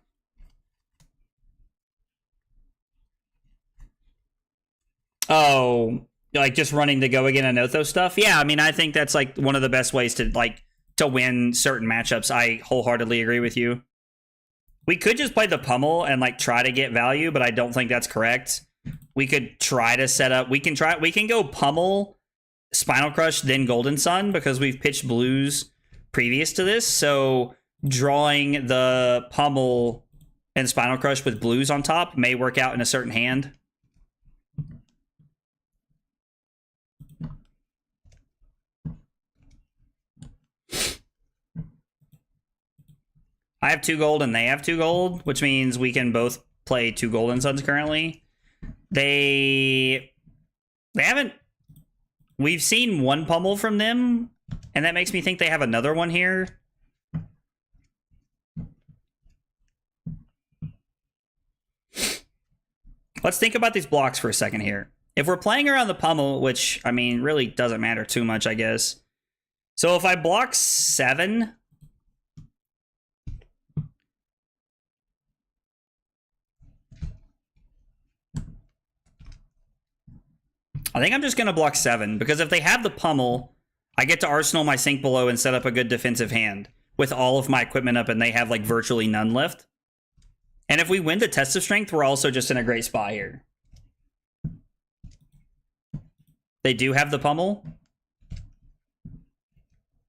Oh, like just running to go again and Nothos stuff. Yeah, I mean, I think that's like one of the best ways to like to win certain matchups. I wholeheartedly agree with you. We could just play the pummel and like try to get value, but I don't think that's correct. We could try to set up. We can go pummel, Spinal Crush, then Golden Sun because we've pitched blues previous to this. So drawing the pummel and Spinal Crush with blues on top may work out in a certain hand. I have 2 gold and they have 2 gold, which means we can both play 2 Golden Suns currently. They haven't. We've seen 1 pummel from them, and that makes me think they have another one here. Let's think about these blocks for a second here. If we're playing around the pummel, which, I mean, really doesn't matter too much, I guess. So if I block 7... I think I'm just going to block 7, because if they have the pummel, I get to arsenal my sink below and set up a good defensive hand with all of my equipment up, and they have like virtually none left. And if we win the Test of Strength, we're also just in a great spot here. They do have the pummel.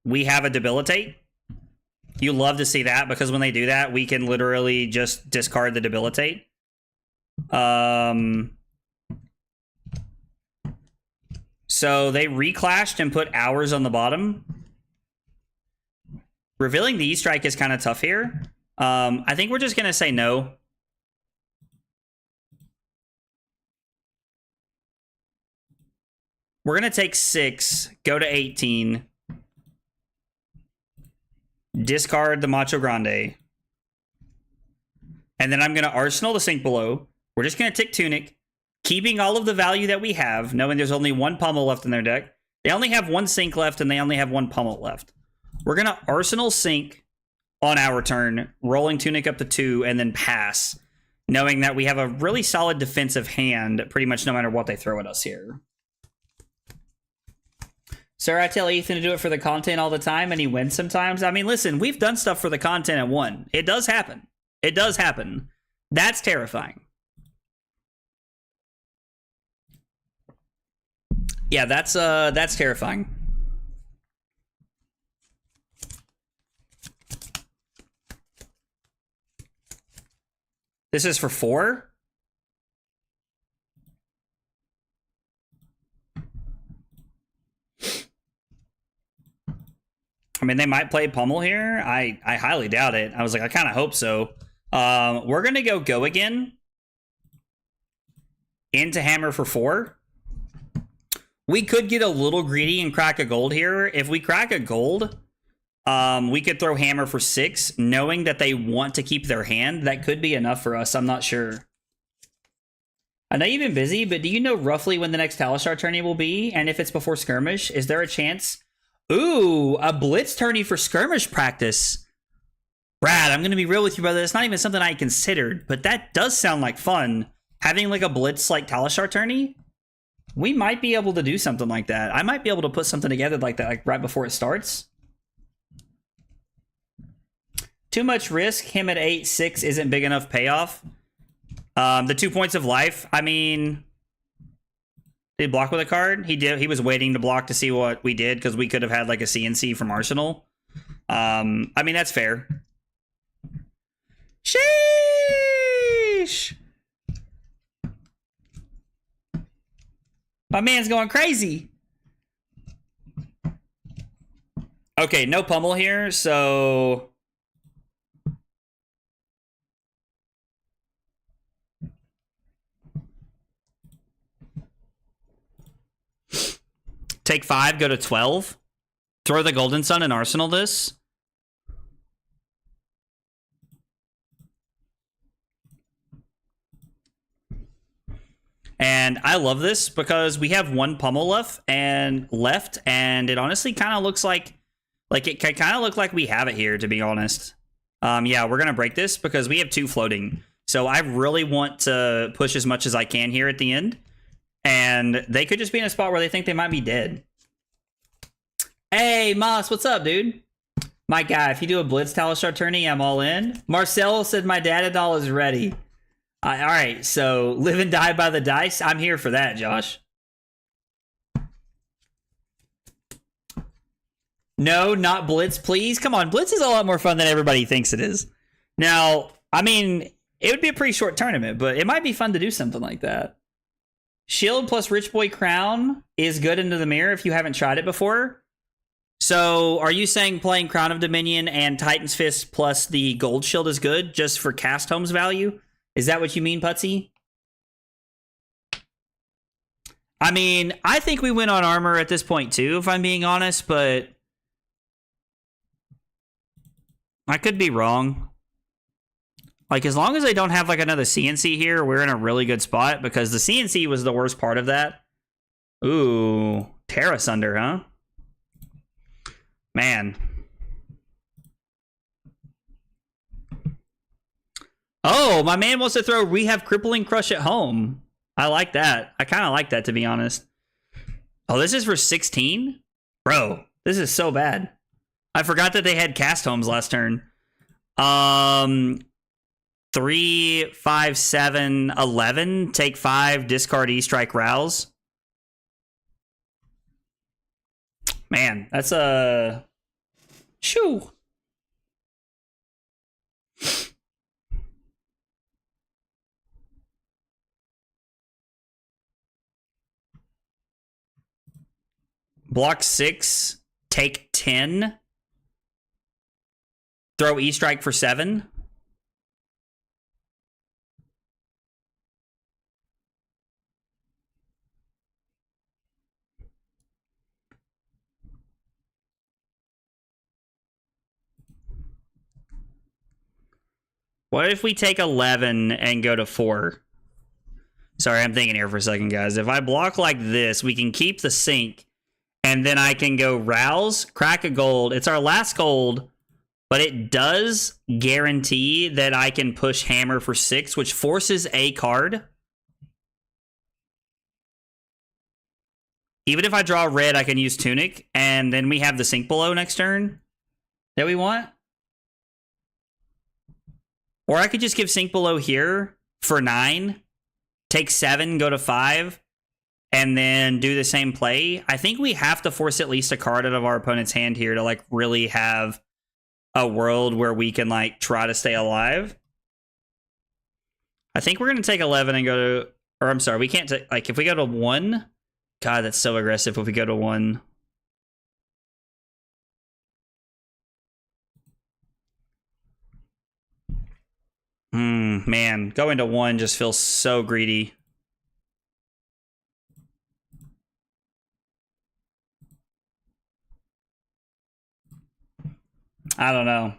We have a Debilitate. You love to see that, because when they do that, we can literally just discard the Debilitate. So they reclashed and put Hours on the bottom. Revealing the E-Strike is kind of tough here. I think we're just going to say no. We're going to take 6, go to 18. Discard the Macho Grande. And then I'm going to arsenal the sink below. We're just going to tick Tunic, keeping all of the value that we have, knowing there's only 1 pummel left in their deck. They only have 1 sink left, and they only have 1 pummel left. We're going to arsenal sink on our turn, rolling Tunic up to 2, and then pass, knowing that we have a really solid defensive hand pretty much no matter what they throw at us here. Sir, I tell Ethan to do it for the content all the time, and he wins sometimes. I mean, listen, we've done stuff for the content and won. It does happen. It does happen. That's terrifying. Yeah, that's terrifying. This is for 4? I mean, they might play pummel here. I highly doubt it. I was like, I kind of hope so. We're going to go again. Into hammer for 4. We could get a little greedy and crack a gold here. If we crack a gold, we could throw hammer for 6, knowing that they want to keep their hand. That could be enough for us. I'm not sure. I know you've been busy, but do you know roughly when the next Talishar tourney will be? And if it's before skirmish, is there a chance? Ooh, a blitz tourney for skirmish practice. Brad, I'm going to be real with you, brother. It's not even something I considered, but that does sound like fun. Having like a blitz like Talishar tourney. We might be able to do something like that. I might be able to put something together like that, like right before it starts. Too much risk. Him at 8-6 isn't big enough payoff. The 2 points of life. I mean, did he block with a card? He did. He was waiting to block to see what we did because we could have had like a CNC from Arsenal. I mean, that's fair. Sheesh. My man's going crazy. Okay, no pummel here, so... Take 5, go to 12. Throw the Golden Sun and Arsenal this. And I love this because we have one pummel left, and it honestly kind of looks like it can kind of look like we have it here, to be honest. Yeah, we're gonna break this because we have 2 floating. So I really want to push as much as I can here at the end. And they could just be in a spot where they think they might be dead. Hey, Moss, what's up, dude? My guy, if you do a Blitz Talistar tourney, I'm all in. Marcel said my Datadol is ready. All right, so live and die by the dice. I'm here for that, Josh. No, not Blitz, please. Come on, Blitz is a lot more fun than everybody thinks it is. Now, I mean, it would be a pretty short tournament, but it might be fun to do something like that. Shield plus Rich Boy Crown is good into the mirror if you haven't tried it before. So are you saying playing Crown of Dominion and Titan's Fist plus the Gold Shield is good just for cast homes value? Is that what you mean, Putsy? I mean, I think we win on armor at this point too, if I'm being honest, but I could be wrong. Like, as long as I don't have, like, another CNC here, we're in a really good spot, because the CNC was the worst part of that. Ooh, Terra Sunder, huh? Man. Oh, my man wants to throw We Have Crippling Crush at home. I like that. I kind of like that, to be honest. Oh, this is for 16? Bro, this is so bad. I forgot that they had cast homes last turn. 3, 5, 7, 11. Take 5, discard E-Strike Rouse. Man, that's a... Shoo. Block 6. Take 10. Throw E-Strike for 7. What if we take 11 and go to 4? Sorry, I'm thinking here for a second, guys. If I block like this, we can keep the sink, and then I can go Rouse, crack a gold. It's our last gold, but it does guarantee that I can push Hammer for 6, which forces a card. Even if I draw red, I can use Tunic, and then we have the sink below next turn that we want. Or I could just give Sink Below here for 9, take 7, go to 5, and then do the same play. I think we have to force at least a card out of our opponent's hand here to, like, really have a world where we can, like, try to stay alive. I think we're going to take 11 and go to... Or, I'm sorry, we can't take... Like, if we go to 1... God, that's so aggressive if we go to 1. Man, going to 1 just feels so greedy. I don't know.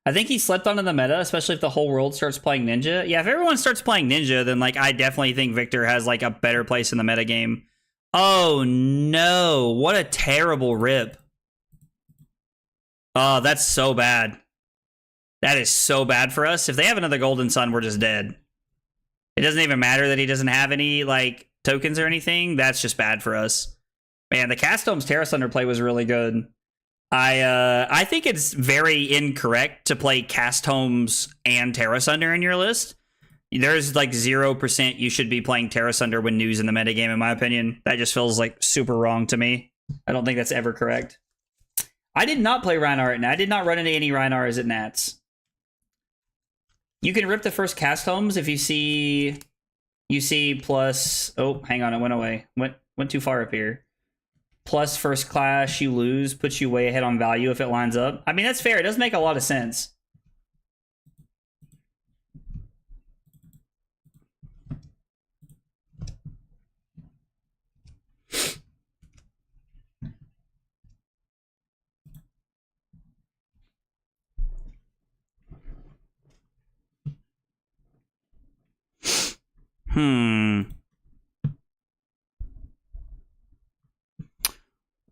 I think he slept on in the meta, especially if the whole world starts playing Ninja. Yeah, if everyone starts playing Ninja, then, like, I definitely think Victor has, like, a better place in the meta game. Oh, no. What a terrible rip. Oh, that's so bad. That is so bad for us. If they have another Golden Sun, we're just dead. It doesn't even matter that he doesn't have any, like, tokens or anything. That's just bad for us. Man, the Cast Home's Terra Sunder play was really good. I think it's very incorrect to play Cast Homes and Terra Sunder in your list. There's like 0% you should be playing Terra Sunder when News in the metagame, in my opinion. That just feels like super wrong to me. I don't think that's ever correct. I did not play Rhinar, and I did not run into any Rhinars at Nats. You can rip the first Cast Homes if you see plus. Oh, hang on, it went away. Went too far up here. Plus first class, you lose, puts you way ahead on value if it lines up. I mean, that's fair. It does make a lot of sense.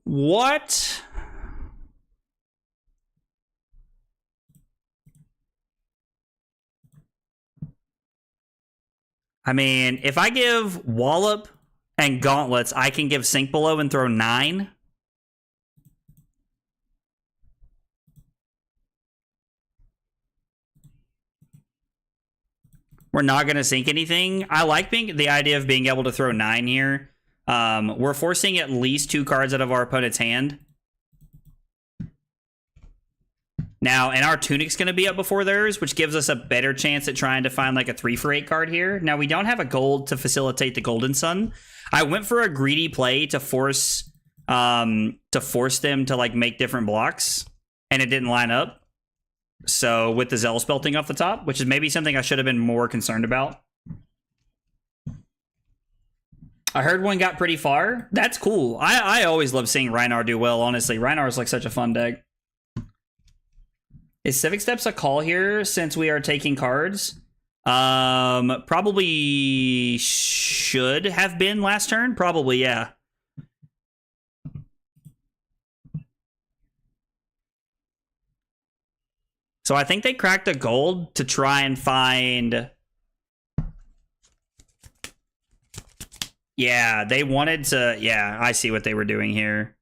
What? I mean, if I give Wallop and Gauntlets, I can give Sink Below and throw 9. We're not going to sink anything. I like the idea of being able to throw 9 here. We're forcing at least 2 cards out of our opponent's hand. Now, and our Tunic's going to be up before theirs, which gives us a better chance at trying to find like a 3-for-8 card here. Now, we don't have a gold to facilitate the Golden Sun. I went for a greedy play to force them to like make different blocks, and it didn't line up. So with the Zealous Belting off the top, which is maybe something I should have been more concerned about. I heard one got pretty far. That's cool. I always love seeing Rhinar do well, honestly. Rhinar is like such a fun deck. Is Civic Steps a call here since we are taking cards? Probably should have been last turn. Probably, yeah. So I think they cracked a gold to try and find... Yeah, they wanted to... Yeah, I see what they were doing here.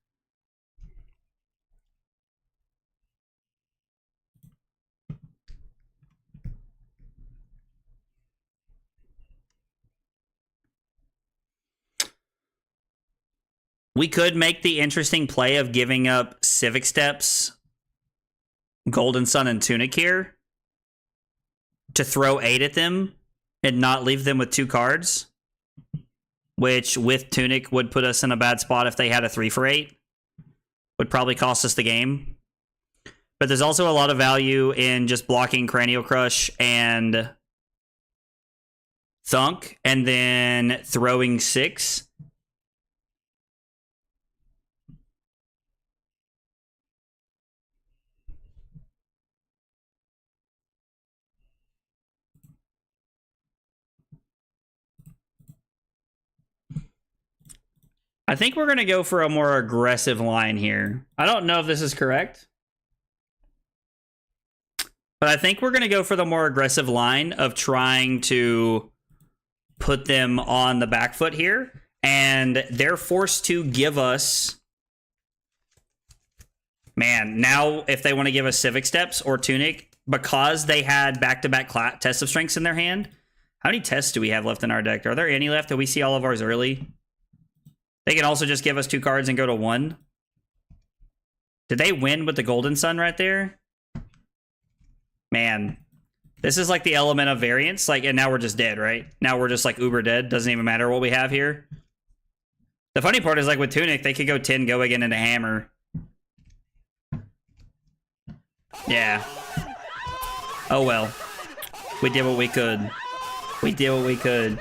We could make the interesting play of giving up Civic Steps, Golden Sun, and Tunic here to throw 8 at them and not leave them with 2 cards, which with Tunic would put us in a bad spot if they had a 3-for-8. Would probably cost us the game. But there's also a lot of value in just blocking Cranial Crush and Thunk and then throwing 6. I think we're going to go for a more aggressive line here. I don't know if this is correct, but I think we're going to go for the more aggressive line of trying to put them on the back foot here. And they're forced to give us... Man, now if they want to give us Civic Steps or Tunic, because they had back-to-back Test of Strengths in their hand. How many tests do we have left in our deck? Are there any left? Do we see all of ours early? They can also just give us 2 cards and go to 1. Did they win with the Golden Sun right there? Man, this is like the element of variance. Like, and now we're just dead, right? Now we're just like uber dead. Doesn't even matter what we have here. The funny part is like with Tunic, they could go 10, go again into Hammer. Yeah. Oh well. We did what we could. We did what we could.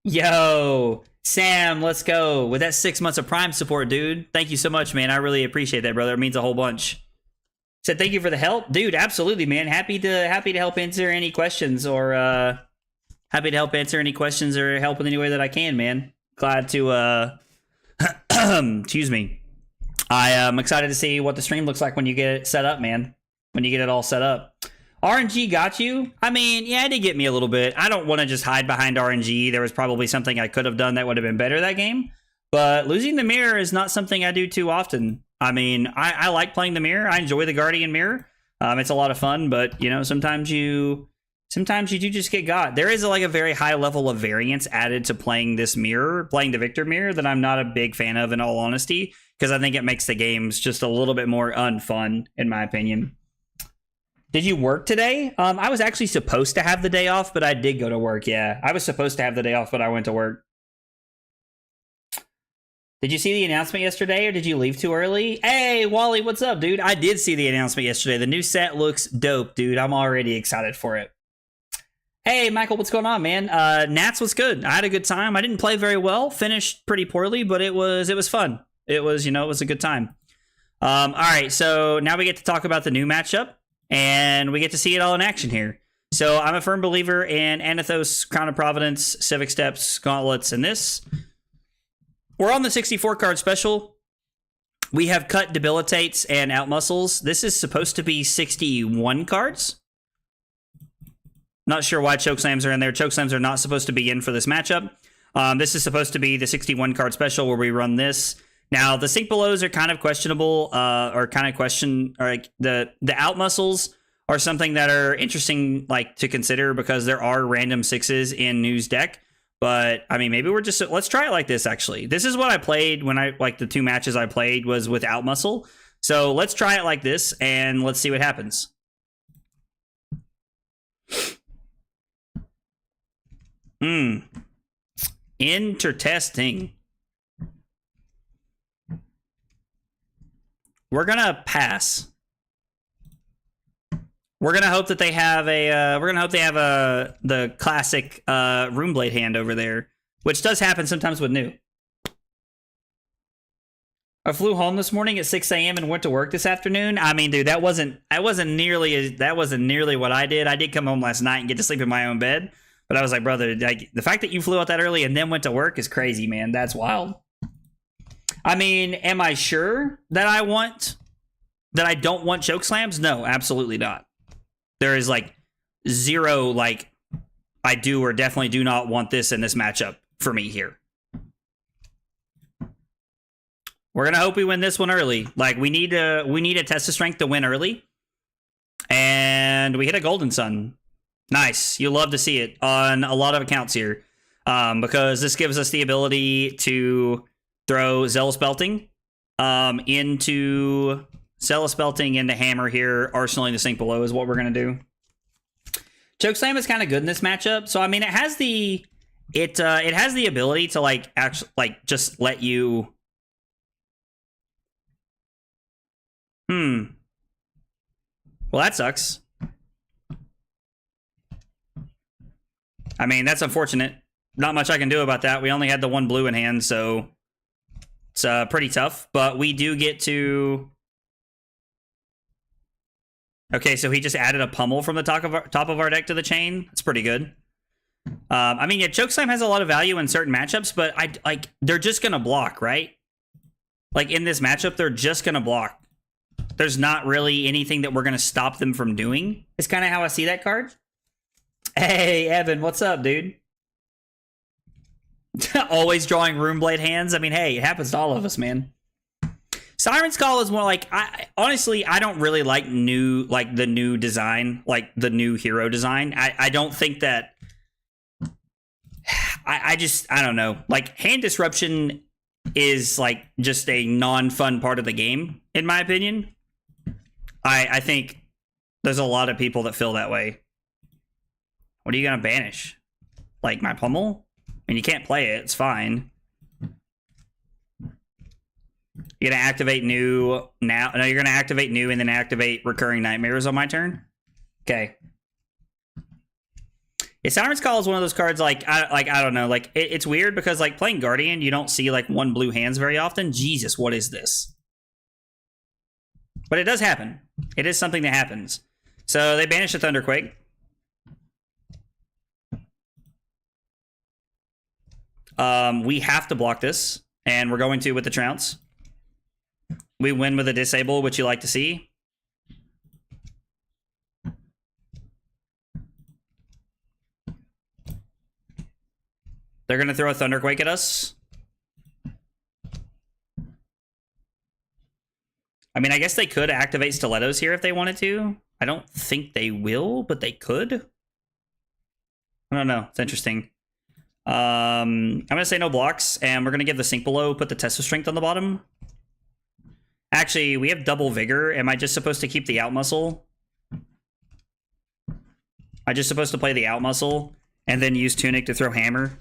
Yo! Sam, let's go. With that 6 months of Prime support, dude. Thank you so much, man. I really appreciate that, brother. It means a whole bunch. Said thank you for the help. Dude, absolutely, man. Happy to help answer any questions or happy to help answer any questions or help in any way that I can, man. Glad to excuse me. I am excited to see what the stream looks like when you get it set up, man. When you get it all set up. RNG got you? I mean, yeah, it did get me a little bit. I don't want to just hide behind RNG. There was probably something I could have done that would have been better that game. But losing the mirror is not something I do too often. I mean, I like playing the mirror. I enjoy the Guardian mirror. It's a lot of fun, but you know, sometimes you do just get got. There is like a very high level of variance added to playing this mirror, playing the Victor mirror, that I'm not a big fan of, in all honesty, because I think it makes the games just a little bit more unfun, in my opinion. Did you work today? I was actually supposed to have the day off, but I did go to work. Yeah, I was supposed to have the day off, but I went to work. Did you see the announcement yesterday, or did you leave too early? Hey, Wally, what's up, dude? I did see the announcement yesterday. The new set looks dope, dude. I'm already excited for it. Hey, Michael, what's going on, man? Nats, what's good? I had a good time. I didn't play very well, finished pretty poorly, but it was fun. It was, it was a good time. All right, so now we get to talk about the new matchup, and we get to see it all in action here. So I'm a firm believer in Anathos, Crown of Providence, Civic Steps, Gauntlets, and this. We're on the 64 card special. We have cut Debilitates and Outmuscles. This is supposed to be 61 cards. Not sure why Chokeslams are in there. Chokeslams are not supposed to be in for this matchup. This is supposed to be the 61 card special where we run this. Now, the Sync Belows are kind of questionable, or kind of like the Outmuscles are something that are interesting, like, to consider, because there are random sixes in New's deck. But I mean, maybe we're just, let's try it like this. Actually, this is what I played when the 2 matches I played was with Outmuscle. So let's try it like this and let's see what happens. Intertesting. We're gonna pass. We're gonna hope that they have the classic Runeblade hand over there, which does happen sometimes with New. I flew home this morning at 6 a.m. and went to work this afternoon. I mean, dude, that wasn't nearly what I did. I did come home last night and get to sleep in my own bed. But I was like, brother, like, the fact that you flew out that early and then went to work is crazy, man. That's wild. I mean, am I sure that I don't want Chokeslams? No, absolutely not. There is like zero, like, I do or definitely do not want this in this matchup for me here. We're gonna hope we win this one early. Like, we need a test of strength to win early. And we hit a Golden Sun. Nice. You love to see it on a lot of accounts here, because this gives us the ability to throw Zealous Belting into Hammer here. Arsenaling the Sink Below is what we're going to do. Chokeslam is kind of good in this matchup. So, I mean, it has the ability to, like, actually, like, just let you... Well, that sucks. I mean, that's unfortunate. Not much I can do about that. We only had the 1 blue in hand, so it's pretty tough. But we do get to... Okay, so he just added a pummel from the top of our deck to the chain. That's pretty good. I mean, yeah, Chokeslam has a lot of value in certain matchups, but they're just gonna block, right? Like, in this matchup, they're just gonna block. There's not really anything that we're gonna stop them from doing. It's kind of how I see that card. Hey, Evan, what's up, dude? Always drawing Runeblade hands. I mean, hey, it happens to all of us, man. Siren's Call is more like, honestly, I don't really like the new design, like the new hero design. I don't think that... I don't know. Like, hand disruption is, like, just a non-fun part of the game, in my opinion. I think there's a lot of people that feel that way. What are you going to banish? Like, my pummel? I mean, you can't play it. It's fine. You're going to activate New now? No, you're going to activate New and then activate Recurring Nightmares on my turn? Okay. Yeah, Siren's Call is one of those cards, like, I don't know. Like, it's weird because, like, playing Guardian, you don't see, like, 1 blue hands very often. Jesus, what is this? But it does happen. It is something that happens. So they banish the Thunderquake. We have to block this, and we're going to with the Trounce. We win with a Disable, which you like to see. They're going to throw a Thunderquake at us. I mean, I guess they could activate stilettos here if they wanted to. I don't think they will, but they could. I don't know. It's interesting. I'm gonna say no blocks, and we're gonna give the sink below, put the test of strength on the bottom. Actually, we have double vigor. Am I just supposed to keep the out muscle? I just supposed to play the out muscle and then use tunic to throw hammer?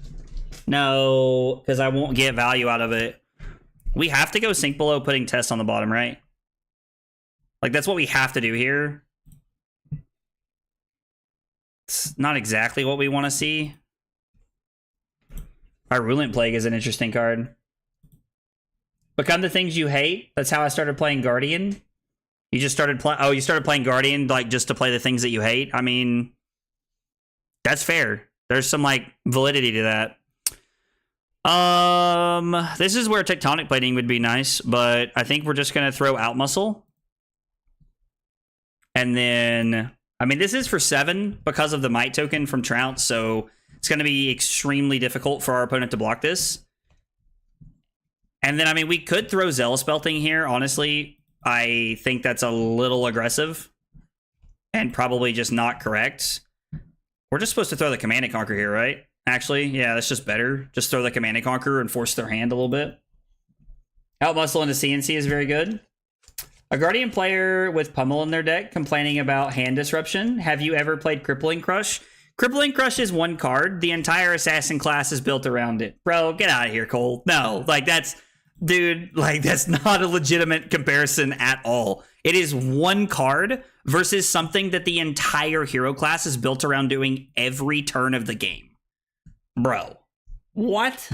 No, because I won't get value out of it. We have to go sink below, putting test on the bottom, right? Like, that's what we have to do here. It's not exactly what we want to see. Our Virulent Plague is an interesting card. Become the things you hate. That's how I started playing Guardian. You just started playing... Oh, you started playing Guardian, like, just to play the things that you hate? I mean, that's fair. There's some, like, validity to that. This is where tectonic plating would be nice, but I think we're just going to throw out muscle. And then... I mean, this is for 7 because of the might token from Trounce, so it's going to be extremely difficult for our opponent to block this. And then, I mean, we could throw Zealous Belting here. Honestly, I think that's a little aggressive and probably just not correct. We're just supposed to throw the Command and Conquer here, right? Actually, yeah, that's just better. Just throw the Command and Conquer and force their hand a little bit. Out muscle into CNC is very good. A Guardian player with Pummel in their deck complaining about hand disruption. Have you ever played Crippling Crush? Crippling Crush is 1 card. The entire Assassin class is built around it. Bro, get out of here, Cole. No, like that's... Dude, like that's not a legitimate comparison at all. It is 1 card versus something that the entire hero class is built around doing every turn of the game. Bro. What?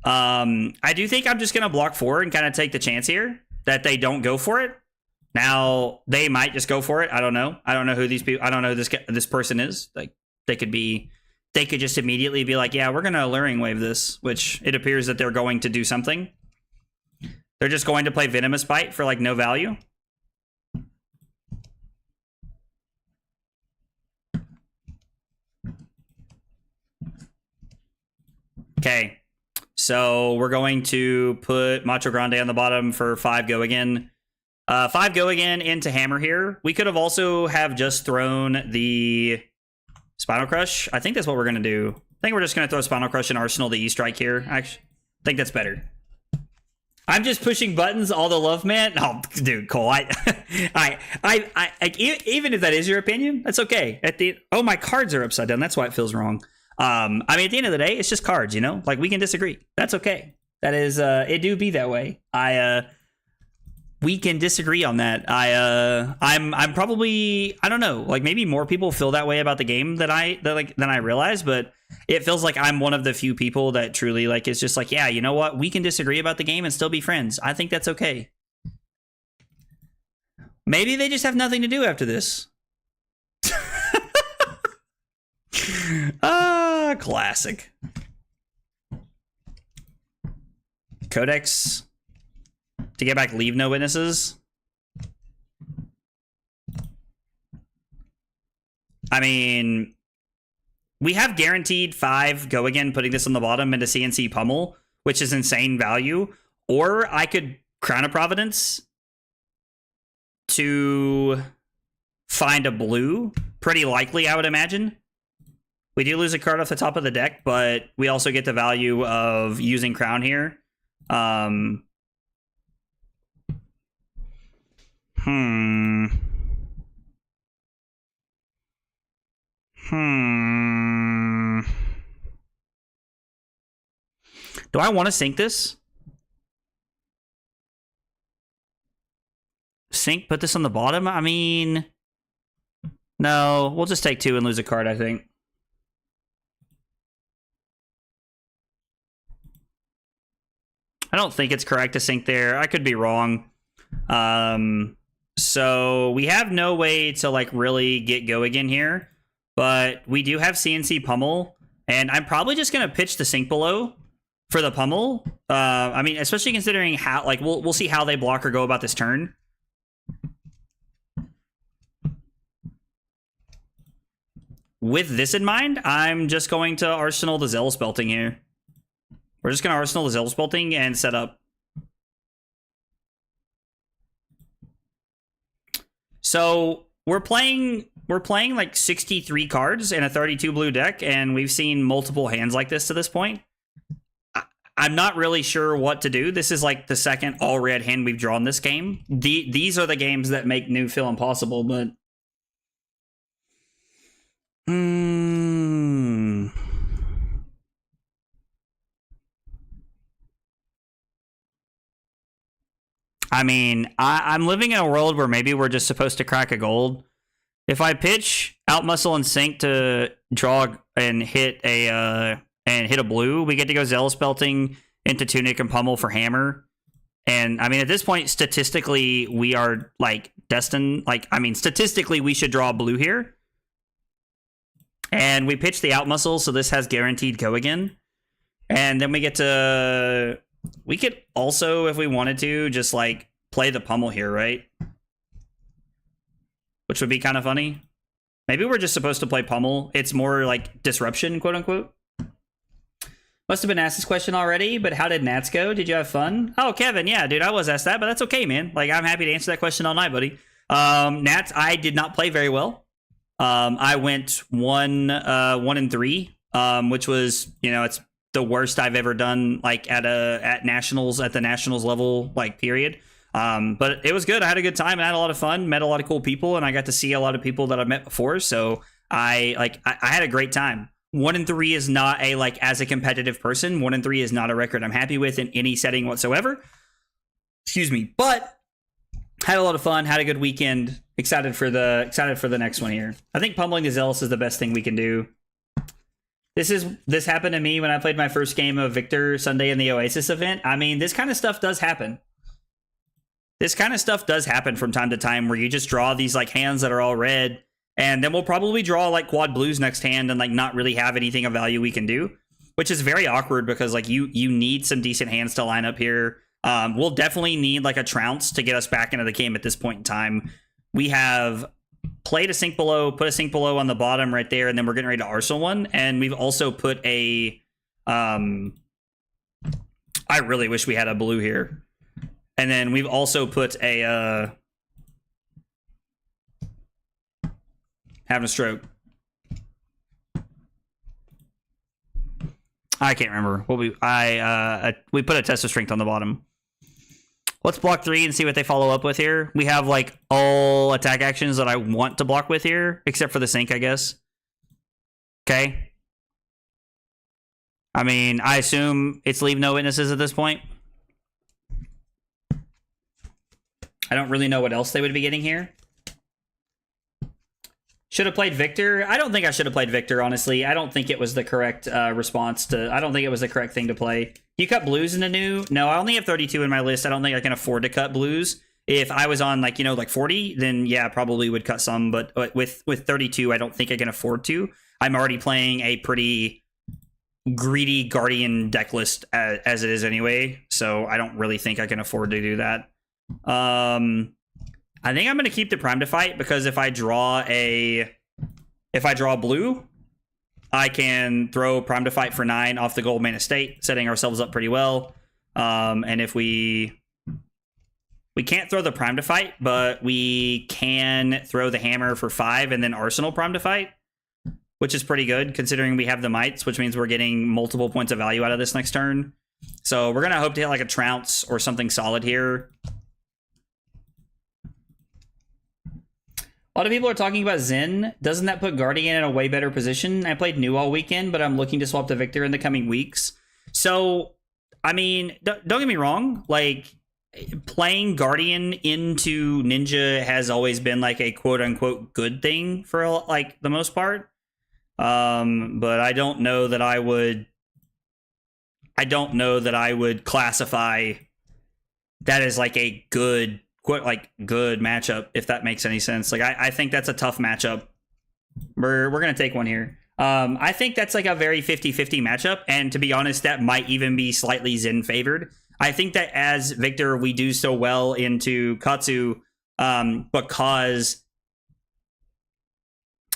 I do think I'm just going to block 4 and kind of take the chance here that they don't go for it. Now, they might just go for it. I don't know. I don't know who these people... I don't know who this person is. Like, they could just immediately be like, yeah, we're going to Alluring Wave this, which it appears that they're going to do something. They're just going to play Venomous Bite for, like, no value. Okay. So we're going to put Macho Grande on the bottom for 5 go again. 5 go again into Hammer here. We could have also have just thrown the Spinal Crush. I think that's what we're going to do. I think we're just going to throw Spinal Crush and Arsenal the E-Strike here. Actually, I think that's better. I'm just pushing buttons, all the love, man. Oh, dude, Cole, even if that is your opinion, that's okay. Oh, my cards are upside down. That's why it feels wrong. I mean, at the end of the day, it's just cards, you know? Like, we can disagree. That's okay. That is, it do be that way. We can disagree on that. I'm probably, I don't know, like maybe more people feel that way about the game than I realize, but it feels like I'm one of the few people that truly like is just like, yeah, you know what? We can disagree about the game and still be friends. I think that's okay. Maybe they just have nothing to do after this. Classic. Codex to get back Leave No Witnesses. I mean, we have guaranteed 5 go again, putting this on the bottom into CNC Pummel, which is insane value. Or I could Crown of Providence to find a blue. Pretty likely, I would imagine. We do lose a card off the top of the deck, but we also get the value of using Crown here. Do I want to sink this? Sink, put this on the bottom? I mean, no, we'll just take 2 and lose a card, I think. I don't think it's correct to sink there. I could be wrong. So we have no way to like really get go again here, but we do have CNC Pummel, and I'm probably just gonna pitch the sink below for the Pummel. I mean, especially considering how like we'll see how they block or go about this turn. With this in mind, I'm just going to Arsenal the Zealous Belting here. We're just going to Arsenal the Zealous Belting and set up. So we're playing like 63 cards in a 32 blue deck, and we've seen multiple hands like this to this point. I'm not really sure what to do. This is like the second all red hand we've drawn this game. These are the games that make new feel impossible, but I mean, I'm living in a world where maybe we're just supposed to crack a gold. If I pitch Outmuscle and Sink to draw and hit a blue, we get to go Zealous Belting into Tunic and Pummel for Hammer. And I mean, at this point, statistically, we are like destined. Like, I mean, statistically, we should draw blue here. And we pitch the Outmuscle, so this has guaranteed go again. And then we get to. We could also, if we wanted to, just like play the Pummel here, right? Which would be kind of funny. Maybe we're just supposed to play Pummel. It's more like disruption, quote unquote. Must have been asked this question already, but how did Nats go? Did you have fun? Oh, Kevin, yeah, dude, I was asked that, but that's okay, man. Like, I'm happy to answer that question all night, buddy. Nats, I did not play very well. I went 1-3, which was, you know, it's the worst I've ever done, like at the nationals level, like period. But it was good. I had a good time and I had a lot of fun, met a lot of cool people, and I got to see a lot of people that I've met before. So I had a great time. 1-3 is not a, like, as a competitive person, 1-3 is not a record I'm happy with in any setting whatsoever. Excuse me. But had a lot of fun, had a good weekend. Excited for the next one here. I think pummeling the Zealous is the best thing we can do. This happened to me when I played my first game of Victor Sunday in the Oasis event. I mean, this kind of stuff does happen. This kind of stuff does happen from time to time where you just draw these like hands that are all red, and then we'll probably draw like quad blues next hand and like not really have anything of value we can do, which is very awkward because like you need some decent hands to line up here. We'll definitely need like a trounce to get us back into the game at this point in time. We have played a Sink Below, put a Sink Below on the bottom right there, and then we're getting ready to Arsenal one. And we've also put a I really wish we had a blue here. And then we've also put a having a stroke. I can't remember what we put a test of strength on the bottom. Let's block 3 and see what they follow up with here. We have like all attack actions that I want to block with here, except for the Sink, I guess. Okay. I mean, I assume it's leave no witnesses at this point. I don't really know what else they would be getting here. Should have played Victor. I don't think I should have played Victor, honestly. I don't think it was the correct response to... I don't think it was the correct thing to play. You cut blues in the new? No, I only have 32 in my list. I don't think I can afford to cut blues. If I was on, like, you know, like 40, then yeah, probably would cut some. But with 32, I don't think I can afford to. I'm already playing a pretty greedy Guardian deck list as it is anyway. So I don't really think I can afford to do that. I think I'm going to keep the Prime to Fight because if I draw blue, I can throw Prime to Fight for 9 off the Gold Main Estate, setting ourselves up pretty well. And if we can't throw the Prime to Fight, but we can throw the Hammer for 5 and then Arsenal Prime to Fight, which is pretty good considering we have the Mites, which means we're getting multiple points of value out of this next turn. So we're going to hope to hit like a Trounce or something solid here. A lot of people are talking about Zen. Doesn't that put Guardian in a way better position? I played New all weekend, but I'm looking to swap to Victor in the coming weeks. So, I mean, don't get me wrong. Like, playing Guardian into Ninja has always been like a quote-unquote good thing for like the most part. But I don't know that I would... classify that as like a good... good matchup, if that makes any sense. Like I think that's a tough matchup. We're gonna take one here. I think that's like a very 50-50 matchup, and to be honest, that might even be slightly Zen favored. I think that as Victor, we do so well into Katsu because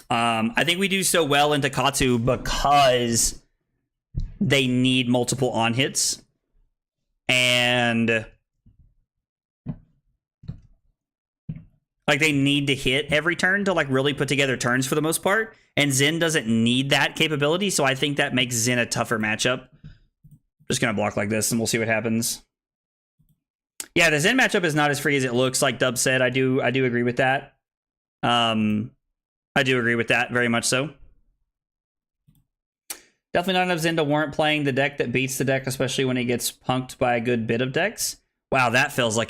I think we do so well into Katsu because they need multiple on hits, and Like they need to hit every turn to like really put together turns for the most part. And Zen doesn't need that capability, so I think that makes Zen a tougher matchup. Just gonna block like this and we'll see what happens. Yeah, the Zen matchup is not as free as it looks, like Dub said. I do agree with that. I do agree with that, very much so. Definitely not enough Zen to warrant playing the deck that beats the deck, especially when it gets punked by a good bit of decks. Wow, that feels like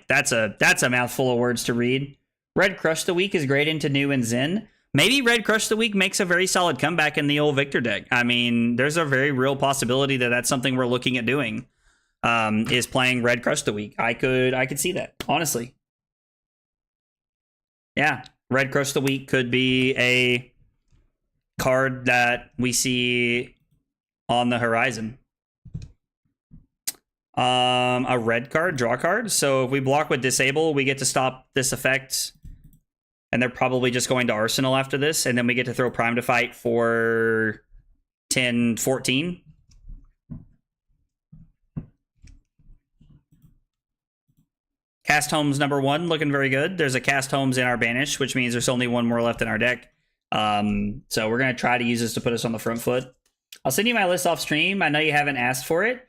that's a mouthful of words to read. Red Crush the Week is great into New and Zen. Maybe Red Crush the Week makes a very solid comeback in the old Victor deck. I mean, there's a very real possibility that that's something we're looking at doing. Is playing Red Crush the Week. I could see that, honestly. Yeah, Red Crush the Week could be a card that we see on the horizon. A red card, draw card. So if we block with disable, we get to stop this effect. And they're probably just going to Arsenal after this. And then we get to throw Prime to Fight for 10-14. Cast Homes #1, looking very good. There's a Cast Homes in our Banish, which means there's only one more left in our deck. So we're going to try to use this to put us on the front foot. I'll send you my list off stream. I know you haven't asked for it.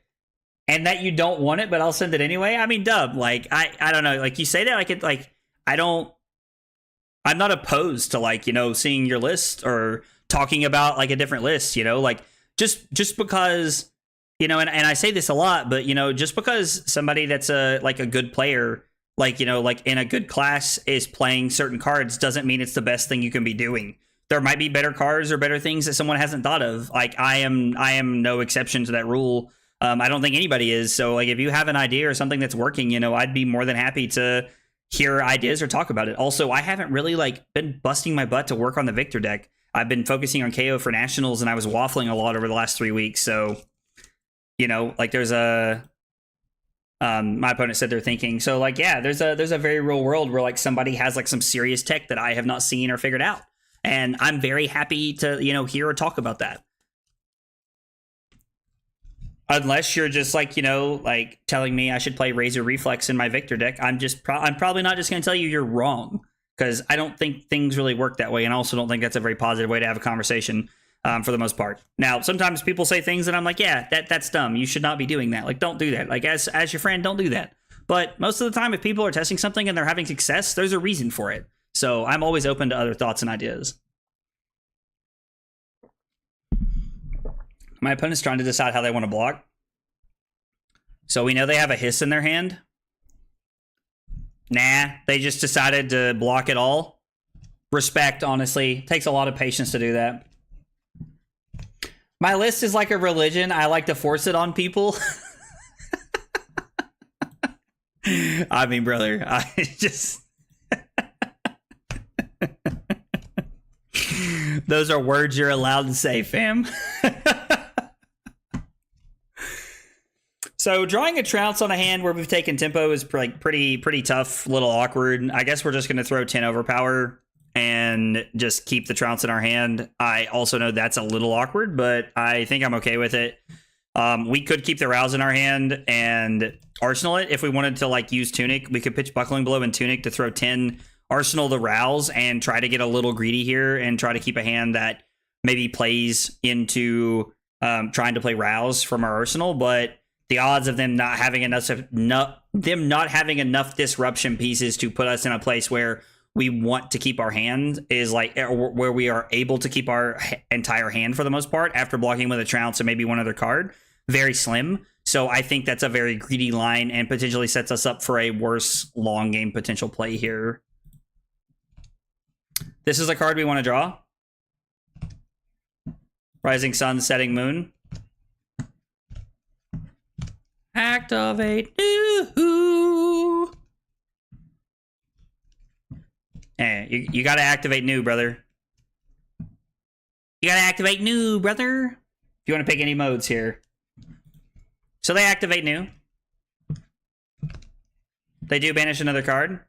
And that you don't want it, but I'll send it anyway. I mean, Dub, like, I don't know. Like, you say that, like, it, like, I'm not opposed to, like, you know, seeing your list or talking about, like, a different list, you know? Like, just because, you know, and I say this a lot, but, you know, just because somebody that's a good player, like, you know, like in a good class is playing certain cards doesn't mean it's the best thing you can be doing. There might be better cards or better things that someone hasn't thought of. Like, I am no exception to that rule. I don't think anybody is. So, like, if you have an idea or something that's working, you know, I'd be more than happy to hear ideas or talk about it. Also, I haven't really, like, been busting my butt to work on the Victor deck. I've been focusing on KO for Nationals, and I was waffling a lot over the last 3 weeks. So, you know, like, there's a... my opponent said they're thinking. So, like, yeah, there's a very real world where, like, somebody has, like, some serious tech that I have not seen or figured out. And I'm very happy to, you know, hear or talk about that. Unless you're just like, you know, like telling me I should play Razor Reflex in my Victor deck, I'm probably not just going to tell you you're wrong, because I don't think things really work that way, and I also don't think that's a very positive way to have a conversation for the most part. Now, sometimes people say things and I'm like, yeah, that's dumb. You should not be doing that. Like, don't do that. Like, as your friend, don't do that. But most of the time, if people are testing something and they're having success, there's a reason for it. So I'm always open to other thoughts and ideas. My opponent's trying to decide how they want to block. So we know they have a Hiss in their hand. Nah, they just decided to block it all. Respect, honestly. Takes a lot of patience to do that. My list is like a religion. I like to force it on people. I mean, brother, I just... Those are words you're allowed to say, fam. So drawing a Trounce on a hand where we've taken tempo is like pretty tough, little awkward. I guess we're just going to throw 10 overpower and just keep the Trounce in our hand. I also know that's a little awkward, but I think I'm okay with it. We could keep the Rouse in our hand and Arsenal it. If we wanted to like use Tunic, we could pitch Buckling Blow and Tunic to throw 10, Arsenal the Rouse, and try to get a little greedy here and try to keep a hand that maybe plays into trying to play Rouse from our Arsenal, but the odds of them not having enough disruption pieces to put us in a place where we want to keep our hand is like where we are able to keep our entire hand for the most part after blocking with a Trounce and maybe one other card, very slim. So I think that's a very greedy line and potentially sets us up for a worse long game potential play here. This is a card we want to draw. Rising Sun, Setting Moon. Activate new. Hey, you gotta activate new, brother. You gotta activate new, brother. If you want to pick any modes here. So they activate new. They do banish another card.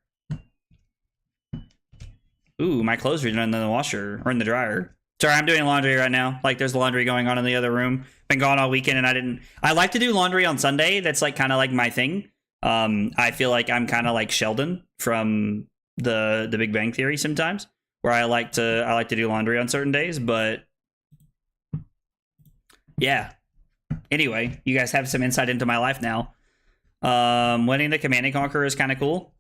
Ooh, my clothes are done in the washer or in the dryer. Sorry, I'm doing laundry right now. Like, there's laundry going on in the other room. Been gone all weekend, and I like to do laundry on Sunday. That's like kind of like my thing. I feel like I'm kind of like Sheldon from the Big Bang Theory sometimes, where I like to do laundry on certain days, but yeah. Anyway, you guys have some insight into my life now. Winning the Command and Conquer is kind of cool.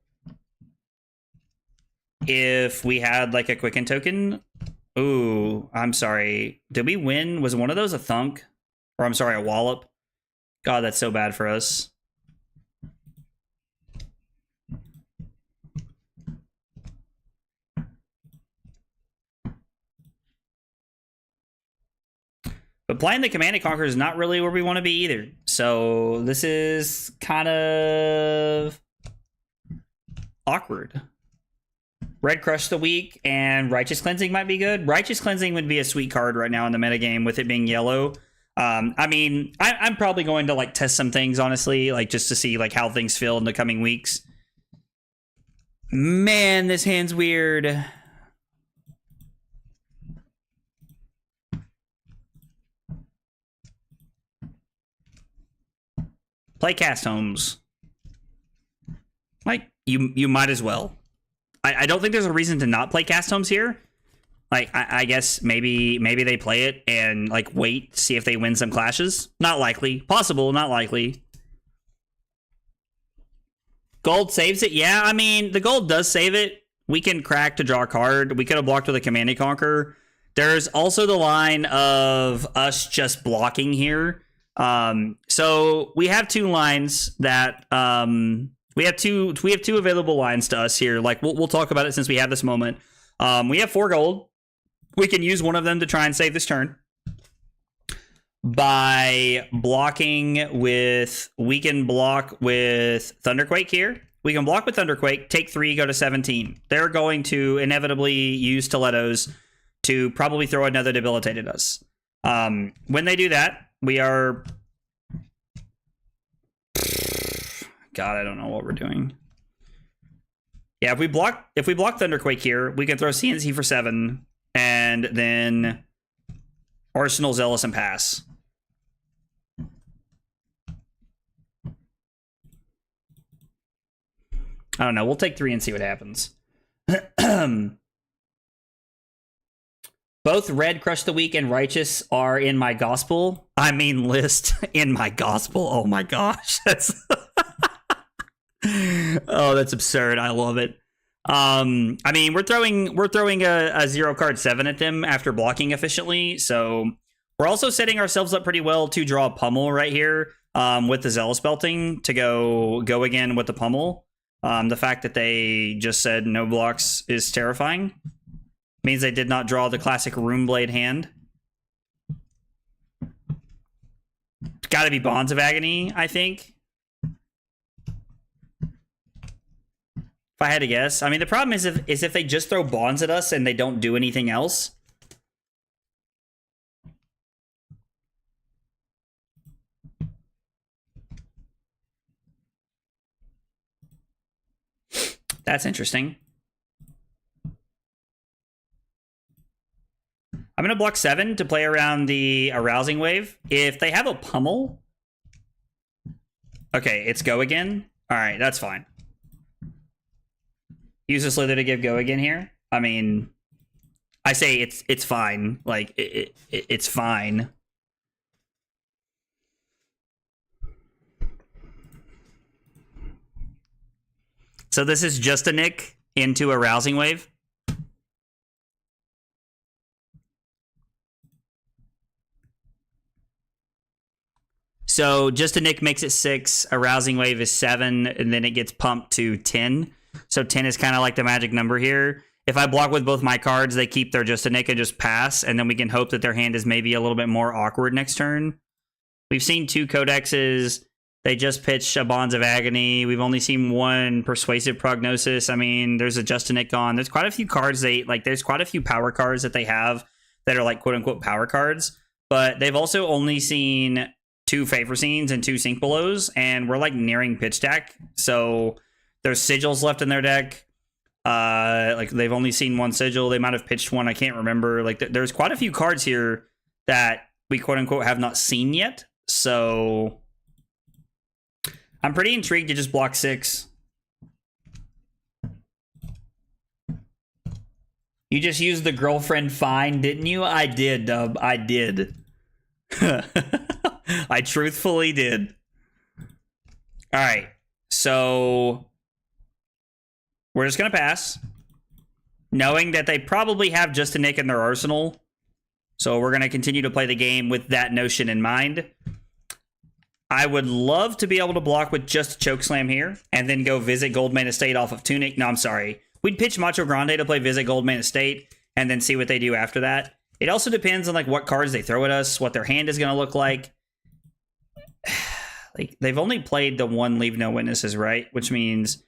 If we had like a Quicken token, ooh, I'm sorry. Did we win? Was one of those a thunk? Or I'm sorry, a wallop? God, that's so bad for us. But playing the Command and Conquer is not really where we want to be either. So this is kind of awkward. Red Crush the Weak and Righteous Cleansing might be good. Righteous Cleansing would be a sweet card right now in the metagame with it being yellow. I mean, I'm probably going to like test some things, honestly, like just to see like how things feel in the coming weeks. Man, this hand's weird. Play Cast Homes. Like, you might as well. I don't think there's a reason to not play Cast Homes here. Like, I guess maybe they play it and, like, wait, see if they win some clashes. Not likely. Possible, not likely. Gold saves it? Yeah, I mean, the gold does save it. We can crack to draw a card. We could have blocked with a Command and Conquer. There's also the line of us just blocking here. So we have two lines that we have two available lines to us here. Like we'll talk about it since we have this moment. We have 4 gold. We can use one of them to try and save this turn by blocking with. We can block with Thunderquake here. We can block with Thunderquake, take 3, go to 17. They're going to inevitably use Stilettos to probably throw another debilitate at us. When they do that, we are... God, I don't know what we're doing. Yeah, if we block Thunderquake here, we can throw CNC for 7, and then Arsenal, Zealous, and pass. I don't know. We'll take 3 and see what happens. Both Red Crush the Weak and Righteous are in my gospel. I mean, list in my gospel. Oh my gosh, that's oh, that's absurd. I love it. I mean, we're throwing a 0 card 7 at them after blocking efficiently, so we're also setting ourselves up pretty well to draw a pummel right here. With the Zealous Belting to go again with the pummel. The fact that they just said no blocks is terrifying. Means they did not draw the classic Runeblade hand. It's got to be Bonds of Agony, I think. If I had to guess. I mean, the problem is if they just throw Bonds at us and they don't do anything else. That's interesting. I'm going to block 7 to play around the Arousing Wave. If they have a pummel... Okay, it's go again. All right, that's fine. Use a Slither to give go again here. I mean, I say it's fine. Like, it's fine. So this is just a Nick into a Rousing Wave. So just a Nick makes it 6, a Rousing Wave is 7, and then it gets pumped to 10. So 10 is kind of like the magic number here. If I block with both my cards, they keep their just a Nick and just pass, and then we can hope that their hand is maybe a little bit more awkward next turn. We've seen 2 Codexes. They just pitched a Bonds of Agony. We've only seen 1 Persuasive Prognosis. I mean, there's a Just a Nick gone. There's quite a few cards there's quite a few power cards that they have that are like quote unquote power cards, but they've also only seen 2 Favor Scenes and 2 Sink Belows, and we're like nearing pitch deck. So there's sigils left in their deck. Like they've only seen 1 sigil. They might have pitched 1. I can't remember. Like there's quite a few cards here that we quote unquote have not seen yet. So I'm pretty intrigued to just block 6. You just used the girlfriend fine, didn't you? I did, Dub. I did. I truthfully did. All right. So we're just going to pass, knowing that they probably have just a Nick in their arsenal. So we're going to continue to play the game with that notion in mind. I would love to be able to block with just a Chokeslam here and then go visit Goldmane Estate off of Tunic. No, I'm sorry. We'd pitch Macho Grande to play visit Goldmane Estate and then see what they do after that. It also depends on like what cards they throw at us, what their hand is going to look like. Like they've only played the one Leave No Witnesses, right? Which means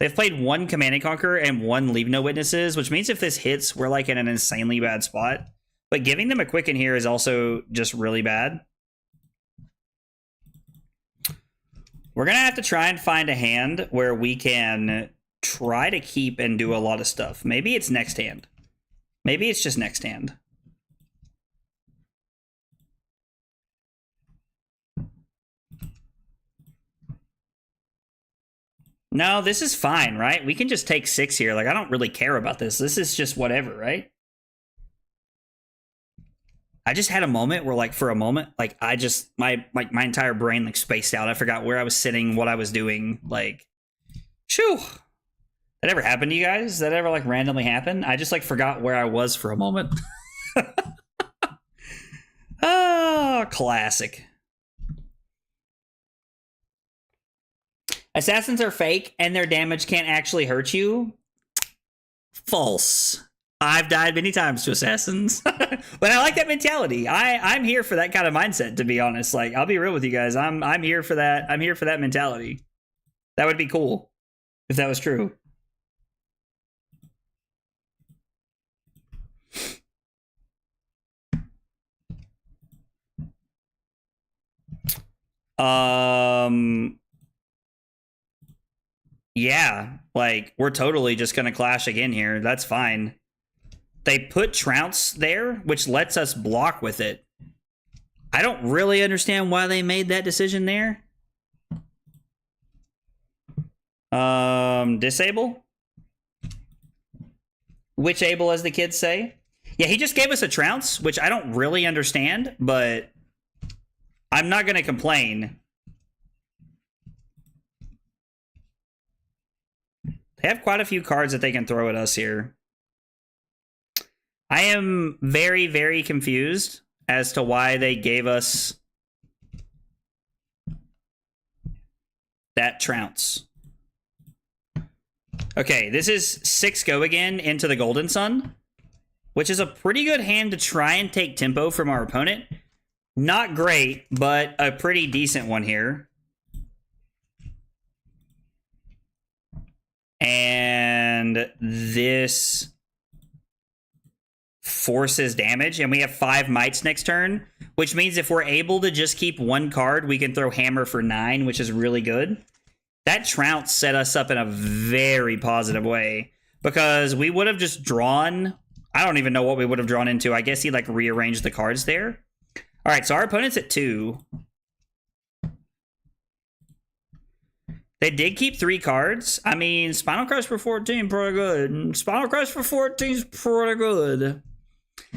they've played one Command and Conquer and one Leave No Witnesses, which means if this hits, we're like in an insanely bad spot. But giving them a Quicken here is also just really bad. We're going to have to try and find a hand where we can try to keep and do a lot of stuff. Maybe it's next hand. Maybe it's just next hand. No, this is fine, right? We can just take 6 here. Like, I don't really care about this. This is just whatever, right? I just had a moment where, like, for a moment, like, I just, my entire brain, like, spaced out. I forgot where I was sitting, what I was doing. Like, shoo. That ever happened to you guys? Does that ever, like, randomly happen? I just, like, forgot where I was for a moment. Oh, classic. Assassins are fake, and their damage can't actually hurt you. False. I've died many times to assassins. But I like that mentality. I'm here for that kind of mindset, to be honest. Like, I'll be real with you guys. I'm here for that. I'm here for that mentality. That would be cool if that was true. Yeah, like, we're totally just gonna clash again here. That's fine. They put Trounce there, which lets us block with it. I don't really understand why they made that decision there. Disable? Which able, as the kids say? Yeah, he just gave us a Trounce, which I don't really understand, but I'm not gonna complain. They have quite a few cards that they can throw at us here. I am very, very confused as to why they gave us that Trounce. Okay, this is 6 go again into the Golden Sun, which is a pretty good hand to try and take tempo from our opponent. Not great, but a pretty decent one here. And this forces damage, and we have 5 mites next turn, which means if we're able to just keep 1 card, we can throw Hammer for 9, which is really good. That Trounce set us up in a very positive way, because we would have just drawn, I don't even know what we would have drawn into. I guess he like rearranged the cards there. All right, so our opponent's at 2. They did keep 3 cards. I mean, Spinal Crush for 14, pretty good. Spinal Crush for 14 is pretty good.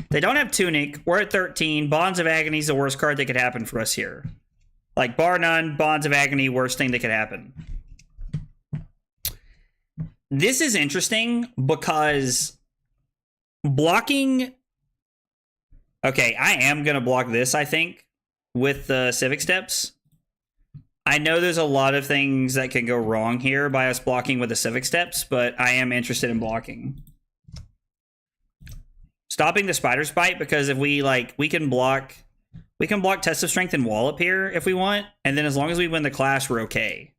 They don't have Tunic. We're at 13. Bonds of Agony is the worst card that could happen for us here. Like, bar none, Bonds of Agony, worst thing that could happen. This is interesting because blocking... Okay, I am going to block this, I think, with the Civic Steps. I know there's a lot of things that can go wrong here by us blocking with the Civic Steps, but I am interested in blocking. Stopping the Spider's Bite, because if we, like, we can block Test of Strength and Wallop here if we want, and then as long as we win the Clash, we're okay.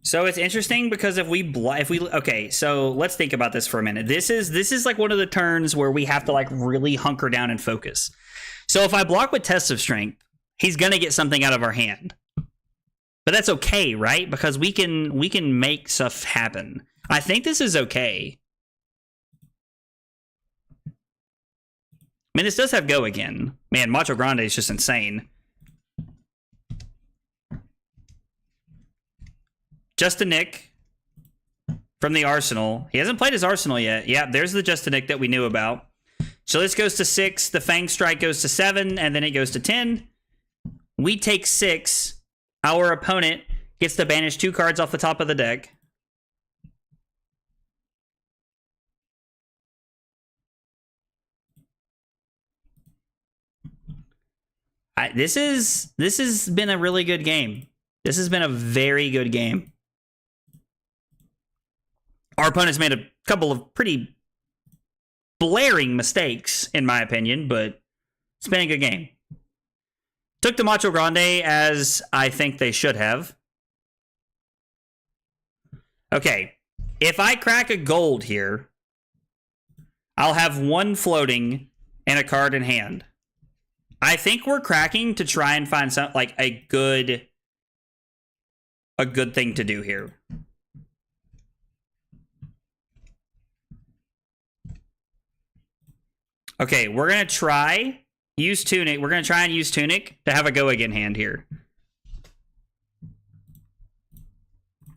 So it's interesting because if we okay, so let's think about this for a minute. This is like one of the turns where we have to like really hunker down and focus. So if I block with Test of Strength, he's gonna get something out of our hand. But that's okay, right? Because we can make stuff happen. I think this is okay. I mean, this does have go again. Man, Macho Grande is just insane. Justin Nick from the Arsenal. He hasn't played his Arsenal yet. Yeah, there's the Justin Nick that we knew about. So this goes to 6. The Fang Strike goes to 7, and then it goes to 10. We take 6. Our opponent gets to banish 2 cards off the top of the deck. This has been a really good game. This has been a very good game. Our opponent's made a couple of pretty blaring mistakes, in my opinion, but it's been a good game. Took the Macho Grande as I think they should have. Okay, if I crack a gold here, I'll have 1 floating and a card in hand. I think we're cracking to try and find some like a good thing to do here. Okay, we're gonna try use Tunic. We're gonna try and use Tunic to have a go again hand here.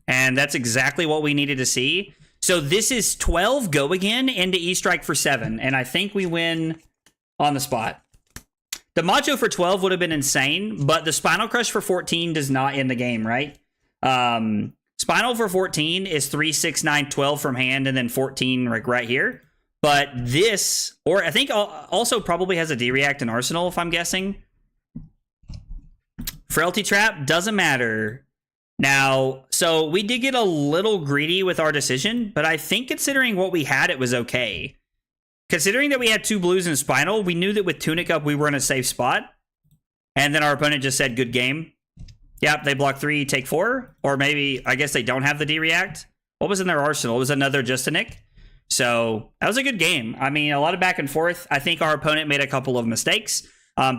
And that's exactly what we needed to see. So this is 12 go again into E-Strike for 7. And I think we win on the spot. The Macho for 12 would have been insane, but the Spinal Crush for 14 does not end the game, right? Spinal for 14 is 3, 6, 9, 12 from hand, and then 14 like right here. But this, or I think also probably has a D-React in Arsenal, if I'm guessing. Frailty Trap, doesn't matter. Now, so we did get a little greedy with our decision, but I think considering what we had, it was okay. Considering that we had 2 blues and Spinal, we knew that with Tunic up, we were in a safe spot. And then our opponent just said, good game. Yep, they block 3, take 4. Or maybe, I guess they don't have the D-React. What was in their arsenal? It was another Just a Nick. So, that was a good game. I mean, a lot of back and forth. I think our opponent made a couple of mistakes.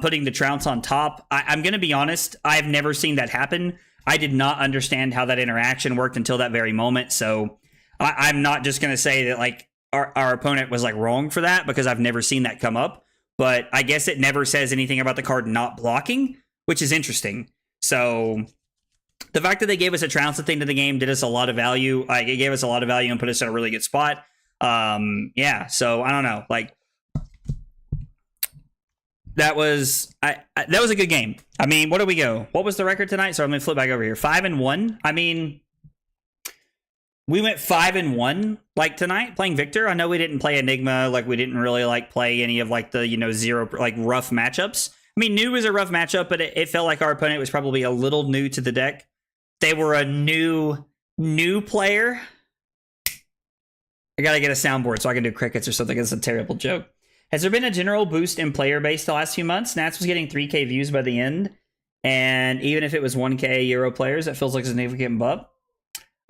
Putting the Trounce on top. I'm going to be honest, I've never seen that happen. I did not understand how that interaction worked until that very moment. So, I'm not just going to say that, like, our opponent was like wrong for that because I've never seen that come up, but I guess it never says anything about the card not blocking, which is interesting. So the fact that they gave us a trounce at the end of the game did us a lot of value. Like it gave us a lot of value and put us in a really good spot. Yeah. So I don't know. Like that was that was a good game. I mean, what do we go? What was the record tonight? So I'm gonna flip back over here. 5-1. I mean, we went 5-1 like tonight playing Victor. I know we didn't play Enigma, like we didn't really like play any of like the, you know, 0 like rough matchups. I mean, new was a rough matchup, but it felt like our opponent was probably a little new to the deck. They were a new player. I gotta get a soundboard so I can do crickets or something. It's a terrible joke. Has there been a general boost in player base the last few months? Nats was getting 3K views by the end, and even if it was 1K Euro players, that feels like a significant bump.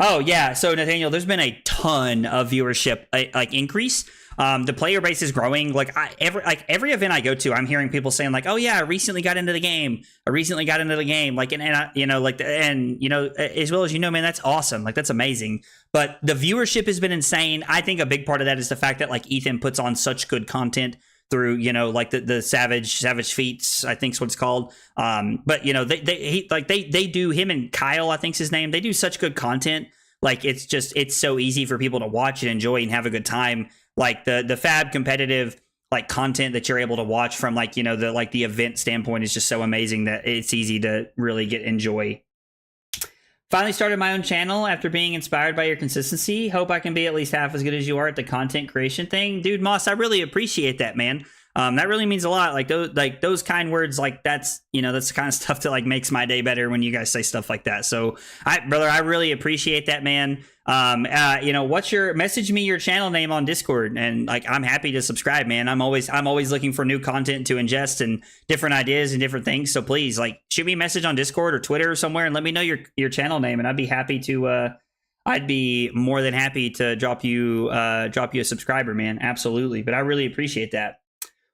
Oh, yeah. So, Nathaniel, there's been a ton of viewership like increase. The player base is growing. Like every event I go to, I'm hearing people saying like, "Oh yeah, I recently got into the game. Like, and I, you know, like, and you know, as well as you know, man, that's awesome. Like, that's amazing. But the viewership has been insane. I think a big part of that is the fact that like Ethan puts on such good content through, you know, like the Savage Feats, I think is what it's called. But you know, they do, him and Kyle, I think's his name. They do such good content. Like it's so easy for people to watch and enjoy and have a good time. Like the Fab competitive like content that you're able to watch from like, you know, the event standpoint is just so amazing that it's easy to really enjoy. Finally started my own channel after being inspired by your consistency. Hope I can be at least half as good as you are at the content creation thing. Dude, Moss, I really appreciate that, man. That really means a lot. Like those kind words, like that's, you know, that's the kind of stuff that like makes my day better when you guys say stuff like that. So brother, I really appreciate that, man. You know, message me your channel name on Discord, and like I'm happy to subscribe, man. I'm always looking for new content to ingest and different ideas and different things. So please like shoot me a message on Discord or Twitter or somewhere and let me know your channel name, and I'd be happy to I'd be more than happy to drop you a subscriber, man. Absolutely. But I really appreciate that.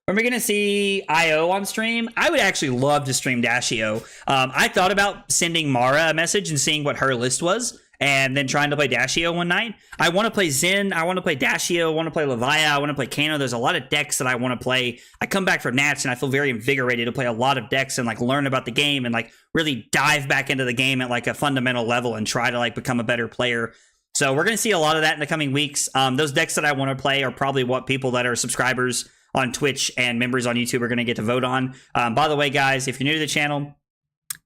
Are we going to see IO on stream? I would actually love to stream Dashio. I thought about sending Mara a message and seeing what her list was, and then trying to play Dashio one night. I want to play Zen. I want to play Dashio. I want to play Leviah. I want to play Kano. There's a lot of decks that I want to play. I come back from Nats and I feel very invigorated to play a lot of decks and like learn about the game and like really dive back into the game at like a fundamental level and try to like become a better player. So we're going to see a lot of that in the coming weeks. Those decks that I want to play are probably what people that are subscribers on Twitch and members on YouTube are going to get to vote on. By the way, guys, if you're new to the channel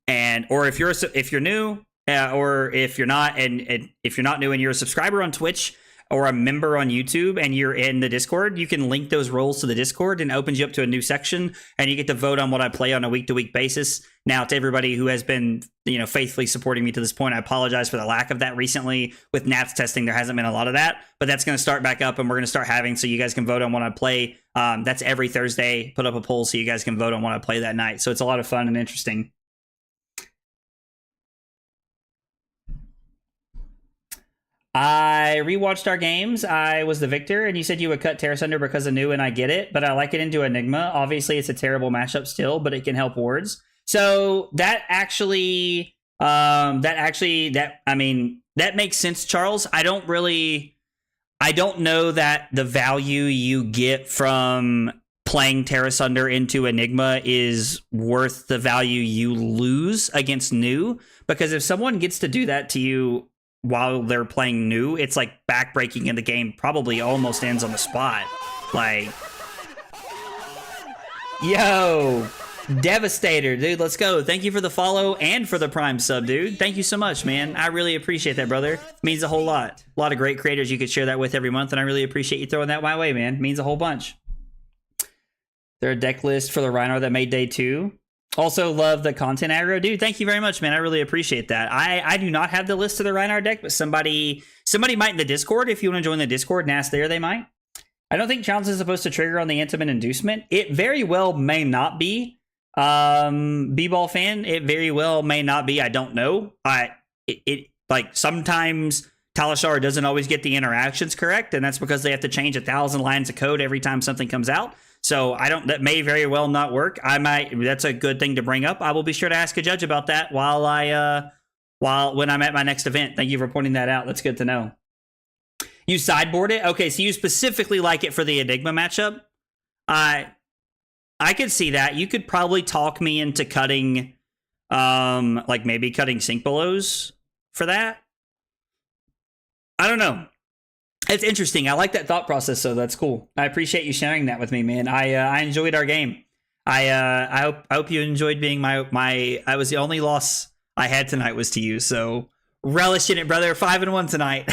or if you're new, or if you're not, and if you're not new and you're a subscriber on Twitch or a member on YouTube and you're in the Discord, you can link those roles to the Discord and it opens you up to a new section and you get to vote on what I play on a week-to-week basis. Now, to everybody who has been, faithfully supporting me to this point, I apologize for the lack of that recently. With Nats testing, there hasn't been a lot of that, but that's going to start back up and we're going to start having so you guys can vote on what I play. That's every Thursday. Put up a poll so you guys can vote on what I play that night. So it's a lot of fun and interesting. I rewatched our games. I was the victor, and you said you would cut Terra Sunder because of new, and I get it, but I like it into Enigma. Obviously, it's a terrible matchup still, but it can help wards. So that makes sense, Charles. I don't know that the value you get from playing Terra Sunder into Enigma is worth the value you lose against new, because if someone gets to do that to you while they're playing new, it's like backbreaking in the game, probably almost ends on the spot. Like, yo, Devastator, dude, let's go. Thank you for the follow and for the Prime sub, dude. Thank you so much, man. I really appreciate that, brother. It means a whole lot. A lot of great creators you could share that with every month, and I really appreciate you throwing that my way, man. It means a whole bunch. There a deck list for the Rhino that made day 2. Also love the content aggro, dude. Thank you very much, man. I really appreciate that. I do not have the list of the Rhinar deck, but somebody might in the Discord. If you want to join the Discord and ask there, they might. I don't think challenge is supposed to trigger on the intimate inducement. It very well may not be. B-ball fan, it very well may not be. I don't know. Like sometimes Talishar doesn't always get the interactions correct, and that's because they have to change 1,000 lines of code every time something comes out. So that may very well not work. That's a good thing to bring up. I will be sure to ask a judge about that when I'm at my next event. Thank you for pointing that out. That's good to know. You sideboard it? Okay, so you specifically like it for the Enigma matchup? I could see that. You could probably talk me into cutting, like maybe cutting Sink Belows for that. I don't know. It's interesting. I like that thought process, so that's cool. I appreciate you sharing that with me, man. I enjoyed our game. I hope you enjoyed being my. I was the only loss I had tonight was to you, so relish in it, brother. 5-1 tonight.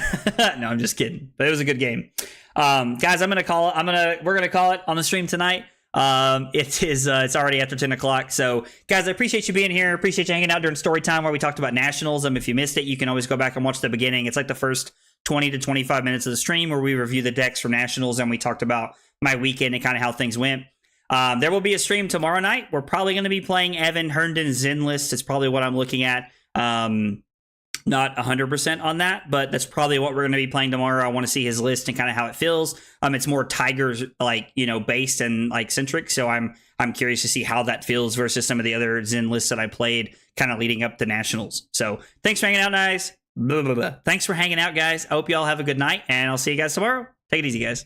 No, I'm just kidding. But it was a good game. Guys, we're gonna call it on the stream tonight. It's already after 10 o'clock. So guys, I appreciate you being here. Appreciate you hanging out during story time where we talked about nationals. If you missed it, you can always go back and watch the beginning. It's like the first 20 to 25 minutes of the stream where we review the decks for nationals and we talked about my weekend and kind of how things went. There will be a stream tomorrow night. We're probably going to be playing Evan Herndon's Zen list. It's probably what I'm looking at. Not 100% on that, but that's probably what we're going to be playing tomorrow. I want to see his list and kind of how it feels. It's more Tigers based and like centric. So I'm curious to see how that feels versus some of the other Zen lists that I played kind of leading up to nationals. So thanks for hanging out, guys. Thanks for hanging out, guys. I hope you all have a good night, and I'll see you guys tomorrow. Take it easy, guys.